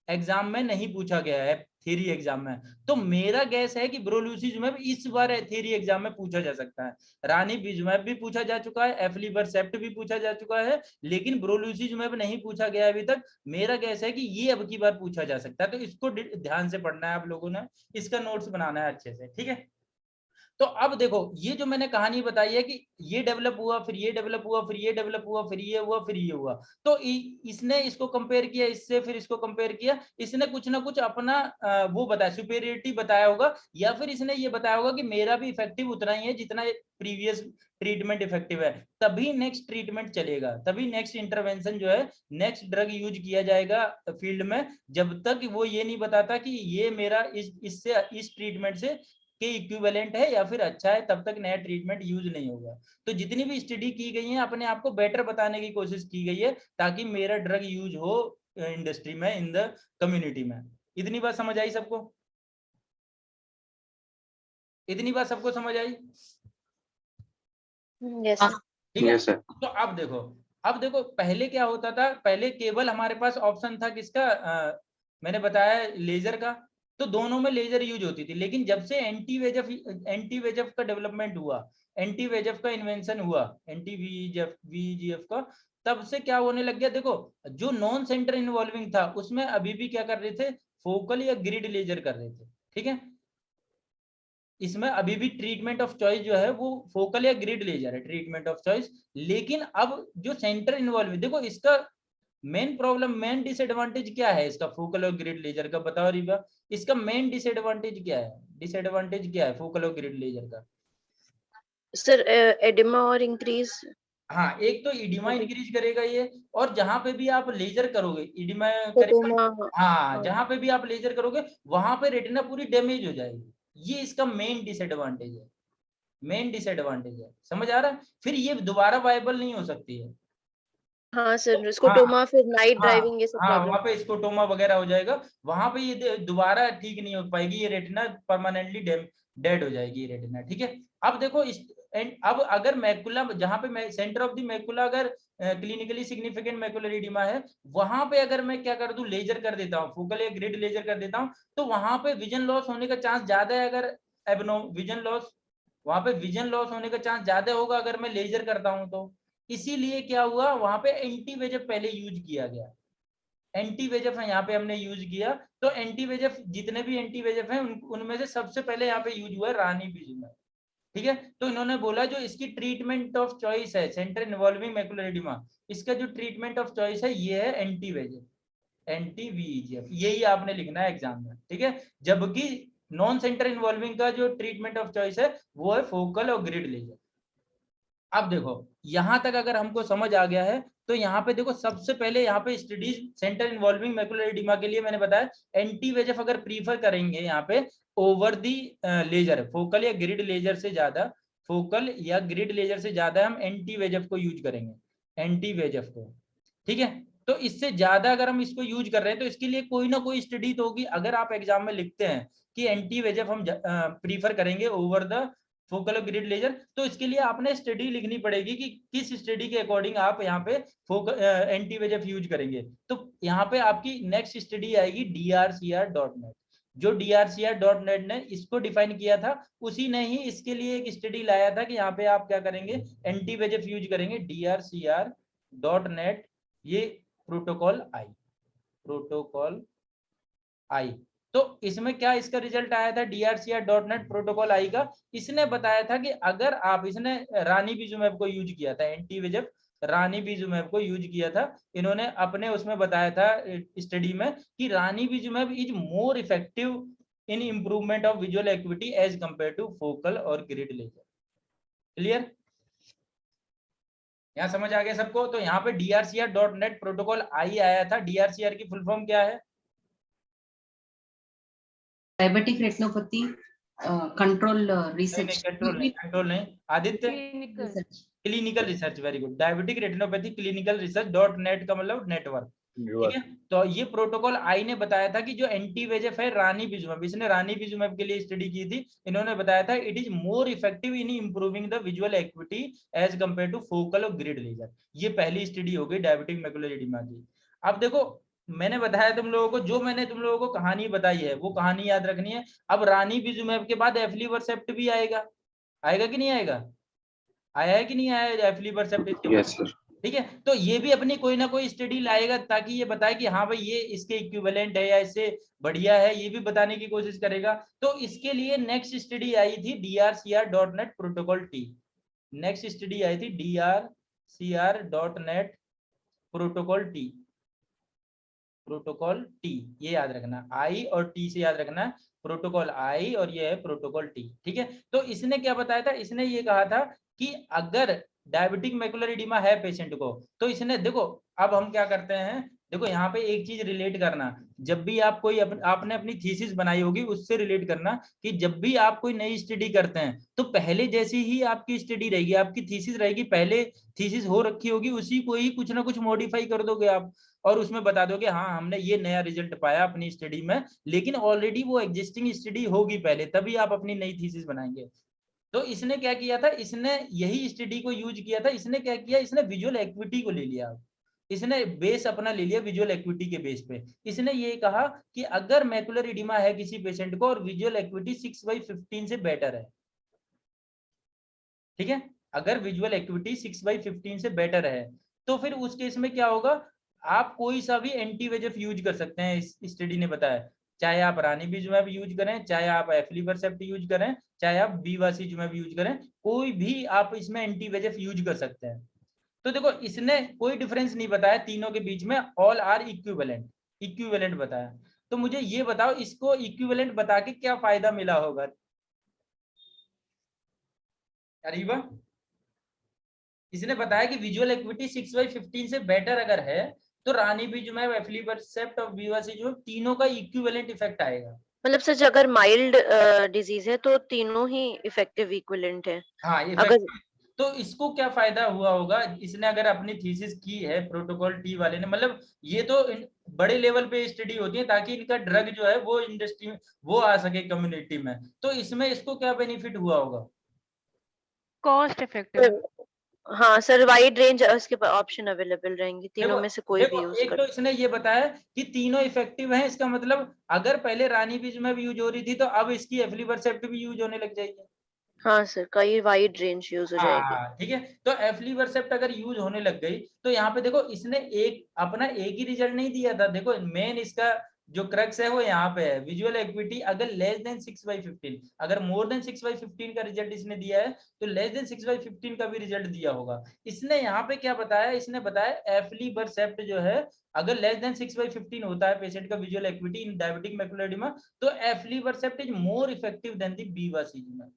एग्जाम में नहीं पूछा गया है, थ्योरी एग्जाम में। तो मेरा गैस है कि ब्रोलूसीजुमैब इस बार थ्योरी एग्जाम में पूछा जा सकता है। रानीबिजुमैब भी पूछा जा चुका है, एफलिबरसेप्ट भी पूछा जा चुका है, लेकिन ब्रोलूसीजुमैब नहीं पूछा गया अभी तक। मेरा गैस है कि ये अब की बार पूछा जा सकता है, तो इसको ध्यान से पढ़ना है आप लोगों ने, इसका नोट्स बनाना है अच्छे से। ठीक है, तो अब देखो, ये जो मैंने कहानी बताई है कि ये डेवलप हुआ, फिर ये डेवलप हुआ, फिर ये डेवलप हुआ, फिर ये हुआ, फिर ये हुआ, तो इसने इसको कंपेयर किया इससे, फिर इसको कंपेयर किया, इसने कुछ ना कुछ अपना वो बताया, सुपेरियरिटी बताया होगा, या फिर इसने ये बताया होगा कि मेरा भी इफेक्टिव उतना ही है जितना प्रीवियस ट्रीटमेंट इफेक्टिव है, तभी नेक्स्ट ट्रीटमेंट चलेगा, तभी नेक्स्ट इंटरवेंशन जो है, नेक्स्ट ड्रग यूज किया जाएगा फील्ड में। जब तक वो ये नहीं बताता कि ये मेरा इस ट्रीटमेंट से के इक्विवेलेंट है या फिर अच्छा है, तब तक नया ट्रीटमेंट यूज नहीं होगा। तो जितनी भी स्टडी की गई है, अपने आप को बेटर बताने की कोशिश की गई है, ताकि मेरा ड्रग यूज हो इंडस्ट्री में, इन द कम्युनिटी में। इतनी बात समझ आई सबको? इतनी बात सबको समझ आई? यस ठीक है, Yes, sir. तो अब देखो पहले क्या होता था, पहले केवल हमारे पास ऑप्शन था किसका, मैंने बताया लेजर का। तो दोनों में लेजर यूज होती थी। लेकिन जब से एंटी वेजेफ का डेवलपमेंट हुआ, एंटी वेजेफ का इन्वेंशन हुआ, एंटी वीजीएफ का, तब से क्या होने लग गया, देखो जो नॉन सेंटर इन्वॉल्विंग था उसमें अभी भी क्या कर रहे थे, फोकल या ग्रिड लेजर कर रहे थे। ठीक है, इसमें अभी भी ट्रीटमेंट ऑफ चॉइस जो है वो फोकल या ग्रिड लेजर है, ट्रीटमेंट ऑफ चॉइस। लेकिन अब जो सेंटर इन्वॉल्व, देखो इसका मेन प्रॉब्लम, मेन डिसएडवांटेज क्या है इसका, फोकल और ग्रिड लेजर का, बताओ रिबा, इसका मेन डिसएडवांटेज क्या है, डिसएडवांटेज क्या है फोकल और ग्रिड लेजर का? सर एडिमा और इंक्रीज। हाँ, एक तो इडिमा इंक्रीज करेगा ये, और जहां पे भी आप लेजर करोगे इडिमा एडिमा, करेगा, हाँ जहां पे भी आप लेजर करोगे वहां पे रेटिना पूरी डैमेज हो जाएगी। ये इसका मेन डिसएडवांटेज है, मेन डिसएडवांटेज है, समझ आ रहा है? फिर ये दोबारा वायबल नहीं हो सकती है। हाँ सर, स्कोटोमा, फिर नाइट ड्राइविंग, ये सब हाँ, प्रॉब्लम। वहां पे स्कोटोमा वगैरह हो जाएगा, वहां पे ये दोबारा ठीक नहीं हो पाएगी, ये रेटिना परमानेंटली डेड हो जाएगी ये रेटिना। ठीक है, अब देखो अब अगर मैकुला, जहां पे सेंटर ऑफ द मैकुला अगर क्लिनिकली सिग्निफिकेंट मैकुलर एडिमा है, वहां पे अगर मैं क्या कर दूं, लेजर कर देता हूँ, फोकल या ग्रिड लेजर कर देता हूँ, तो वहां पे विजन लॉस होने का चांस ज्यादा है। अगर विजन लॉस, वहां पे विजन लॉस होने का चांस ज्यादा होगा अगर मैं लेजर करता हूं तो। इसीलिए क्या हुआ, वहां पे एंटी वेजेफ पहले यूज किया गया, एंटी वेजेफ है यहाँ पे हमने यूज किया। तो एंटी वेजेफ, जितने भी एंटी वेजेफ हैं उनमें से सबसे पहले यहाँ पे यूज हुआ है रानीबिजुमेब। ठीक है, तो इन्होंने बोला जो इसकी ट्रीटमेंट ऑफ चॉइस है सेंटर इन्वॉल्विंग मैकुलर एडिमा, इसका जो ट्रीटमेंट ऑफ चॉइस है ये है एंटी वेजेफ, एंटी वीईजीएफ, यही आपने लिखना है एग्जाम में। ठीक है, जबकि नॉन सेंटर इन्वॉल्विंग का जो ट्रीटमेंट ऑफ चॉइस है वो है फोकल और ग्रिड लेजर। अब देखो यहां तक अगर हमको समझ आ गया है, तो यहाँ पे देखो सबसे पहले यहाँ पे studies centre involving macular oedema के लिए मैंने बताया एंटी वेजेफ अगर प्रीफर करेंगे यहाँ पे ओवर दी लेजर, फोकल या ग्रिड लेजर से ज्यादा, फोकल या ग्रिड लेजर से ज्यादा हम एंटी वेजेफ को यूज करेंगे, एंटी वेजेफ को। ठीक है, तो इससे ज्यादा अगर हम इसको यूज कर रहे हैं तो इसके लिए कोई ना कोई स्टडी तो होगी। अगर आप एग्जाम में लिखते हैं कि एंटी वेजेफ हम प्रीफर करेंगे ओवर द फोकल और ग्रिड लेजर, तो इसके लिए आपने स्टडी लिखनी पड़ेगी कि किस स्टडी के अकॉर्डिंग आप यहाँ पे एंटी वेजेफ यूज करेंगे। तो यहाँ पे आपकी नेक्स्ट स्टडी आएगी drcr.net। जो drcr.net ने इसको डिफाइन किया था, उसी ने ही इसके लिए एक स्टडी लाया था कि यहाँ पे आप क्या करेंगे, एंटी वेजेफ यूज करेंगे, drcr.net, ये प्रोटोकॉल आई। तो इसमें क्या इसका रिजल्ट आया था drcr.net प्रोटोकॉल आई का, इसने बताया था कि अगर आप, इसने रानीबिजुमेब को यूज किया था, एंटी वेजेफ रानीबिजुमेब को यूज किया था, इन्होंने अपने उसमें बताया था स्टडी में कि ranibizumab is more effective in improvement of visual activity as compare to focal और ग्रिड लेजर। क्लियर, यहाँ समझ आ गया सबको? तो यहाँ पे drcr.net प्रोटोकॉल आई आया था। drcr की फुल फॉर्म क्या है? Diabetic retinopathy control research, control नहीं Aditya, clinical research, very good, diabetic retinopathy clinical research .net का मतलब नेटवर्क। ठीक है, तो ये प्रोटोकॉल आई ने बताया था कि जो एंटी वेजेफ है रानीबिजुमेब, इसने रानीबिजुमेब के लिए स्टडी की थी, इन्होंने बताया था it is more effective in improving the visual activity as compare to focal और ग्रिड लेजर। ये पहली स्टडी हो गई डायबिटिक मैकुलर एडिमा की। अब देखो मैंने बताया तुम लोगों को, जो मैंने तुम लोगों को कहानी बताई है वो कहानी याद रखनी है। अब रानीबिजुमेब के बाद एफ्लिवर्सेप्ट भी आएगा, आएगा कि नहीं आएगा? आया है कि नहीं आया एफ्लिवर्सेप्ट? Yes sir. ठीक है, तो ये भी अपनी कोई ना कोई स्टडी लाएगा ताकि ये बताए कि हाँ भाई ये इसके इक्विवेलेंट है या इससे बढ़िया है, ये भी बताने की कोशिश करेगा। तो इसके लिए नेक्स्ट स्टडी आई थी drcr.net protocol T. Next study आई थी drcr.net protocol T, protocol T, ये याद रखना, आई और टी से याद रखना, प्रोटोकॉल आई और ये है प्रोटोकॉल टी। ठीक है, तो इसने क्या बताया था, इसने ये कहा था कि अगर डायबिटिक मैकुलर एडिमा है पेशेंट को, तो इसने देखो, अब हम क्या करते हैं, देखो यहाँ पे एक चीज रिलेट करना, जब भी आप कोई आपने अपनी थीसिस बनाई होगी उससे रिलेट करना कि जब भी आप कोई नई स्टडी करते हैं तो पहले जैसी ही आपकी स्टडी रहेगी, आपकी थीसिस रहेगी, पहले थीसिस हो रखी होगी उसी को ही कुछ ना कुछ मॉडिफाई कर दोगे आप, और उसमें बता दोगे हाँ हमने ये नया रिजल्ट पाया अपनी स्टडी में, लेकिन ऑलरेडी वो एग्जिस्टिंग स्टडी होगी पहले, तभी आप अपनी नई थीसिस बनाएंगे। तो इसने क्या किया था, इसने यही स्टडी को यूज किया था, इसने क्या किया, इसने विजुअल एक्टिविटी को ले लिया, इसने बेस अपना ले लिया विजुअल एक्विटी के बेस पे। इसने ये कहा कि अगर मैकुलर इडिमा है किसी पेशेंट को और विजुअल एक्विटी 6/15 से बेटर है, ठीक है, अगर विजुअल एक्विटी 6/15 से बेटर है, तो फिर उस केस में क्या होगा, आप कोई सा भी एंटी वेजेफ यूज कर सकते हैं। इस स्टडी ने बताया, चाहे आप रानीबीजुमैब यूज करें, चाहे आप एफलिबरसेप्ट यूज करें, चाहे आप बीवासीजुमैब यूज करें, कोई भी आप इसमें एंटी वेजेफ यूज कर सकते हैं। तो देखो इसने कोई डिफरेंस नहीं बताया तीनों के बीच में, ऑल आर इक्विवेलेंट, इक्विवेलेंट बताया। तो मुझे ये बताओ इसको इक्विवेलेंट बता के क्या फायदा मिला होगा अरीबा? इसने बताया कि विजुअल एक्विटी 6/15 से बेटर अगर है तो रानीबीजुमैब, एफलिबरसेप्ट और बीवासीजुमैब तीनों का इक्विवेलेंट इफेक्ट आएगा। मतलब सच अगर माइल्ड डिजीज है तो तीनों ही इफेक्टिव इक्विवेलेंट है। हाँ अगर तो इसको क्या फायदा हुआ होगा, इसने अगर अपनी थीसिस की है प्रोटोकॉल टी वाले ने, मतलब ये तो बड़े लेवल पे स्टडी होती है ताकि इनका ड्रग जो है वो इंडस्ट्री में वो आ सके कम्युनिटी में, तो इसमें इसको क्या बेनिफिट हुआ होगा? Cost effective. हाँ सर, वाइड रेंज उसके पास ऑप्शन अवेलेबल रहेंगे, तीनों में से कोई भी देखो यूज एक कर। तो इसने ये बताया कि तीनों इफेक्टिव हैं, इसका मतलब अगर पहले रानीबीजुमैब यूज हो रही थी तो अब इसकी एफलिबरसेप्ट भी यूज होने लग जाएगी। हाँ सर, कई वाइड रेंज यूज हो जाएगी। हाँ ठीक है, तो एफलिबरसेप्ट अगर यूज होने लग गई तो यहाँ पे देखो इसने एक अपना एक ही रिजल्ट नहीं दिया था। देखो मेन इसका जो क्रक्स है वो यहाँ पे है, विजुअल एक्विटी अगर लेस देन 6/15, अगर मोर देन 6/15 का रिजल्ट इसने दिया है तो लेस देन 6/15 का भी रिजल्ट दिया होगा। इसने यहाँ पे क्या बताया, इसने बताया एफलिबरसेप्ट जो है अगर लेस देन 6/15 होता है पेशेंट का visual acuity in diabetic macular oedema, तो aflibercept is more effective than the bevacizumab.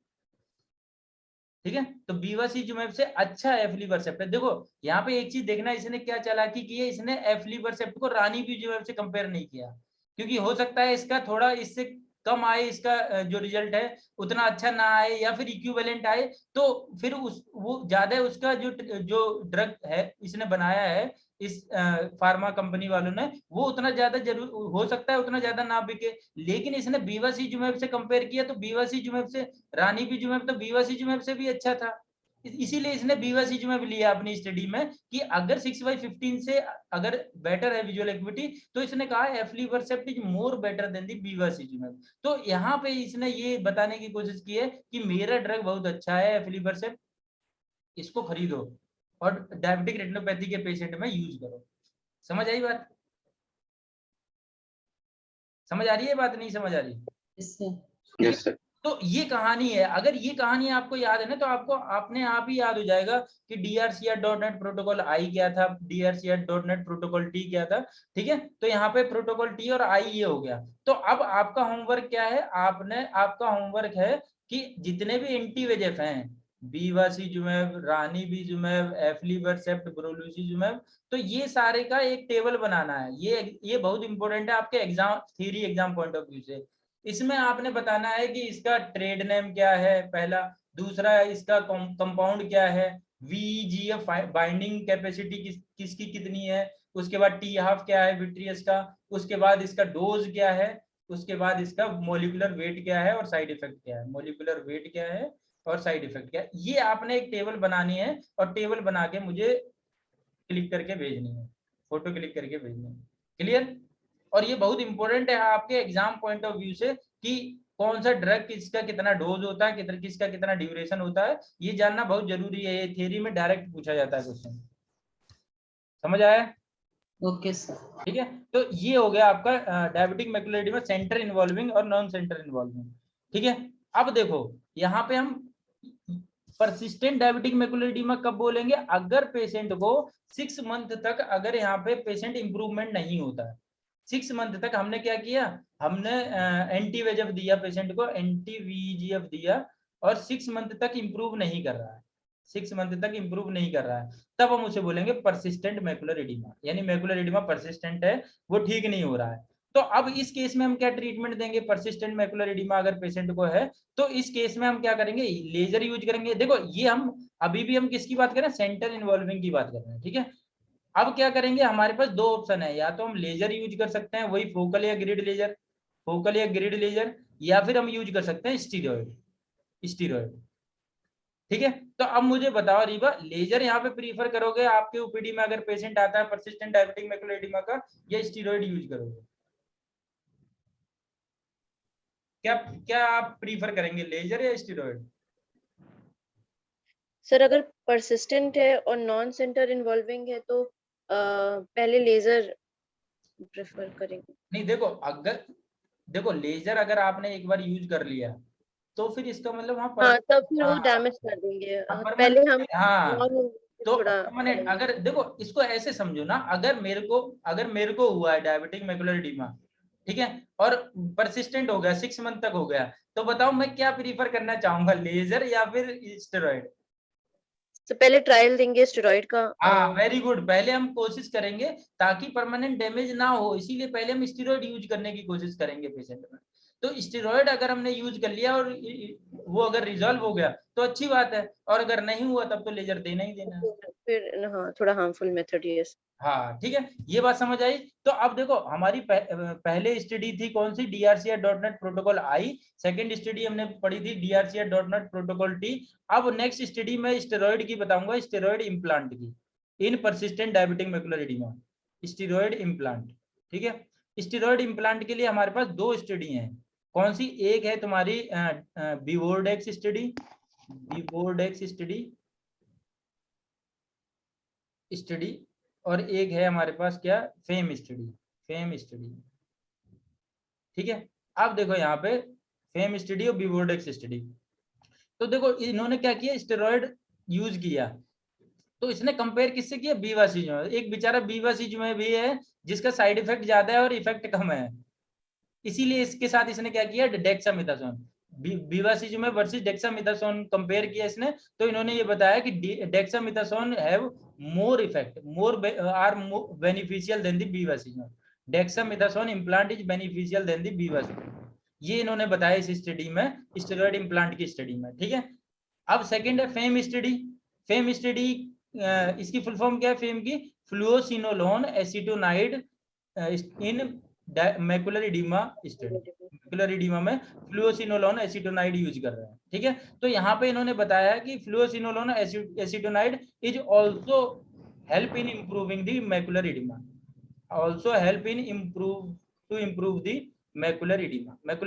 ठीक है, तो बीवासीजुमैब से अच्छा एफलिबरसेप्ट है। देखो यहाँ पे एक चीज देखना, इसने क्या चालाकी की है, इसने एफलिबरसेप्ट को रानीबीजुमैब से कंपेयर नहीं किया, क्योंकि हो सकता है इसका थोड़ा इससे कम आए, इसका जो रिजल्ट है उतना अच्छा ना आए या फिर इक्विवेलेंट आए, तो फिर उस वो ज्यादा उसका जो ड्रग है इसने बनाया है इस फार्मा कंपनी वालों ने, वो उतना ज्यादा जरूर हो सकता है उतना ज्यादा ना बिके। लेकिन इसने बीवासीजुमैब से कंपेयर किया तो बीवासीजुमैब से रानीबीजुमैब तो बीवासीजुमैब से भी अच्छा था, इसीलिए इसने बीवासीजुमैब लिया अपनी स्टडी में कि अगर 6/15 से अगर बेटर है विजुअल एक्विटी तो इसने कहा एफलिबरसेप्ट इज मोर बेटर देन दी बीवासीजुमैब। तो यहाँ पे इसने ये बताने की कोशिश की है कि मेरा ड्रग बहुत अच्छा है एफलिबरसेप्ट, इसको खरीदो और डायबिटिक रेटिनोपैथी के पेशेंट में यूज करो। समझ आई बात? समझ आ रही है बात, नहीं समझ आ रही? Yes sir. तो ये कहानी है, अगर ये कहानी आपको याद है ना तो आपको अपने आप ही याद हो जाएगा कि DRCR.net प्रोटोकॉल आई क्या था, DRCR.net प्रोटोकॉल टी क्या था। ठीक है, तो यहाँ पे प्रोटोकॉल टी और आई ये हो गया। तो अब आपका होमवर्क क्या है, आपका होमवर्क है कि जितने भी एंटी वेजेफ हैं, बीवासीजुमैब, रानीबीजुमैब, एफलिबरसेप्ट, ब्रोलुसीजुमैब, तो ये सारे का एक टेबल बनाना है। ये बहुत इंपॉर्टेंट है आपके exam theory exam point of view से। इसमें आपने बताना है कि इसका ट्रेड नेम क्या है पहला, दूसरा इसका कंपाउंड क्या है, VEGF बाइंडिंग कैपेसिटी किसकी कितनी है, उसके बाद टी हाफ क्या है विट्रियस का, उसके बाद इसका डोज क्या है, उसके बाद इसका मोलिकुलर वेट क्या है और साइड इफेक्ट क्या है, मोलिकुलर वेट क्या है और साइड इफेक्ट क्या है। ये आपने एक टेबल बनानी है और टेबल बना के मुझे क्लिक करके भेजनी है, फोटो क्लिक करके भेजनी है। क्लियर? और ये बहुत इंपॉर्टेंट है आपके एग्जाम पॉइंट ऑफ व्यू से कि कौन सा ड्रग किसका कितना डोज होता है, किसका कितना ड्यूरेशन होता है, ये जानना बहुत जरूरी है। ये थ्योरी में डायरेक्ट पूछा जाता है क्वेश्चन। समझ आया? Okay sir. ठीक है, तो ये हो गया आपका diabetic macular oedema centre involving और नॉन सेंटर इन्वॉल्विंग। ठीक है, अब देखो यहाँ पे हम परसिस्टेंट डायबिटिक मैकुलर एडिमा कब बोलेंगे, अगर पेशेंट को 6 मंथ तक अगर यहाँ पे पेशेंट इंप्रूवमेंट नहीं होता है। 6 मंथ तक हमने क्या किया, हमने एंटी वेजेफ दिया पेशेंट को, एंटी VEGF दिया और 6 मंथ तक इंप्रूव नहीं कर रहा है, 6 मंथ तक इंप्रूव नहीं कर रहा है, तब हम उसे बोलेंगे परसिस्टेंट मैकुलर एडिमा, यानी मैकुलर एडिमा परसिस्टेंट है, वो ठीक नहीं हो रहा है। तो अब इस केस में हम क्या ट्रीटमेंट देंगे, परसिस्टेंट मैकुलर एडिमा अगर पेशेंट को है तो इस केस में हम क्या करेंगे, लेजर यूज करेंगे। देखो ये हम अभी भी हम किसकी बात कर रहे हैं, सेंटर इन्वॉल्विंग की बात कर रहे हैं। ठीक है, अब क्या करेंगे, हमारे पास दो ऑप्शन है, या तो हम लेजर यूज कर सकते हैं, वही फोकल या ग्रिड लेजर, फोकल या ग्रिड लेजर, या फिर हम यूज कर सकते हैं स्टीरॉयड। ठीक है। तो अब मुझे बताओ रीवा, लेजर यहाँ पे प्रीफर करोगे आपके ओपीडी में अगर पेशेंट आता है परसिस्टेंट डायबिटिक मैकुलर एडिमा का, या स्टेरॉइड यूज करोगे? क्या क्या आप प्रीफर करेंगे, लेजर या स्टेरॉइड? सर अगर परसिस्टेंट है और नॉन सेंटर इन्वॉल्विंग है तो पहले लेजर प्रेफर करेंगे। नहीं देखो लेजर अगर आपने एक बार यूज कर लिया तो फिर इसका मतलब वहाँ हाँ तब फिर वो हाँ, डैमेज कर देंगे। पहले परमानेंट, हम हाँ तो थोड़ा परमानेंट, अगर देखो इसको ऐसे समझो ना, अगर मेरे को हुआ है डायबिटिक मैकुलर एडिमा, ठीक है, और परसिस्टेंट हो गया 6 मंथ तक हो गया, तो बताओ मैं क्या प्रीफर करना चाहूंगा, लेजर या फिर स्टेरॉइड? तो पहले ट्रायल देंगे स्टेरॉइड का। हाँ वेरी गुड, पहले हम कोशिश करेंगे ताकि परमानेंट डैमेज ना हो, इसीलिए पहले हम स्टेरॉइड यूज करने की कोशिश करेंगे पेशेंट में। तो स्टेरॉइड अगर हमने यूज कर लिया और वो अगर रिजॉल्व हो गया तो अच्छी बात है, और अगर नहीं हुआ तब तो लेजर देना ही देना है। फिर हाँ थोड़ा हार्मफुल मेथड यस। हाँ ठीक है, ये बात समझ आई। तो अब देखो हमारी पहले स्टडी थी कौन सी, DRCR.NET protocol I, second study हमने पढ़ी थी DRCR.NET प्रोटोकॉल टी। अब नेक्स्ट स्टडी में स्टेरॉइड की बताऊंगा, स्टेरॉइड इम्प्लांट की in persistent diabetic macular oedema, steroid implant. ठीक है, स्टेरॉइड इम्प्लांट के लिए हमारे पास 2 स्टडी हैं। कौन सी? एक है तुम्हारी बीवोर्डेक्स स्टडी, और एक है हमारे पास क्या, फेम स्टडी। ठीक है, अब देखो यहाँ पे फेम स्टडी और बीवोर्डेक्स स्टडी। तो देखो इन्होंने क्या किया, स्टेरॉइड यूज किया, तो इसने कंपेयर किससे किया, बीवासीजुमेब। एक बेचारा बीवासीजुमेब भी है जिसका साइड इफेक्ट ज्यादा है और इफेक्ट कम है, इसीलिए इसके साथ इसने क्या किया, dexamethasone, bevacizumab versus dexamethasone compare किया इसने। तो इन्होंने ये बताया कि dexamethasone have more effect, are beneficial than the bevacizumab, dexamethasone implant is beneficial than the bevacizumab, ये इन्होंने बताया इस स्टडी में, स्टेरॉइड इम्प्लांट की स्टडी में। ठीक है, अब सेकंड है फेम स्टडी। इसकी फुल फॉर्म क्या है फेम की, fluocinolone acetonide in macular oedema study, macular oedema में फ्लुओसिनोलोन एसीटोनाइड यूज कर रहे हैं। ठीक है, तो यहाँ पे इन्होंने बताया कि fluocinolone acetonide is also help in improving the macular oedema, also help in improve the macular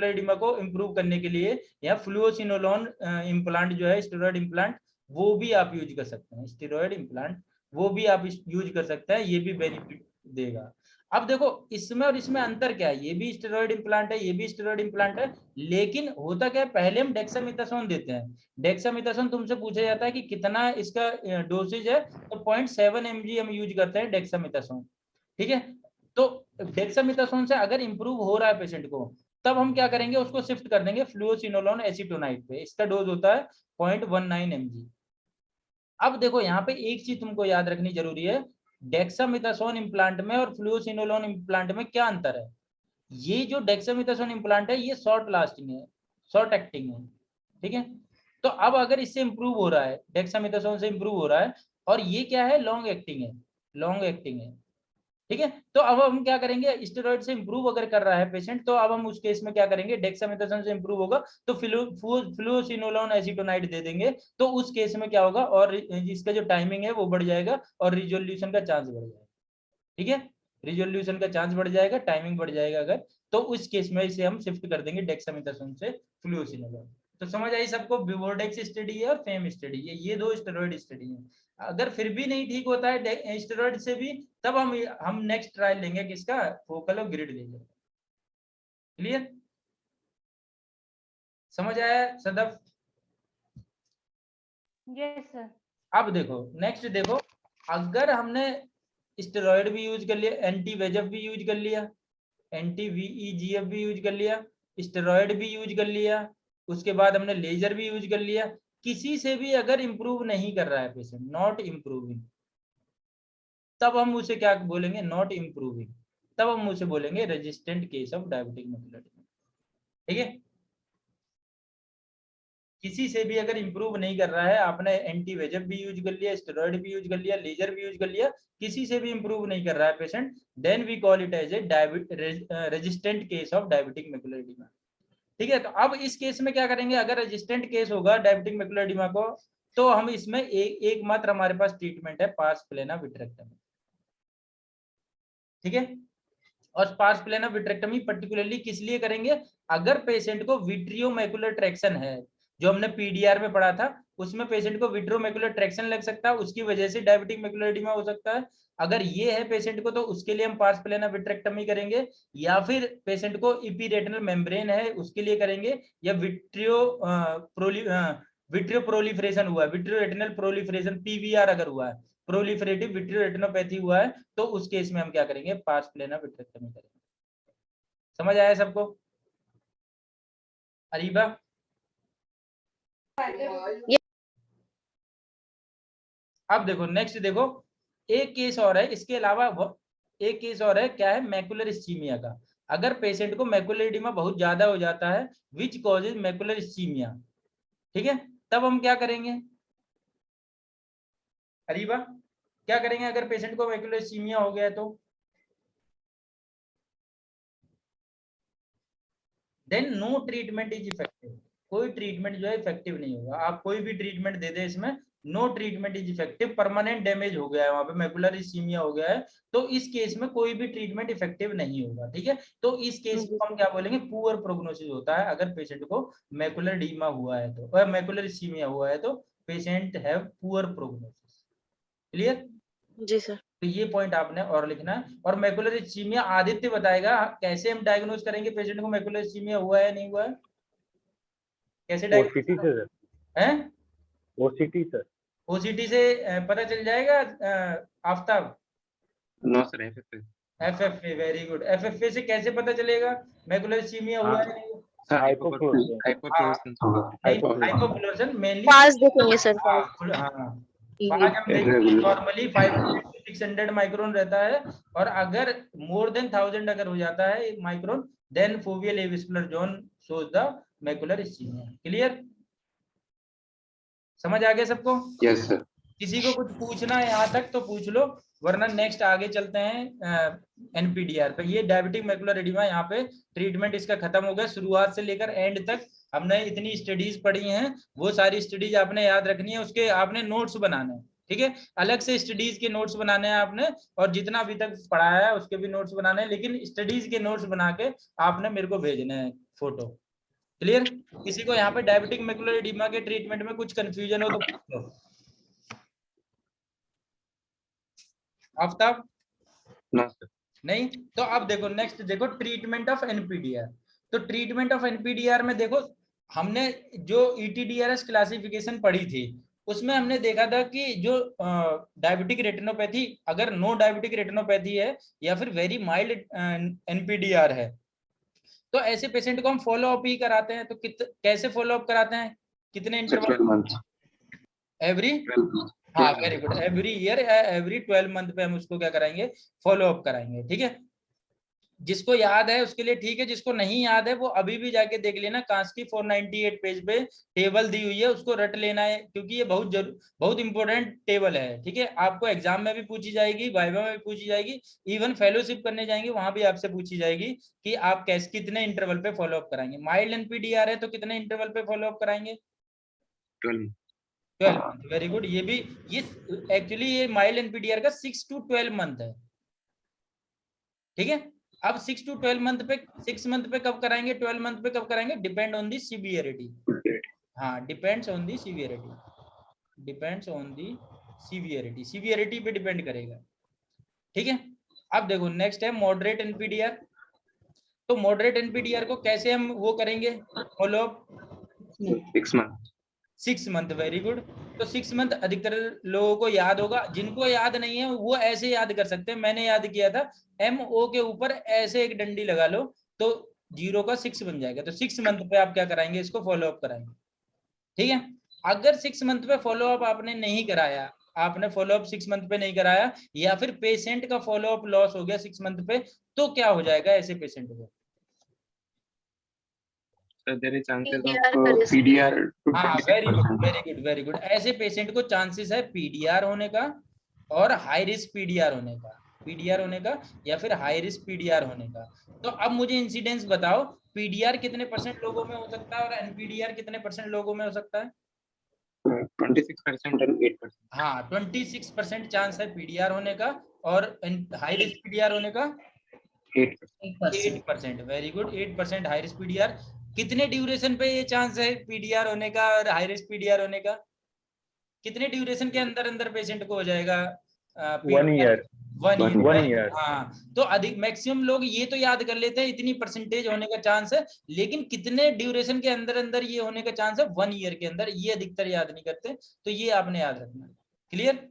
oedema को इंप्रूव करने के लिए यहाँ फ्लुओसिनोलोन इम्प्लांट जो है, स्टेरॉइड इम्प्लांट, वो भी आप यूज कर सकते हैं, स्टेरॉइड इम्प्लांट वो भी आप यूज कर सकते हैं, ये भी बेनिफिट देगा। अब देखो इसमें और इसमें अंतर क्या है, ये भी स्टेरॉइड इम्प्लांट है, ये भी स्टेरॉइड इम्प्लांट है, लेकिन होता क्या है, पहले हम डेक्सामेथासोन देते हैं। डेक्सामेथासोन तुमसे पूछा जाता है कि कितना इसका डोसेज है, तो 0.7 mg हम यूज करते हैं डेक्सामेथासोन। ठीक है, तो डेक्सामेथासोन से अगर इंप्रूव हो रहा है पेशेंट को, तब हम क्या करेंगे, उसको शिफ्ट कर देंगे फ्लुओसिनोलोन एसीटोनाइड पे, इसका डोज होता है 0.19 mg। अब देखो यहाँ पे एक चीज तुमको याद रखनी जरूरी है, डेक्सामेथासोन इम्प्लांट में और फ्लुओसिनोलोन इम्प्लांट में क्या अंतर है। ये जो डेक्सामेथासोन इम्प्लांट है ये शॉर्ट लास्टिंग है, शॉर्ट एक्टिंग है। ठीक है, तो अब अगर इससे इंप्रूव हो रहा है, डेक्सामेथासोन से इंप्रूव हो रहा है, और ये क्या है, लॉन्ग एक्टिंग है। ठीक है, तो अब हम क्या करेंगे, स्टेरॉइड से इंप्रूव अगर कर रहा है पेशेंट, तो अब हम उस केस में क्या करेंगे, डेक्सामेथासोन से इंप्रूव होगा तो फ्लुओसिनोलोन एसीटोनाइड दे देंगे, तो उस केस में क्या होगा, और इसका जो टाइमिंग है वो बढ़ जाएगा और रिजोल्यूशन का चांस बढ़ जाएगा। ठीक है, रिजोल्यूशन का चांस बढ़ जाएगा, टाइमिंग बढ़ जाएगा अगर, तो उस केस में इसे हम शिफ्ट कर देंगे डेक्सामेथासोन से फ्लुओसिनोलोन। तो समझ आई सबको, बीवोर्डेक्स स्टडी है और फेम स्टडी है, ये 2 स्टेरॉइड स्टडी है। अगर फिर भी नहीं ठीक होता है स्टेरॉइड से भी, तब हम नेक्स्ट ट्रायल लेंगे किसका, फोकल और ग्रिड लेंगे। क्लियर, समझ आया सदफ? Yes sir. अब देखो नेक्स्ट देखो, अगर हमने स्टेरॉइड भी यूज कर लिया, एंटी वेजएफ भी यूज कर लिया, एंटी VEGF भी यूज कर लिया, स्टेरॉइड भी यूज कर लिया, उसके बाद हमने लेजर भी यूज कर लिया, किसी से भी अगर इंप्रूव नहीं कर रहा है पेशेंट, नॉट इंप्रूविंग, तब हम उसे क्या बोलेंगे, नॉट इंप्रूविंग, तब हम उसे बोलेंगे resistant case of diabetic macular oedema. ठीक है, किसी से भी अगर इंप्रूव नहीं कर रहा है, आपने एंटी वेजएफ भी यूज कर लिया, स्टेरॉइड भी यूज कर लिया, लेजर भी यूज कर लिया, किसी से भी इंप्रूव नहीं कर रहा है patient, then we call it as a resistant case of diabetic macular oedema. ठीक है, तो अब इस केस में क्या करेंगे, अगर रेजिस्टेंट केस होगा डायबिटिक मैकुलर एडिमा को, तो हम इसमें एकमात्र हमारे पास ट्रीटमेंट है पार्स प्लेना विट्रेक्टमी, ठीक है। और पार्स प्लेना विट्रेक्टमी पर्टिकुलरली किस लिए करेंगे, अगर पेशेंट को विट्रियोमैकुलर ट्रैक्शन है, जो हमने पीडीआर में पढ़ा था उसमें पेशेंट को विट्रियोमैकुलर ट्रैक्शन लग सकता है, उसकी वजह से डायबिटिक मैकुलर एडिमा हो सकता है। अगर ये है पेशेंट को तो उसके लिए हम पार्स प्लेना विट्रेक्टमी करेंगे, या फिर पेशेंट को इपीरेटिनल मेम्ब्रेन है उसके लिए करेंगे, या विट्रियो प्रोलिफरेशन हुआ है, विट्रियो रेटिनल प्रोलिफरेशन पीवीआर अगर हुआ है, प्रोलिफरेटिव विट्रियो रेटिनोपैथी हुआ है, तो उस केस में हम क्या करेंगे, पार्स प्लेना विट्रेक्टमी करेंगे। समझ आया सबको? अरीबा अब देखो नेक्स्ट, देखो एक केस और है, इसके अलावा एक केस और है, क्या है, मैकुलर इस्चीमिया का। अगर पेशेंट को मैकुलर एडिमा बहुत ज्यादा हो जाता है विच कॉजेज मैकुलर इस्चीमिया, ठीक है, तब हम क्या करेंगे अरीबा, क्या करेंगे अगर पेशेंट को मैकुलर इस्चीमिया हो गया है तो? Then no treatment is effective, कोई ट्रीटमेंट जो है इफेक्टिव नहीं होगा। आप कोई भी ट्रीटमेंट दे दे इसमें, no treatment is effective, permanent damage हो गया है वहां पे, मैकुलर इस्चीमिया हो गया है, तो इस केस में कोई भी ट्रीटमेंट इफेक्टिव नहीं होगा, ठीक है। तो इस केस को हम क्या बोलेंगे, पुअर प्रोग्नोसिस होता है अगर पेशेंट को मैकुलर एडिमा हुआ है तो, मैकुलर इस्चीमिया हुआ है तो patient have poor prognosis. Clear? जी सर। तो ये पॉइंट आपने और लिखना है। और मैकुलर इस्चीमिया आदित्य बताएगा कैसे हम डायग्नोज करेंगे पेशेंट को मैकुलर इस्चीमिया हुआ है नहीं हुआ है, कैसे ओसीटी से सर, हैं? ओसीटी सर, ओसीटी से पता चल जाएगा Aftab? No sir, FFA. FFA, very good. FFA से कैसे पता चलेगा मैकुलर इस्चीमिया हुआ है नहीं हुआ? सर हाइपोफ्लोरेसेंस, हाइपोफ्लोरेसेंस होगा। हाइपोफ्लोरेसेंस मेनली पास देखेंगे सर, पास। हाँ, पाँच हम देखेंगे, नॉर्मली 500 to 600 माइक्रोन रहता है, और अगर मोर देन 1000 अगर हो जाता है micron, then foveal avascular zone shows the macular ischaemia. Clear? समझ आ गया सबको? Yes sir. किसी को कुछ पूछना है यहाँ तक तो पूछ लो, वरना नेक्स्ट आगे चलते हैं एनपीडीआर पे। ये डायबिटिक मैकुलर एडिमा, यहाँ पे ट्रीटमेंट इसका खत्म हो गया। शुरुआत से लेकर एंड तक हमने इतनी स्टडीज पढ़ी हैं, वो सारी स्टडीज आपने याद रखनी है, उसके आपने नोट्स बनाने हैं, ठीक है। अलग से स्टडीज के नोट्स बनाने हैं आपने, और जितना अभी तक पढ़ाया है उसके भी नोट्स बनाने हैं, लेकिन स्टडीज के नोट्स बना के आपने मेरे को भेजने हैं फोटो। क्लियर? किसी को यहाँ पे डायबिटिक मैकुलर एडिमा के ट्रीटमेंट में कुछ कंफ्यूजन हो तो पूछ लो। आफ्ताब? नहीं? तो अब देखो नेक्स्ट, देखो ट्रीटमेंट ऑफ एनपीडीआर। तो ट्रीटमेंट ऑफ एनपीडीआर में देखो, हमने जो ईटीडीआरएस क्लासिफिकेशन पढ़ी थी उसमें हमने देखा था कि जो डायबिटिक रेटिनोपैथी, अगर नो डायबिटिक रेटिनोपैथी है या फिर वेरी माइल्ड एनपीडीआर है, तो ऐसे पेशेंट को हम फॉलो अप ही कराते हैं। तो कैसे फॉलो अप कराते हैं, कितने इंटरवल? एवरी, हाँ very good, every year, every 12 month पे हम उसको क्या कराएंगे, फॉलो अप कराएंगे, ठीक है। जिसको याद है उसके लिए ठीक है, जिसको नहीं याद है वो अभी भी जाके देख लेना, कांस्की 498 पेज पे टेबल दी हुई है, उसको रट लेना है, क्योंकि ये बहुत इंपॉर्टेंट टेबल है, ठीक है। आपको एग्जाम में भी पूछी जाएगी, वाइवा में भी पूछी जाएगी, इवन फेलोशिप करने जाएंगे वहां भी आपसे पूछी जाएगी कि आप कैसे कितने इंटरवल पे फॉलो अप कराएंगे। माइल्ड एनपीडीआर है तो कितने इंटरवल पे फॉलो अप कराएंगे? 12 मंथ, वेरी गुड। ये भी, ये एक्चुअली ये माइल्ड एनपीडीआर का 6 to 12 मंथ है, ठीक है। अब 6 to 12 मंथ पे, 6 मंथ पे कब कराएंगे, 12 मंथ पे कब कराएंगे, डिपेंड ऑन दी सीवियरिटी। हाँ, depends on the severity, depends on the severity, severity पे डिपेंड करेगा, ठीक है। अब देखो नेक्स्ट है मॉडरेट एनपीडीआर। तो मॉडरेट एनपीडीआर को कैसे हम वो करेंगे follow up? 6 month. 6 month, very good. तो 6 मंथ अधिकतर लोगों को याद होगा, जिनको याद नहीं है वो ऐसे याद कर सकते हैं। मैंने याद किया था, MO के ऊपर ऐसे एक डंडी लगा लो तो 0 का 6 बन जाएगा। तो 6 मंथ पे आप क्या कराएंगे, इसको फॉलो अप कराएंगे, ठीक है। अगर 6 मंथ पे फॉलो अप आपने नहीं कराया, आपने फॉलो अप 6 मंथ पे नहीं कराया, या फिर पेशेंट का फॉलो अप लॉस हो गया 6 मंथ पे, तो क्या हो जाएगा ऐसे पेशेंट को? There is chances PDR of का risk। PDR to हाँ, 26%. Very good, very good, very good. ऐसे पेशेंट को चांसेस है पीडीआर होने का और हाई रिस्क पीडीआर होने का, पीडीआर होने का या फिर हाई रिस्क पीडीआर होने का। तो अब मुझे इंसिडेंस बताओ, पीडीआर कितने % लोगों में हो सकता है और एनपीडीआर कितने % लोगों में हो सकता है? 26% and 8%. हाँ 26% चांस है पीडीआर होने का और हाई रिस्क पीडीआर होने का 8%. 8%। Very good, 8% high risk PDR. कितने ड्यूरेशन पे ये चांस है पीडीआर होने का और हाई रिस्क पीडीआर होने का? कितने ड्यूरेशन के अंदर अंदर पेशेंट को हो जाएगा? 1 year. 1 ईयर। 1 year. हाँ, तो अधिक मैक्सिमम लोग ये तो याद कर लेते हैं इतनी परसेंटेज होने का चांस है, लेकिन कितने ड्यूरेशन के अंदर अंदर ये होने का चांस है? 1 ईयर के अंदर, ये अधिकतर याद नहीं करते, तो ये आपने याद रखना। क्लियर?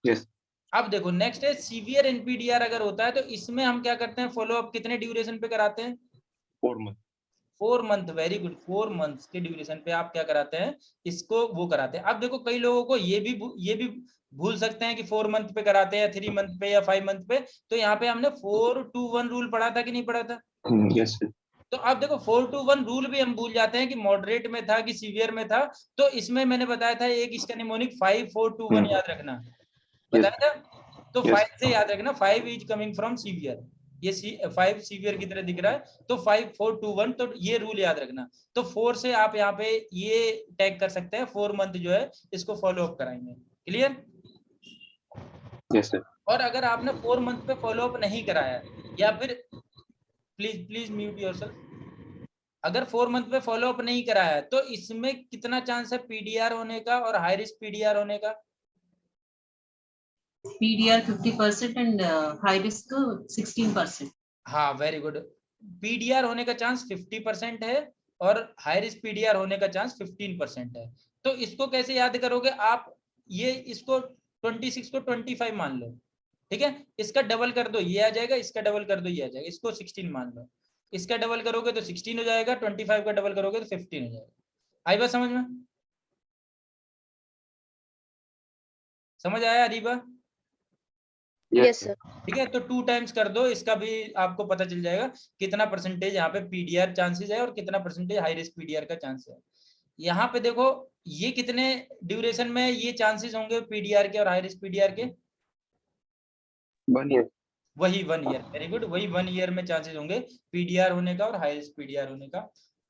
Yes. अब देखो नेक्स्ट है सीवियर एनपीडीआर अगर होता है तो इसमें हम क्या करते हैं? फॉलो अप कितने ड्यूरेशन पे कराते हैं? 4 months. 4 month. Very good, 4 months के ड्यूरेशन पे आप क्या कराते हैं? इसको वो कराते हैं। अब देखो कई लोगों को ये भी भूल सकते हैं कि 4 मंथ पे कराते हैं, 3 मंथ पे या 5 मंथ पे। तो यहाँ पे हमने 4-2-1 रूल पढ़ा था कि नहीं पढ़ा था? Yes, sir. तो अब देखो 4-2-1 रूल भी हम भूल जाते हैं कि मॉडरेट में था कि सीवियर में था। तो इसमें मैंने बताया था एक इसका निमोनिक 5-4-2-1 याद रखना, बताया था। तो 5 से याद रखना, 5 इज कमिंग फ्रॉम सीवियर। ये 5 सीवियर की तरह दिख रहा है, तो 5-4-2-1, तो ये रूल याद रखना। तो 4 से आप यहाँ पे ये टैग कर सकते हैं, 4 मंथ जो है इसको फॉलो अप कराएंगे। क्लियर? Yes, sir. और अगर आपने 4 मंथ पे फॉलो अप नहीं कराया, या फिर प्लीज म्यूट योरसेल्फ। अगर 4 मंथ पे फॉलो अप नहीं कराया तो इसमें कितना चांस है पीडीआर होने का और हाई रिस्क पीडीआर होने का? PDR 50% and high risk 16%. हाँ वेरी गुड, पीडीआर होने का चांस 50% है और हाई रिस्क पीडीआर होने का चांस 15% है। तो इसको कैसे याद करोगे आप? ये इसको 26 को 25 मान लो, ठीक है? इसका डबल कर दो ये आ जाएगा, इसका डबल कर दो ये आ जाएगा, इसको 16 मान लो। इसका डबल करोगे तो 16 हो जाएगा, 25 का डबल करोगे तो 15 हो जाएगा। आई बात समझ में? समझ आया अरीबा? Yes, sir. ठीक है, तो 2 टाइम्स कर दो, इसका भी आपको पता चल जाएगा कितना परसेंटेज यहाँ पे पीडीआर चांसेस है और कितना परसेंटेज हाई रिस्क पीडीआर का चांस है। यहाँ पे देखो ये कितने ड्यूरेशन में ये चांसेस होंगे पीडीआर के और हाई रिस्क पीडीआर के? 1 year. वही 1 ईयर। वेरी गुड, वही 1 ईयर में चांसेस होंगे पीडीआर होने का और हाई रिस्क पीडीआर होने का।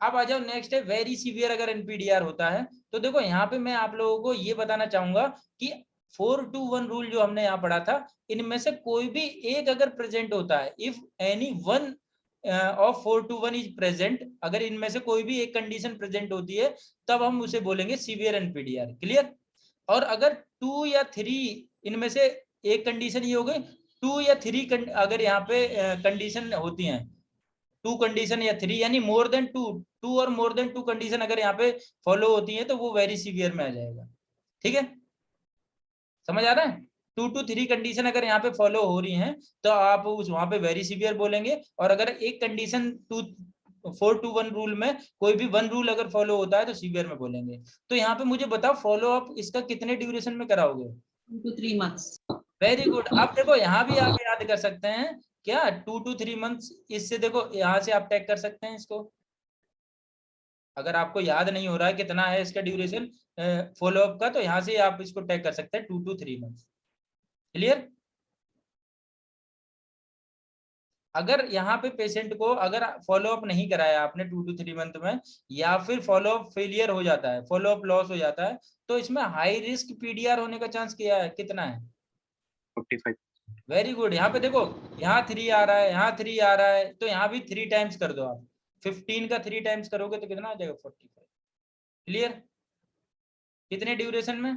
अब आ जाओ नेक्स्ट है वेरी सीवियर अगर एनपीडीआर होता है। तो देखो यहाँ पे मैं आप लोगों को ये बताना चाहूंगा कि 4-2-1 रूल जो हमने यहाँ पढ़ा था, इनमें से कोई भी एक अगर प्रेजेंट होता है, if any one of 4-2-1 is present, अगर इनमें से कोई भी एक कंडीशन प्रेजेंट होती है तब हम उसे बोलेंगे सीवियर एनपीडीआर। क्लियर? और अगर 2 या 3 इनमें से एक कंडीशन ये हो गई, 2 या 3 अगर यहाँ पे कंडीशन होती हैं, 2 कंडीशन या 3 यानी मोर देन 2 और मोर देन 2 कंडीशन अगर यहाँ पे फॉलो होती है तो वो वेरी सीवियर में आ जाएगा। ठीक है, समझ आ रहा है? 2 to 3 कंडीशन अगर यहाँ पे फॉलो हो रही हैं तो आप उस वहां पे वेरी सीवियर बोलेंगे। और अगर एक कंडीशन 4-2-1 रूल में कोई भी 1 रूल अगर फॉलो होता है तो सीवियर में बोलेंगे। तो यहाँ पे मुझे बताओ फॉलो अप इसका कितने ड्यूरेशन में कराओगे? 2 to 3 months. Very good. अब देखो यहाँ भी आप याद कर सकते हैं क्या? 2 to 3 मंथ्स। इससे देखो यहाँ से आप टैग कर सकते हैं इसको। अगर आपको याद नहीं हो रहा है कितना है इसका ड्यूरेशन फॉलो अप का, तो यहाँ से आप इसको टैग कर सकते हैं 2 to 3 मंथ्स। क्लियर? अगर यहाँ पे पेशेंट को अगर फॉलो अप नहीं कराया आपने 2 to 3 मंथ में, या फिर फॉलो अप फेलियर हो जाता है, फॉलो अप लॉस हो जाता है, तो इसमें हाई रिस्क पीडीआर होने का चांस क्या है, कितना है? 45. Very good. यहाँ पे देखो यहाँ 3 आ रहा है, यहाँ 3 आ रहा है, तो यहाँ भी 3 टाइम्स कर दो आप। 15 का 3 टाइम्स करोगे तो कितना आ जाएगा? 45। क्लियर? कितने ड्यूरेशन में?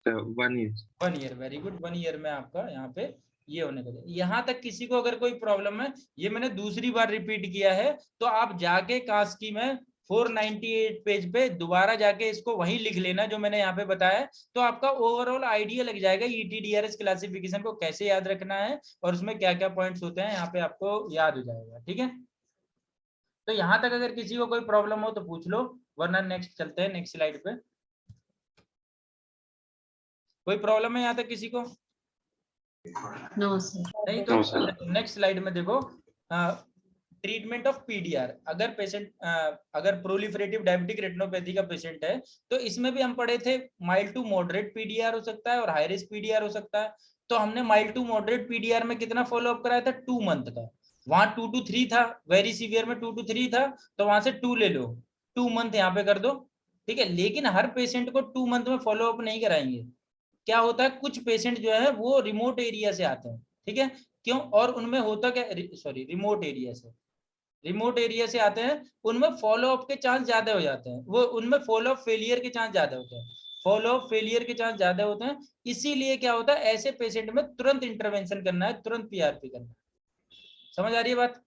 1 year. 1 year. Very good, 1 year में आपका यहाँ पे ये होने का। यहाँ तक किसी को अगर कोई प्रॉब्लम है, ये मैंने दूसरी बार रिपीट किया है, तो आप जाके कास्की में 498 पेज पे दोबारा जाके इसको वहीं लिख लेना जो मैंने यहाँ पे बताया, तो आपका ओवरऑल आइडिया लग जाएगा ईटीडीआरएस क्लासिफिकेशन को कैसे याद रखना है और उसमें क्या क्या पॉइंट्स होते हैं, यहाँ पे आपको याद हो जाएगा। ठीक है, तो यहाँ तक अगर किसी को कोई प्रॉब्लम हो तो पूछ लो, वरना नेक्स्ट चलते हैं, नेक्स्ट स्लाइड पे। कोई प्रॉब्लम है यहाँ तक किसी को? No, sir. नहीं तो नेक्स्ट स्लाइड में देखो ट्रीटमेंट ऑफ पीडीआर। अगर पेशेंट अगर प्रोलिफरेटिव डायबिटिक रेटिनोपैथी का पेशेंट है तो इसमें भी हम पढ़े थे माइल्ड टू मॉडरेट पीडीआर हो सकता है और हाई रिस्क पीडीआर हो सकता है। तो हमने माइल्ड टू मॉडरेट पीडीआर में कितना फॉलो अप कराया था? 2 मंथ का। वहां 2 to 3 था, वेरी सीवियर में 2 to 3 था, तो वहां से 2 ले लो। 2 मंथ यहाँ पे कर दो, ठीक है। लेकिन हर पेशेंट को 2 मंथ में फॉलो अप नहीं कराएंगे। क्या होता है, कुछ पेशेंट जो है वो रिमोट एरिया से आते हैं, ठीक है, क्यों, और उनमें होता क्या, सॉरी रिमोट एरिया से आते हैं, उनमें फॉलो अप के चांस ज्यादा हो जाते हैं, वो उनमें फॉलो अप फेलियर के चांस ज्यादा होते हैं, इसीलिए क्या होता है, ऐसे पेशेंट में तुरंत इंटरवेंशन करना है, तुरंत पीआरपी करना है। समझ आ रही है बात।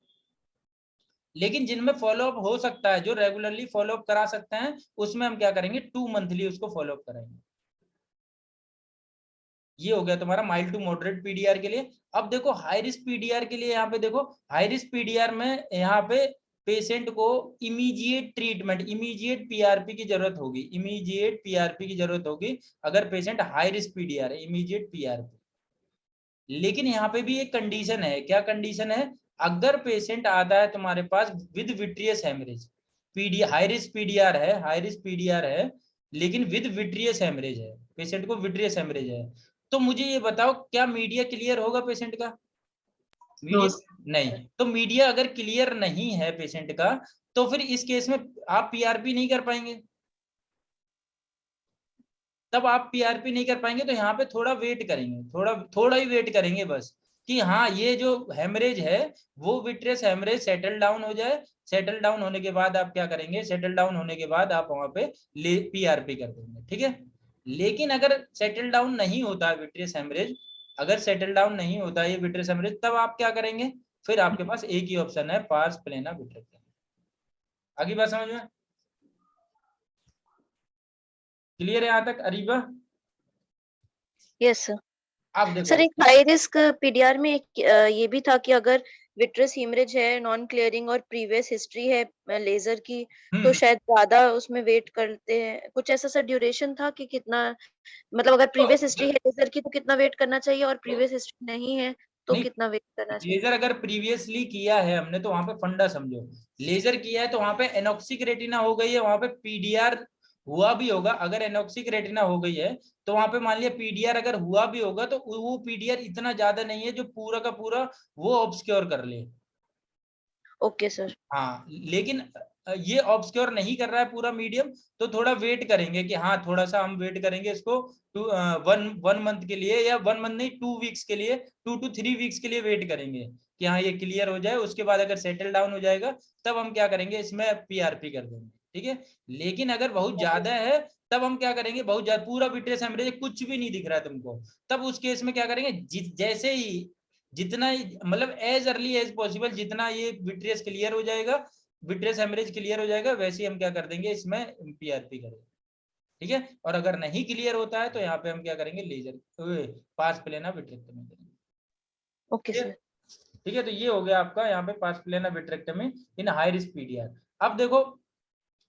लेकिन जिनमें फॉलो अप हो सकता है, जो रेगुलरली फॉलो अप करा सकते हैं, उसमें हम क्या करेंगे, 2 मंथली उसको फॉलो अप कराएंगे। ये हो गया तुम्हारा माइल्ड टू मॉडरेट पीडीआर के लिए। अब देखो हाई रिस्क पीडीआर के लिए, यहाँ पे देखो हाई रिस्क पीडीआर में यहाँ पे पेशेंट को इमीडिएट ट्रीटमेंट, इमीडिएट पीआरपी की जरूरत होगी, अगर पेशेंट हाई रिस्क पीडीआर है, इमीडिएट पीआरपी। लेकिन यहाँ पे भी एक कंडीशन है, क्या कंडीशन है, अगर पेशेंट आता है तुम्हारे पास with vitreous haemorrhage, high risk PDR है लेकिन विद विट्रियस हेमरेज है, पेशेंट को विट्रियस हेमरेज है, तो मुझे ये बताओ क्या मीडिया क्लियर होगा पेशेंट का? मीडिया नहीं। तो मीडिया अगर क्लियर नहीं है पेशेंट का, तो फिर इस केस में आप पीआरपी नहीं कर पाएंगे, तो यहाँ पे थोड़ा वेट करेंगे, थोड़ा ही वेट करेंगे बस, कि हाँ ये जो हेमरेज है वो विट्रियस हेमरेज सेटल डाउन हो जाए। सेटल डाउन होने के बाद आप क्या करेंगे, आप वहां पे पीआरपी कर देंगे, ठीक है। लेकिन अगर सेटल डाउन नहीं होता है विट्रियस हेमरेज, ये विट्रियस हेमरेज, तब आप क्या करेंगे, फिर आपके पास एक ही ऑप्शन है, पार्स प्लेना विट्रेक्टमी। आगे बात समझ में क्लियर है यहाँ तक अरीबा? Yes sir. आप देखो सर एक हाई रिस्क पीडीआर में ये भी था कि अगर विट्रस हीमरेज है, नॉन क्लियरिंग और प्रीवियस हिस्ट्री है लेजर की, तो शायद ज्यादा उसमें वेट करते हैं, कुछ ऐसा सर ड्यूरेशन था कि कितना, मतलब अगर प्रीवियस हिस्ट्री है लेजर की तो कितना वेट करना चाहिए, और प्रीवियस हिस्ट्री नहीं है तो नहीं, कितना वेट करना चाहिए? लेजर अगर प्रीवियसली किया है हमने तो वहां पे फंडा समझो, लेजर किया है तो वहां पे एनॉक्सिक रेटिना हो गई है, वहां पे पीडीआर हुआ भी होगा, अगर एनॉक्सिक रेटिना हो गई है तो वहां पे मान लिया पीडीआर अगर हुआ भी होगा तो वो पीडीआर इतना ज्यादा नहीं है जो पूरा का पूरा वो ऑब्सक्योर कर ले। Okay sir. हाँ, लेकिन ये ऑब्सक्योर नहीं कर रहा है पूरा मीडियम, तो थोड़ा वेट करेंगे कि हाँ थोड़ा सा हम वेट करेंगे इसको 1 मंथ के लिए, या 1 मंथ नहीं 2 वीक्स के लिए, 2 to 3 वीक्स के लिए वेट करेंगे कि हाँ ये क्लियर हो जाए। उसके बाद अगर सेटल डाउन हो जाएगा तब हम क्या करेंगे, इसमें पीआरपी कर देंगे, ठीक है। लेकिन अगर बहुत ज्यादा है तब हम क्या करेंगे, बहुत ज्यादा पूरा विट्रियस हेमरेज कुछ भी नहीं दिख रहा है तुमको, तब उस केस में क्या करेंगे, जैसे ही जितना मतलब एज अर्ली एज पॉसिबल, जितना ये विट्रियस क्लियर हो जाएगा, विट्रियस हेमरेज क्लियर हो जाएगा, वैसे ही हम क्या कर देंगे, इसमें पीआरपी करेंगे, ठीक है। और अगर नहीं क्लियर होता है तो यहाँ पे हम क्या करेंगे, लेजर पास प्लेना विट्रेक्टमी करेंगे। Okay sir. ठीक है, तो ये हो गया आपका यहाँ पे pars plana vitrectomy in high risk PDR. अब देखो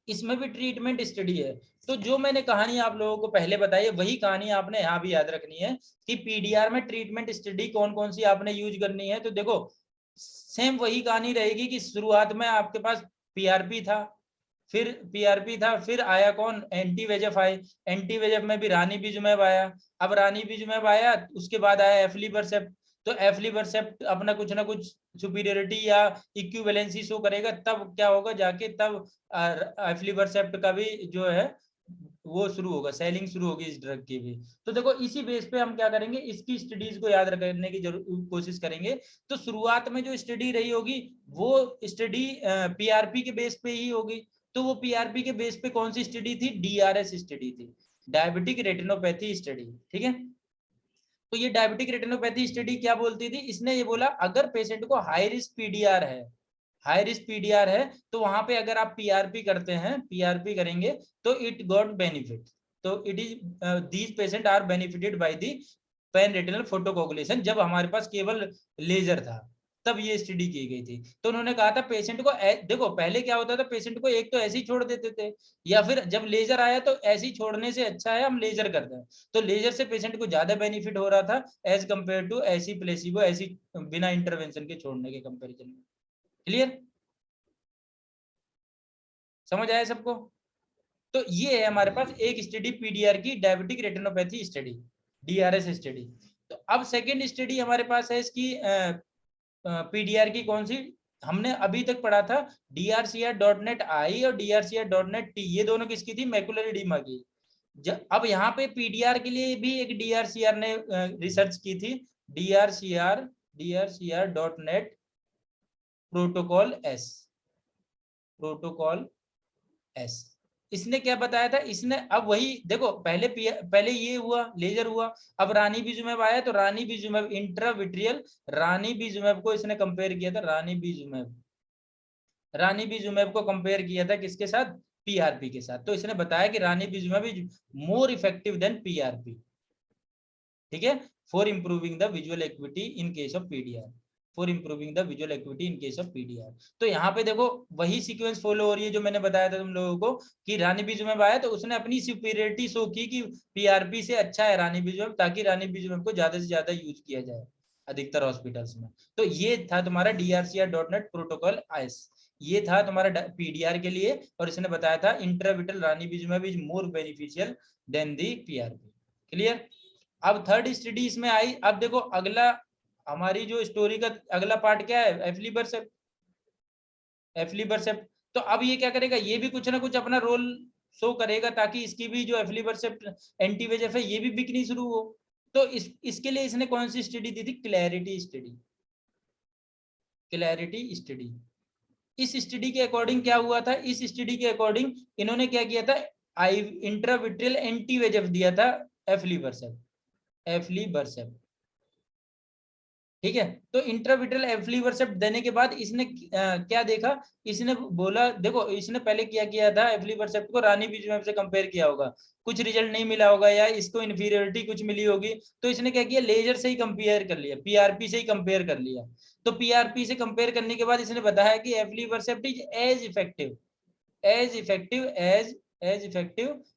इसमें भी ट्रीटमेंट स्टडी है, तो जो मैंने कहानी आप लोगों को पहले बताई है वही कहानी आपने यहाँ भी याद रखनी है कि पीडीआर में ट्रीटमेंट स्टडी कौन कौन सी आपने यूज करनी है। तो देखो सेम वही कहानी रहेगी कि शुरुआत में आपके पास पीआरपी था, फिर आया कौन, एंटी वेजेफ आई, एंटी वेजेफ में भी रानीबिजुमेब आया, अब रानीबिजुमेब आया उसके बाद आया एफलिबरसेप्ट, तो एफलिबरसेप्ट अपना कुछ ना कुछ सुपीरियरिटी या इक्विवेलेंसी शो करेगा, तब क्या होगा जाके, तब एफलिबरसेप्ट का भी जो है वो शुरू होगा, सेलिंग शुरू होगी इस ड्रग की भी। तो देखो इसी बेस पे हम क्या करेंगे, इसकी स्टडीज को याद रखने की कोशिश करेंगे। तो शुरुआत में जो स्टडी रही होगी वो स्टडी पीआरपी के बेस पे ही होगी, तो वो पीआरपी के बेस पे कौन सी स्टडी थी, डीआरएस स्टडी थी, डायबिटिक रेटिनोपैथी स्टडी, ठीक है। तो ये डायबिटिक रेटिनोपैथी स्टडी क्या बोलती थी, इसने ये बोला अगर पेशेंट को हाई रिस्क पीडीआर है तो वहां पे अगर आप पीआरपी करते हैं, पीआरपी करेंगे तो इट गॉट बेनिफिट, तो it is these patient are benefited by the pan retinal photocoagulation. जब हमारे पास केवल लेजर था तब ये स्टडी की गई थी। तो उन्होंने कहा था पेशेंट को देखो पहले क्या होता था, पेशेंट को एक तो ऐसे ही छोड़ देते थे, या फिर जब लेजर आया तो ऐसे ही छोड़ने से अच्छा है हम लेजर करते हैं, तो लेजर से पेशेंट को ज्यादा बेनिफिट हो रहा था एज कंपेयर टू ऐसी प्लेसिबो, ऐसी बिना इंटरवेंशन के छोड़ने के कंपेरिजन में। क्लियर, समझ आया सबको? तो ये है हमारे पास एक स्टडी पीडीआर की, diabetic retinopathy study, DRS study. तो अब सेकेंड स्टडी हमारे पास है इसकी पीडीआर की, कौन सी, हमने अभी तक पढ़ा था drcr.net-i और drcr.net-t, ये दोनों किसकी थी? मैकुलर एडिमा की। अब यहाँ पे पीडीआर के लिए भी एक डीआरसीआर ने रिसर्च की थी, drcr.net प्रोटोकॉल एस। इसने क्या बताया था? इसने अब वही देखो, पहले ये हुआ, लेजर हुआ, अब रानीबिजुमेब आया, तो रानीबिजुमेब इंट्राविट्रियल रानीबिजुमेब को इसने कंपेयर किया था, रानीबिजुमेब को कंपेयर किया था किसके साथ? पीआरपी के साथ। तो इसने बताया कि ranibizumab is more effective than PRP, ठीक है, for improving the visual activity in case of PDR, for improving the visual activity in case of PDR. तो यहाँ पे देखो वही सीक्वेंस फॉलो हो रही है जो मैंने बताया था तुम लोगों को कि रानीबिजुमेब आया तो उसने अपनी सुपीरियरिटी शो की कि पीआरपी से अच्छा है रानीबिजुमेब, ताकि रानीबिजुमेब को ज्यादा से ज्यादा यूज किया जाए अधिकतर हॉस्पिटल्स में। तो ये था तुम्हारा drcr.net प्रोटोकॉल एस, ये था तुम्हारा पीडीआर के लिए, और इसने बताया था intravitreal ranibizumab is more beneficial than the PRP. Clear? अब थर्ड स्टडी इसमें आई। अब देखो अगला हमारी जो स्टोरी का अगला पार्ट क्या है? एफ्लिबरसेप्ट। तो अब ये क्या करेगा? ये भी कुछ ना कुछ अपना रोल शो करेगा ताकि इसकी भी जो एफ्लिबरसेप्ट एंटी वेजेफ है ये भी बिकनी शुरू हो। तो इसके लिए इसने कौन सी स्टडी दी थी? Clarity study. इस स्टडी के अकॉर्डिंग क्या हुआ था? इस स्टडी के अकॉर्डिंग इन्होंने क्या किया था? इंट्राविट्रियल एंटी वेजेफ दिया था एफ्लिबरसेप्ट, ठीक है। तो इंट्राविट्रल एफ्लिबरसेप्ट देने के बाद इसने क्या देखा? इसने बोला देखो, इसने पहले क्या किया था? एफ्लिबरसेप्ट को रानीबिजुमेब से कंपेयर किया होगा, कुछ रिजल्ट नहीं मिला होगा या इसको इन्फीरियरिटी कुछ मिली होगी, तो इसने क्या किया? लेजर से ही कंपेयर कर लिया, पीआरपी से ही कंपेयर कर लिया। तो पीआरपी से कंपेयर करने के बाद इसने बताया कि aflibercept is as effective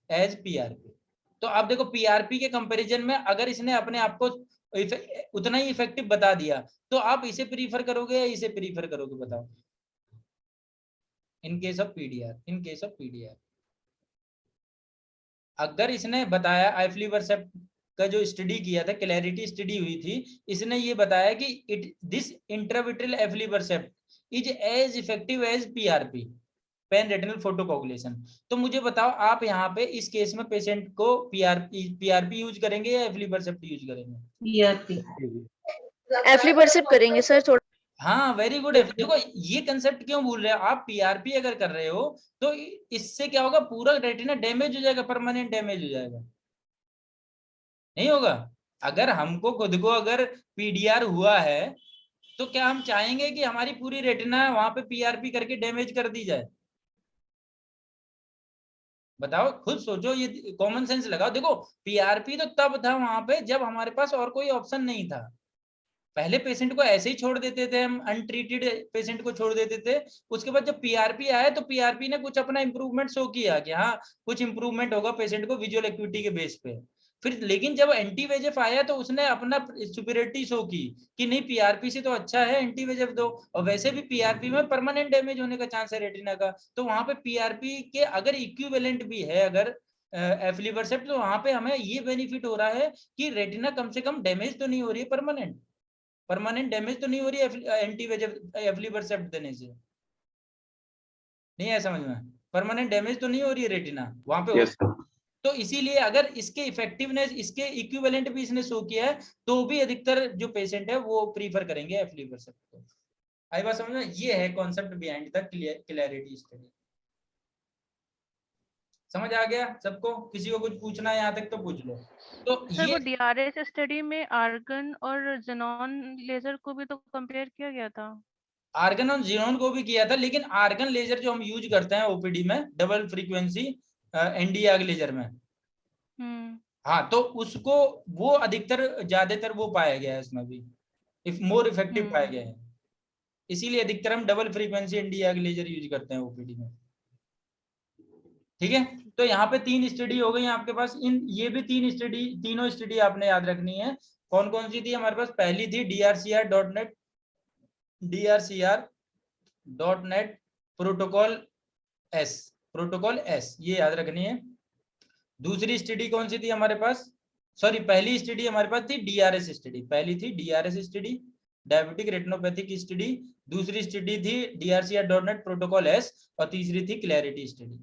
as PRP. तो आप देखो पीआरपी के कंपैरिजन में अगर इसने अपने आप को उतना ही इफेक्टिव बता दिया तो आप इसे प्रीफर करोगे या इसे प्रीफर करोगे? बताओ। इन केस ऑफ पीडीआर अगर इसने बताया एफ्लिबरसेप्ट का जो स्टडी किया था, क्लैरिटी स्टडी हुई थी, इसने ये बताया कि this intravitreal aflibercept is as effective as PRP, pan retinal photocoagulation. तो मुझे बताओ आप यहाँ पे इस केस में पेशेंट को पीआरपी यूज करेंगे या एफ्लिबरसेप्ट यूज करेंगे? पीआरपी। एफ्लिबरसेप्ट करेंगे सर थोड़ा। हाँ वेरी गुड। देखो ये कंसेप्ट क्यों भूल रहे हो आप? पीआरपी अगर कर रहे हो तो इससे क्या होगा? पूरा रेटिना डैमेज हो जाएगा, परमानेंट डैमेज हो जाएगा, नहीं होगा? अगर हमको खुद को अगर पीडीआर हुआ है तो क्या हम चाहेंगे कि हमारी पूरी रेटिना वहां पे पीआरपी करके डैमेज कर दी जाए? बताओ, खुद सोचो, ये कॉमन सेंस लगाओ। देखो पीआरपी तो तब था वहां पे जब हमारे पास और कोई ऑप्शन नहीं था। पहले पेशेंट को ऐसे ही छोड़ देते थे हम, अनट्रीटेड पेशेंट को छोड़ देते थे। उसके बाद जब पीआरपी आया तो पीआरपी ने कुछ अपना इंप्रूवमेंट शो किया कि हाँ कुछ इंप्रूवमेंट होगा पेशेंट को विजुअल एक्टिविटी के बेस पे। फिर लेकिन जब एंटी वेजेफ आया तो उसने अपना सुपीरियरिटी शो की कि नहीं पीआरपी से तो अच्छा है एंटी वेजेफ दो, और वैसे भी पीआरपी में परमानेंट डैमेज होने का चांस है रेटिना का। तो वहां पे पीआरपी के अगर इक्विवेलेंट भी है अगर एफ्लिबरसेप्ट, तो वहां पे हमें ये बेनिफिट हो रहा है कि रेटिना कम से कम डैमेज तो नहीं हो रही है, परमानेंट डैमेज तो नहीं हो रही है एंटी वेजेफ एफ्लिबरसेप्ट देने से। नहीं है समझ में? परमानेंट डैमेज तो नहीं हो रही है रेटिना वहां पे। yes, तो इसीलिए अगर इसके इफेक्टिवनेस इसके इक्विवेलेंट भी इसने शो किया है तो भी अधिकतर जो पेशेंट है वो प्रीफर करेंगे एफ्लिबरसेप्ट को। आई बात समझ में? ये है concept behind the clarity study. समझ आ गया सबको? किसी को कुछ पूछना है यहाँ तक तो पूछ लो। तो सर ये वो डीआरएस स्टडी में आर्गन और जेनॉन लेजर को भी तो कंपेयर किया गया था। आर्गन और जीनोन को भी किया था, लेकिन आर्गन लेजर जो हम यूज करते हैं ओपीडी में डबल फ्रीक्वेंसी एनडीआर लेजर में, हाँ, तो उसको वो अधिकतर ज्यादातर वो पाया गया है इसमें भी मोर इफेक्टिव पाया गया है। इसीलिए अधिकतर हम double frequency NDR laser use करते हैं ओपीडी में। ठीक है, तो यहाँ पे 3 स्टडी हो गई आपके पास। ये भी तीनों स्टडी आपने याद रखनी है। कौन कौन सी थी हमारे पास? पहली थी drcr.net प्रोटोकॉल एस, ये याद रखनी है। दूसरी स्टडी कौन सी थी हमारे पास? सॉरी, पहली स्टडी हमारे पास थी डीआरएस स्टडी, डायबिटिक रेटिनोपैथी की स्टडी, दूसरी स्टडी थी DRCR.net प्रोटोकॉल एस, और तीसरी थी क्लैरिटी स्टडी।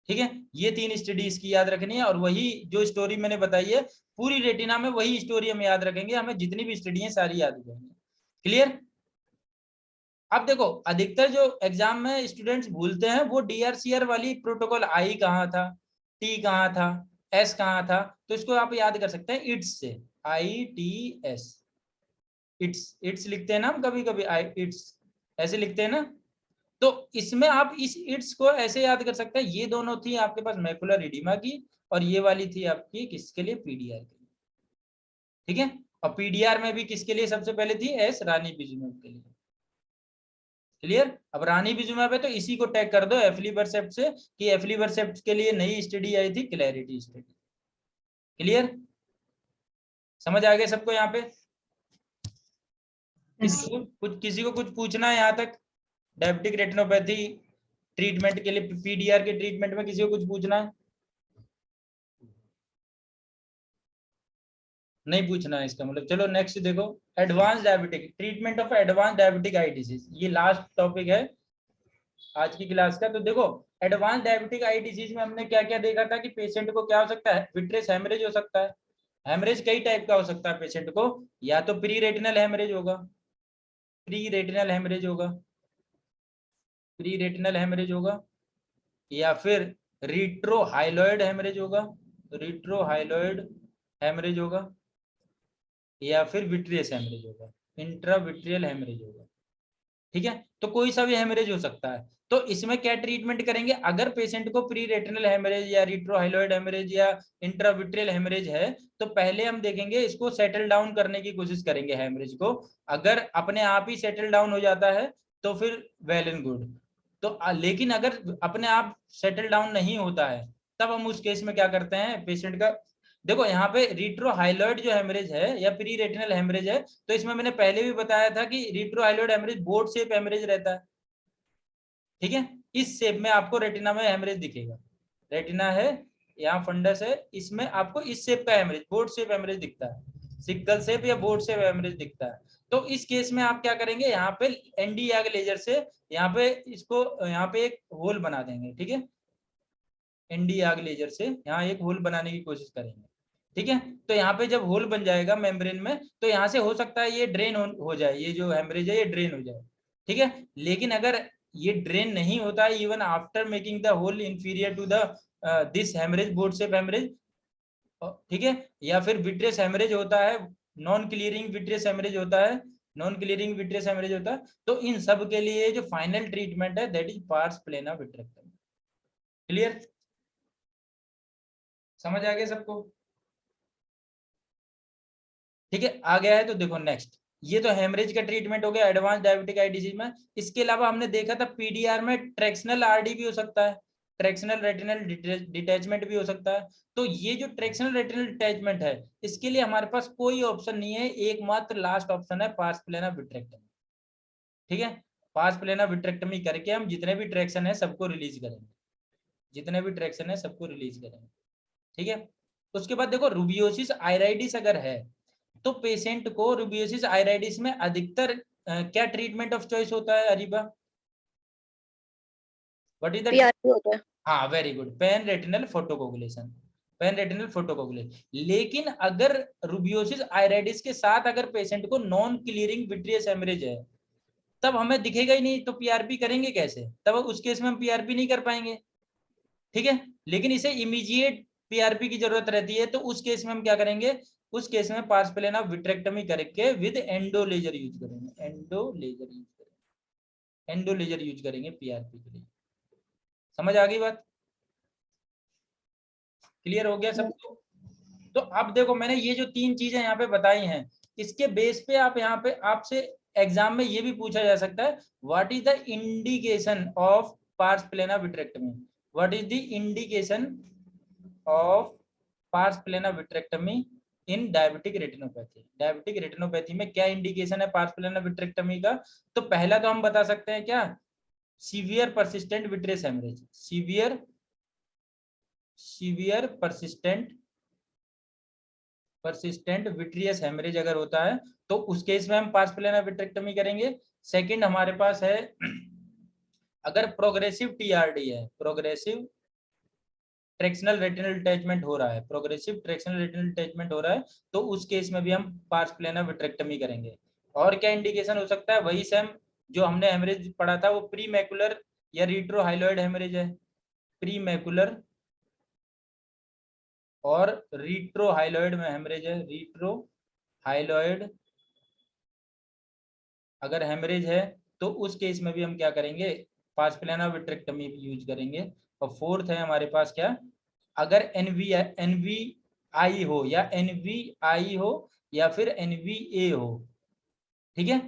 ठीक है, ये 3 स्टडी इसकी याद रखनी है, और वही जो स्टोरी मैंने बताई है पूरी रेटिना में वही स्टोरी हम याद रखेंगे, हमें जितनी भी स्टडी है सारी याद हो जाएंगी। क्लियर? अब देखो अधिकतर जो एग्जाम में स्टूडेंट्स भूलते हैं वो DRCR वाली प्रोटोकॉल आई कहाँ था, टी कहाँ था, एस कहाँ था, तो इसको आप याद कर सकते हैं इट्स से, ITS, इट्स लिखते हैं ना हम कभी कभी, इट्स ऐसे लिखते हैं ना, तो इसमें आप इस इट्स को ऐसे याद कर सकते हैं, ये दोनों थी आपके पास मैकुलर एडिमा की, और ये वाली थी आपकी किसके लिए, PDR के लिए। ठीक है, और PDR में भी किसके लिए सबसे पहले थी, एस रानीबिजुमेब के लिए। क्लियर? अब रानीबिजुमेब है तो इसी को टैग कर दो एफलिबरसेप्ट से, कि एफलिबरसेप्ट के लिए नई स्टडी आई थी क्लैरिटी स्टडी। क्लियर? समझ आ गया सबको यहाँ पे? किसी को कुछ पूछना है यहाँ तक? डायबिटिक रेटिनोपैथी ट्रीटमेंट के लिए, PDR के ट्रीटमेंट में किसी को कुछ पूछना है? नहीं पूछना है इसका मतलब। चलो नेक्स्ट देखो, advance diabetic treatment of advance diabetic eye disease, ये लास्ट टॉपिक है आज की क्लास का। तो देखो एडवांस डायबिटिक आई डिजीज में हमने क्या क्या देखा था कि पेशेंट को क्या हो सकता है, विट्रेस हेमरेज हो सकता है। हेमरेज कई टाइप का हो सकता है पेशेंट को, या तो प्री रेटिनल हेमरेज होगा, प्री रेटिनल हेमरेज होगा, प्री रेटिनल हेमरेज होगा, या फिर रिट्रोहाइलॉइड हेमरेज होगा, रिट्रोहाइलॉइड हेमरेज होगा, या फिर विट्रियस हेमरेज होगा, इंट्राविट्रियल हेमरेज होगा। ठीक है, तो कोई सा भी हेमरेज हो सकता है। तो इसमें क्या ट्रीटमेंट करेंगे, अगर पेशेंट को प्री रेटिनल हेमरेज या रिट्रोहाइलॉइड हेमरेज या इंट्राविट्रियल हेमरेज है, तो पहले हम देखेंगे इसको सेटल डाउन करने की कोशिश करेंगे हेमरेज को। अगर अपने आप ही सेटल डाउन हो जाता है तो फिर वेल एंड गुड। तो लेकिन अगर अपने आप सेटल डाउन नहीं होता है, तब हम उस केस में क्या करते हैं, पेशेंट का देखो यहाँ पे रिट्रोहाइलॉइड जो हेमरेज है या प्री रेटिनल हेमरेज है, तो इसमें मैंने पहले भी बताया था कि रिट्रोहाइलॉइड हेमरेज बोर्ड शेप हेमरेज रहता है। ठीक है, इस शेप में आपको रेटिना में हेमरेज दिखेगा, रेटिना है यहाँ फंडस है, इसमें आपको इस शेप का हेमरेज, बोर्ड शेप हेमरेज दिखता है, सिक्कल शेप या बोर्ड शेप हेमरेज दिखता है। तो इस केस में आप क्या करेंगे, यहाँ पे ND याग लेजर से यहाँ पे इसको यहाँ पे एक होल बना देंगे। ठीक है, ND याग लेजर से यहाँ एक होल बनाने की कोशिश करेंगे। ठीक है, तो यहाँ पे जब होल बन जाएगा मेम्ब्रेन में, तो यहाँ से हो सकता है ये ड्रेन हो जाए, ये जो हेमरेज है ये ड्रेन हो जाए। ठीक है, लेकिन अगर ये ड्रेन नहीं होता है even after making the hole inferior to the this haemorrhage, board shape haemorrhage, ठीक है, या फिर विट्रियस हेमरेज होता है, नॉन क्लियरिंग विट्रियस हेमरेज होता है, नॉन क्लियरिंग विट्रियस हेमरेज होता है, तो इन सब के लिए जो फाइनल ट्रीटमेंट है that is pars plana vitrectomy. Clear? समझ आ गया सबको? ठीक है, आ गया है तो देखो नेक्स्ट, ये तो हेमरेज का ट्रीटमेंट हो गया एडवांस डायबिटिक आई डिजीज में। इसके अलावा हमने देखा था PDR में ट्रैक्शनल RD भी हो सकता है, ट्रैक्शनल रेटिनल डिटैचमेंट भी हो सकता है। तो ये जो ट्रैक्शनल रेटिनल डिटैचमेंट है, इसके लिए हमारे पास कोई ऑप्शन नहीं है, एकमात्र लास्ट ऑप्शन है पार्स प्लेना विट्रेक्टमी। ठीक है, पार्स प्लेना विट्रेक्टमी करके हम जितने भी ट्रैक्शन है सबको रिलीज करेंगे, जितने भी ट्रैक्शन है सबको रिलीज करेंगे। ठीक है, उसके बाद देखो रूबियोसिस आइराइडिस अगर है, तो पेशेंट को रूबियोसिस आइराइडिस में अधिकतर क्या ट्रीटमेंट ऑफ चॉइस होता है Areeba? What is the PRP होता है। हाँ very good, pan retinal photocoagulation, pan retinal photocoagulation. लेकिन अगर रूबियोसिस आइराइडिस के साथ अगर पेशेंट को नॉन क्लियरिंग विट्रियस हेमरेज है, तब हमें दिखेगा ही नहीं, तो PRP करेंगे कैसे? तब उस केस में हम PRP नहीं कर पाएंगे। ठीक है, लेकिन इसे इमीडिएट PRP की जरूरत रहती है, तो उस केस में हम क्या करेंगे, उस केस में पार्स प्लेना विट्रेक्टमी करके विद एंडो लेजर यूज करेंगे, एंडो लेजर यूज करेंगे, एंडो लेजर यूज करेंगे PRP के लिए। समझ आ गई बात? क्लियर हो गया सबको? तो अब देखो मैंने ये जो 3 चीजें यहाँ पे बताई हैं, इसके बेस पे आप यहाँ पे आपसे एग्जाम में ये भी पूछा जा सकता है, what is the indication of pars plana vitrectomy, what is the indication of pars plana vitrectomy in diabetic retinopathy. Diabetic retinopathy में क्या इंडिकेशन है पार्स प्लेना विट्रेक्टमी का? तो पहला तो हम बता सकते हैं क्या, severe persistent vitreous haemorrhage, severe persistent persistent vitreous haemorrhage अगर होता है तो उस केस में हम पार्स प्लेनर विट्रेक्टमी करेंगे। सेकंड हमारे पास है अगर प्रोग्रेसिव टीआरडी है, प्रोग्रेसिव ट्रैक्शनल रेटिनल अटैचमेंट हो रहा है, प्रोग्रेसिव ट्रैक्शनल रेटिनल अटैचमेंट हो रहा है तो उस केस में भी हम पार्स प्लेनर विट्रेक्टमी करेंगे। और क्या इंडिकेशन हो सकता है, वही सेम जो हमने हेमरेज पढ़ा था, वो प्री मैकुलर या रिट्रोहाइलॉइड हेमरेज है, प्री मैकुलर और रिट्रोहाइलॉइड में हेमरेज है, रिट्रोहाइलॉइड अगर हेमरेज है तो उस केस में भी हम क्या करेंगे, पार्स प्लेनर विट्रेक्टमी यूज करेंगे। और फोर्थ है हमारे पास क्या, अगर एनवीआई हो या एनवीआई हो या फिर एनवीए हो, ठीक है,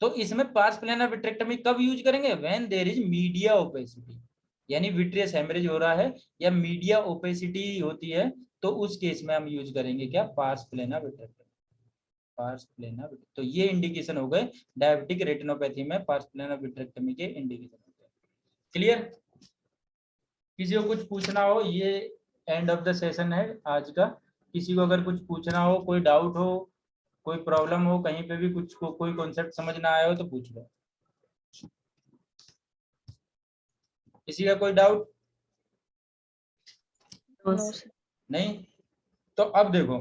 तो इसमें पार्स प्लेनर विट्रेक्टमी कब यूज करेंगे, when there is media opacity, यानी विट्रियस हेमरेज हो रहा है या मीडिया ओपेसिटी होती है तो उस केस में हम यूज करेंगे क्या, pars plana vitrectomy, pars plana. तो ये इंडिकेशन हो गए डायबिटिक रेटिनोपैथी में पार्स प्लेनर विट्रेक्टमी के इंडिकेशन हो गए। क्लियर? किसी को कुछ पूछना हो, ये एंड ऑफ द सेशन है आज का। किसी को अगर कुछ पूछना हो, कोई डाउट हो, कोई प्रॉब्लम हो, कहीं पे भी कुछ कोई कॉन्सेप्ट समझ ना आया हो तो पूछ लो। किसी का कोई doubt? No, No, sir. sir. नहीं? तो अब देखो,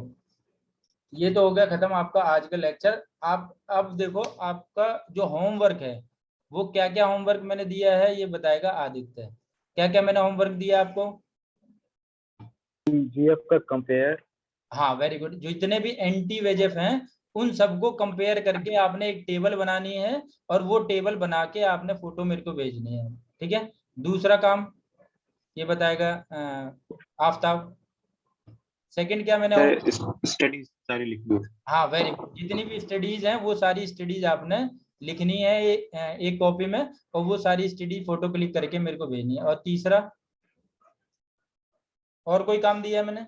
ये तो हो गया खत्म आपका आज का लेक्चर। आप अब देखो आपका जो होमवर्क है वो क्या क्या होमवर्क मैंने दिया है ये बताएगा आदित्य। क्या क्या मैंने होमवर्क दिया आपको? जीएफ का कंपेयर, हाँ वेरी गुड। जो जितने भी एंटी वेजेफ हैं उन सबको कंपेयर करके आपने एक टेबल बनानी है और वो टेबल बना के आपने फोटो मेरे को भेजनी है, ठीक है। दूसरा काम ये बताएगा आफ्ताब। सेकंड क्या मैंने स्टडीज सारी लिखनी है। हाँ वेरी गुड, जितनी भी स्टडीज हैं वो सारी स्टडीज आपने लिखनी है एक कॉपी में और वो सारी स्टडी फोटो क्लिक करके मेरे को भेजनी है। और तीसरा और कोई काम दिया है मैंने,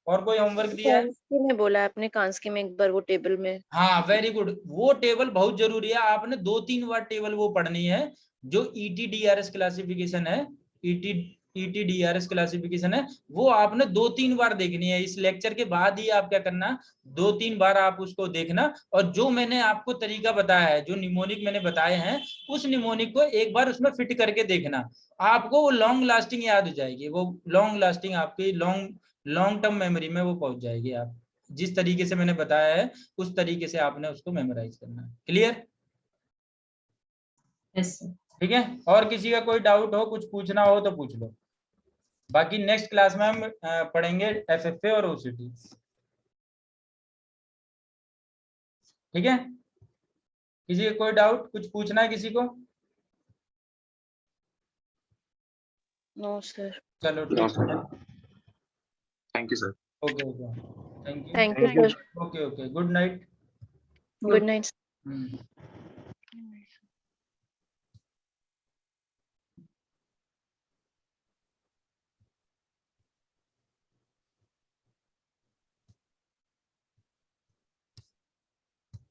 और कोई होमवर्क दिया है? कांस्की में बोला आपने, कांस्की में एक बार वो टेबल में। हाँ वेरी गुड, वो टेबल बहुत जरूरी है, आपने 2-3 बार टेबल वो पढ़नी है जो ETDRS क्लासिफिकेशन है, ETDRS क्लासिफिकेशन है, वो आपने 2-3 बार देखनी है। इस लेक्चर के बाद ही आप क्या करना, 2-3 बार आप उसको देखना और जो मैंने आपको तरीका बताया है, जो निमोनिक मैंने बताए हैं, उस निमोनिक को एक बार उसमें फिट करके देखना, आपको वो लॉन्ग लास्टिंग याद हो जाएगी, वो लॉन्ग लास्टिंग आपकी लॉन्ग टर्म मेमोरी में वो पहुंच जाएगी। आप जिस तरीके से मैंने बताया है उस तरीके से आपने उसको मेमोराइज करना है। क्लियर? Yes, sir. ठीक है। और किसी का कोई डाउट हो, कुछ पूछना हो तो पूछ लो। बाकी नेक्स्ट क्लास में हम पढ़ेंगे FFA और OCT। ठीक है। किसी का कोई डाउट, कुछ पूछना है किसी को? No sir. चलो No, ठीक sir. है। Thank you sir. Okay okay, thank you. Thank you sir. Okay okay, good night. Good night. Hmm.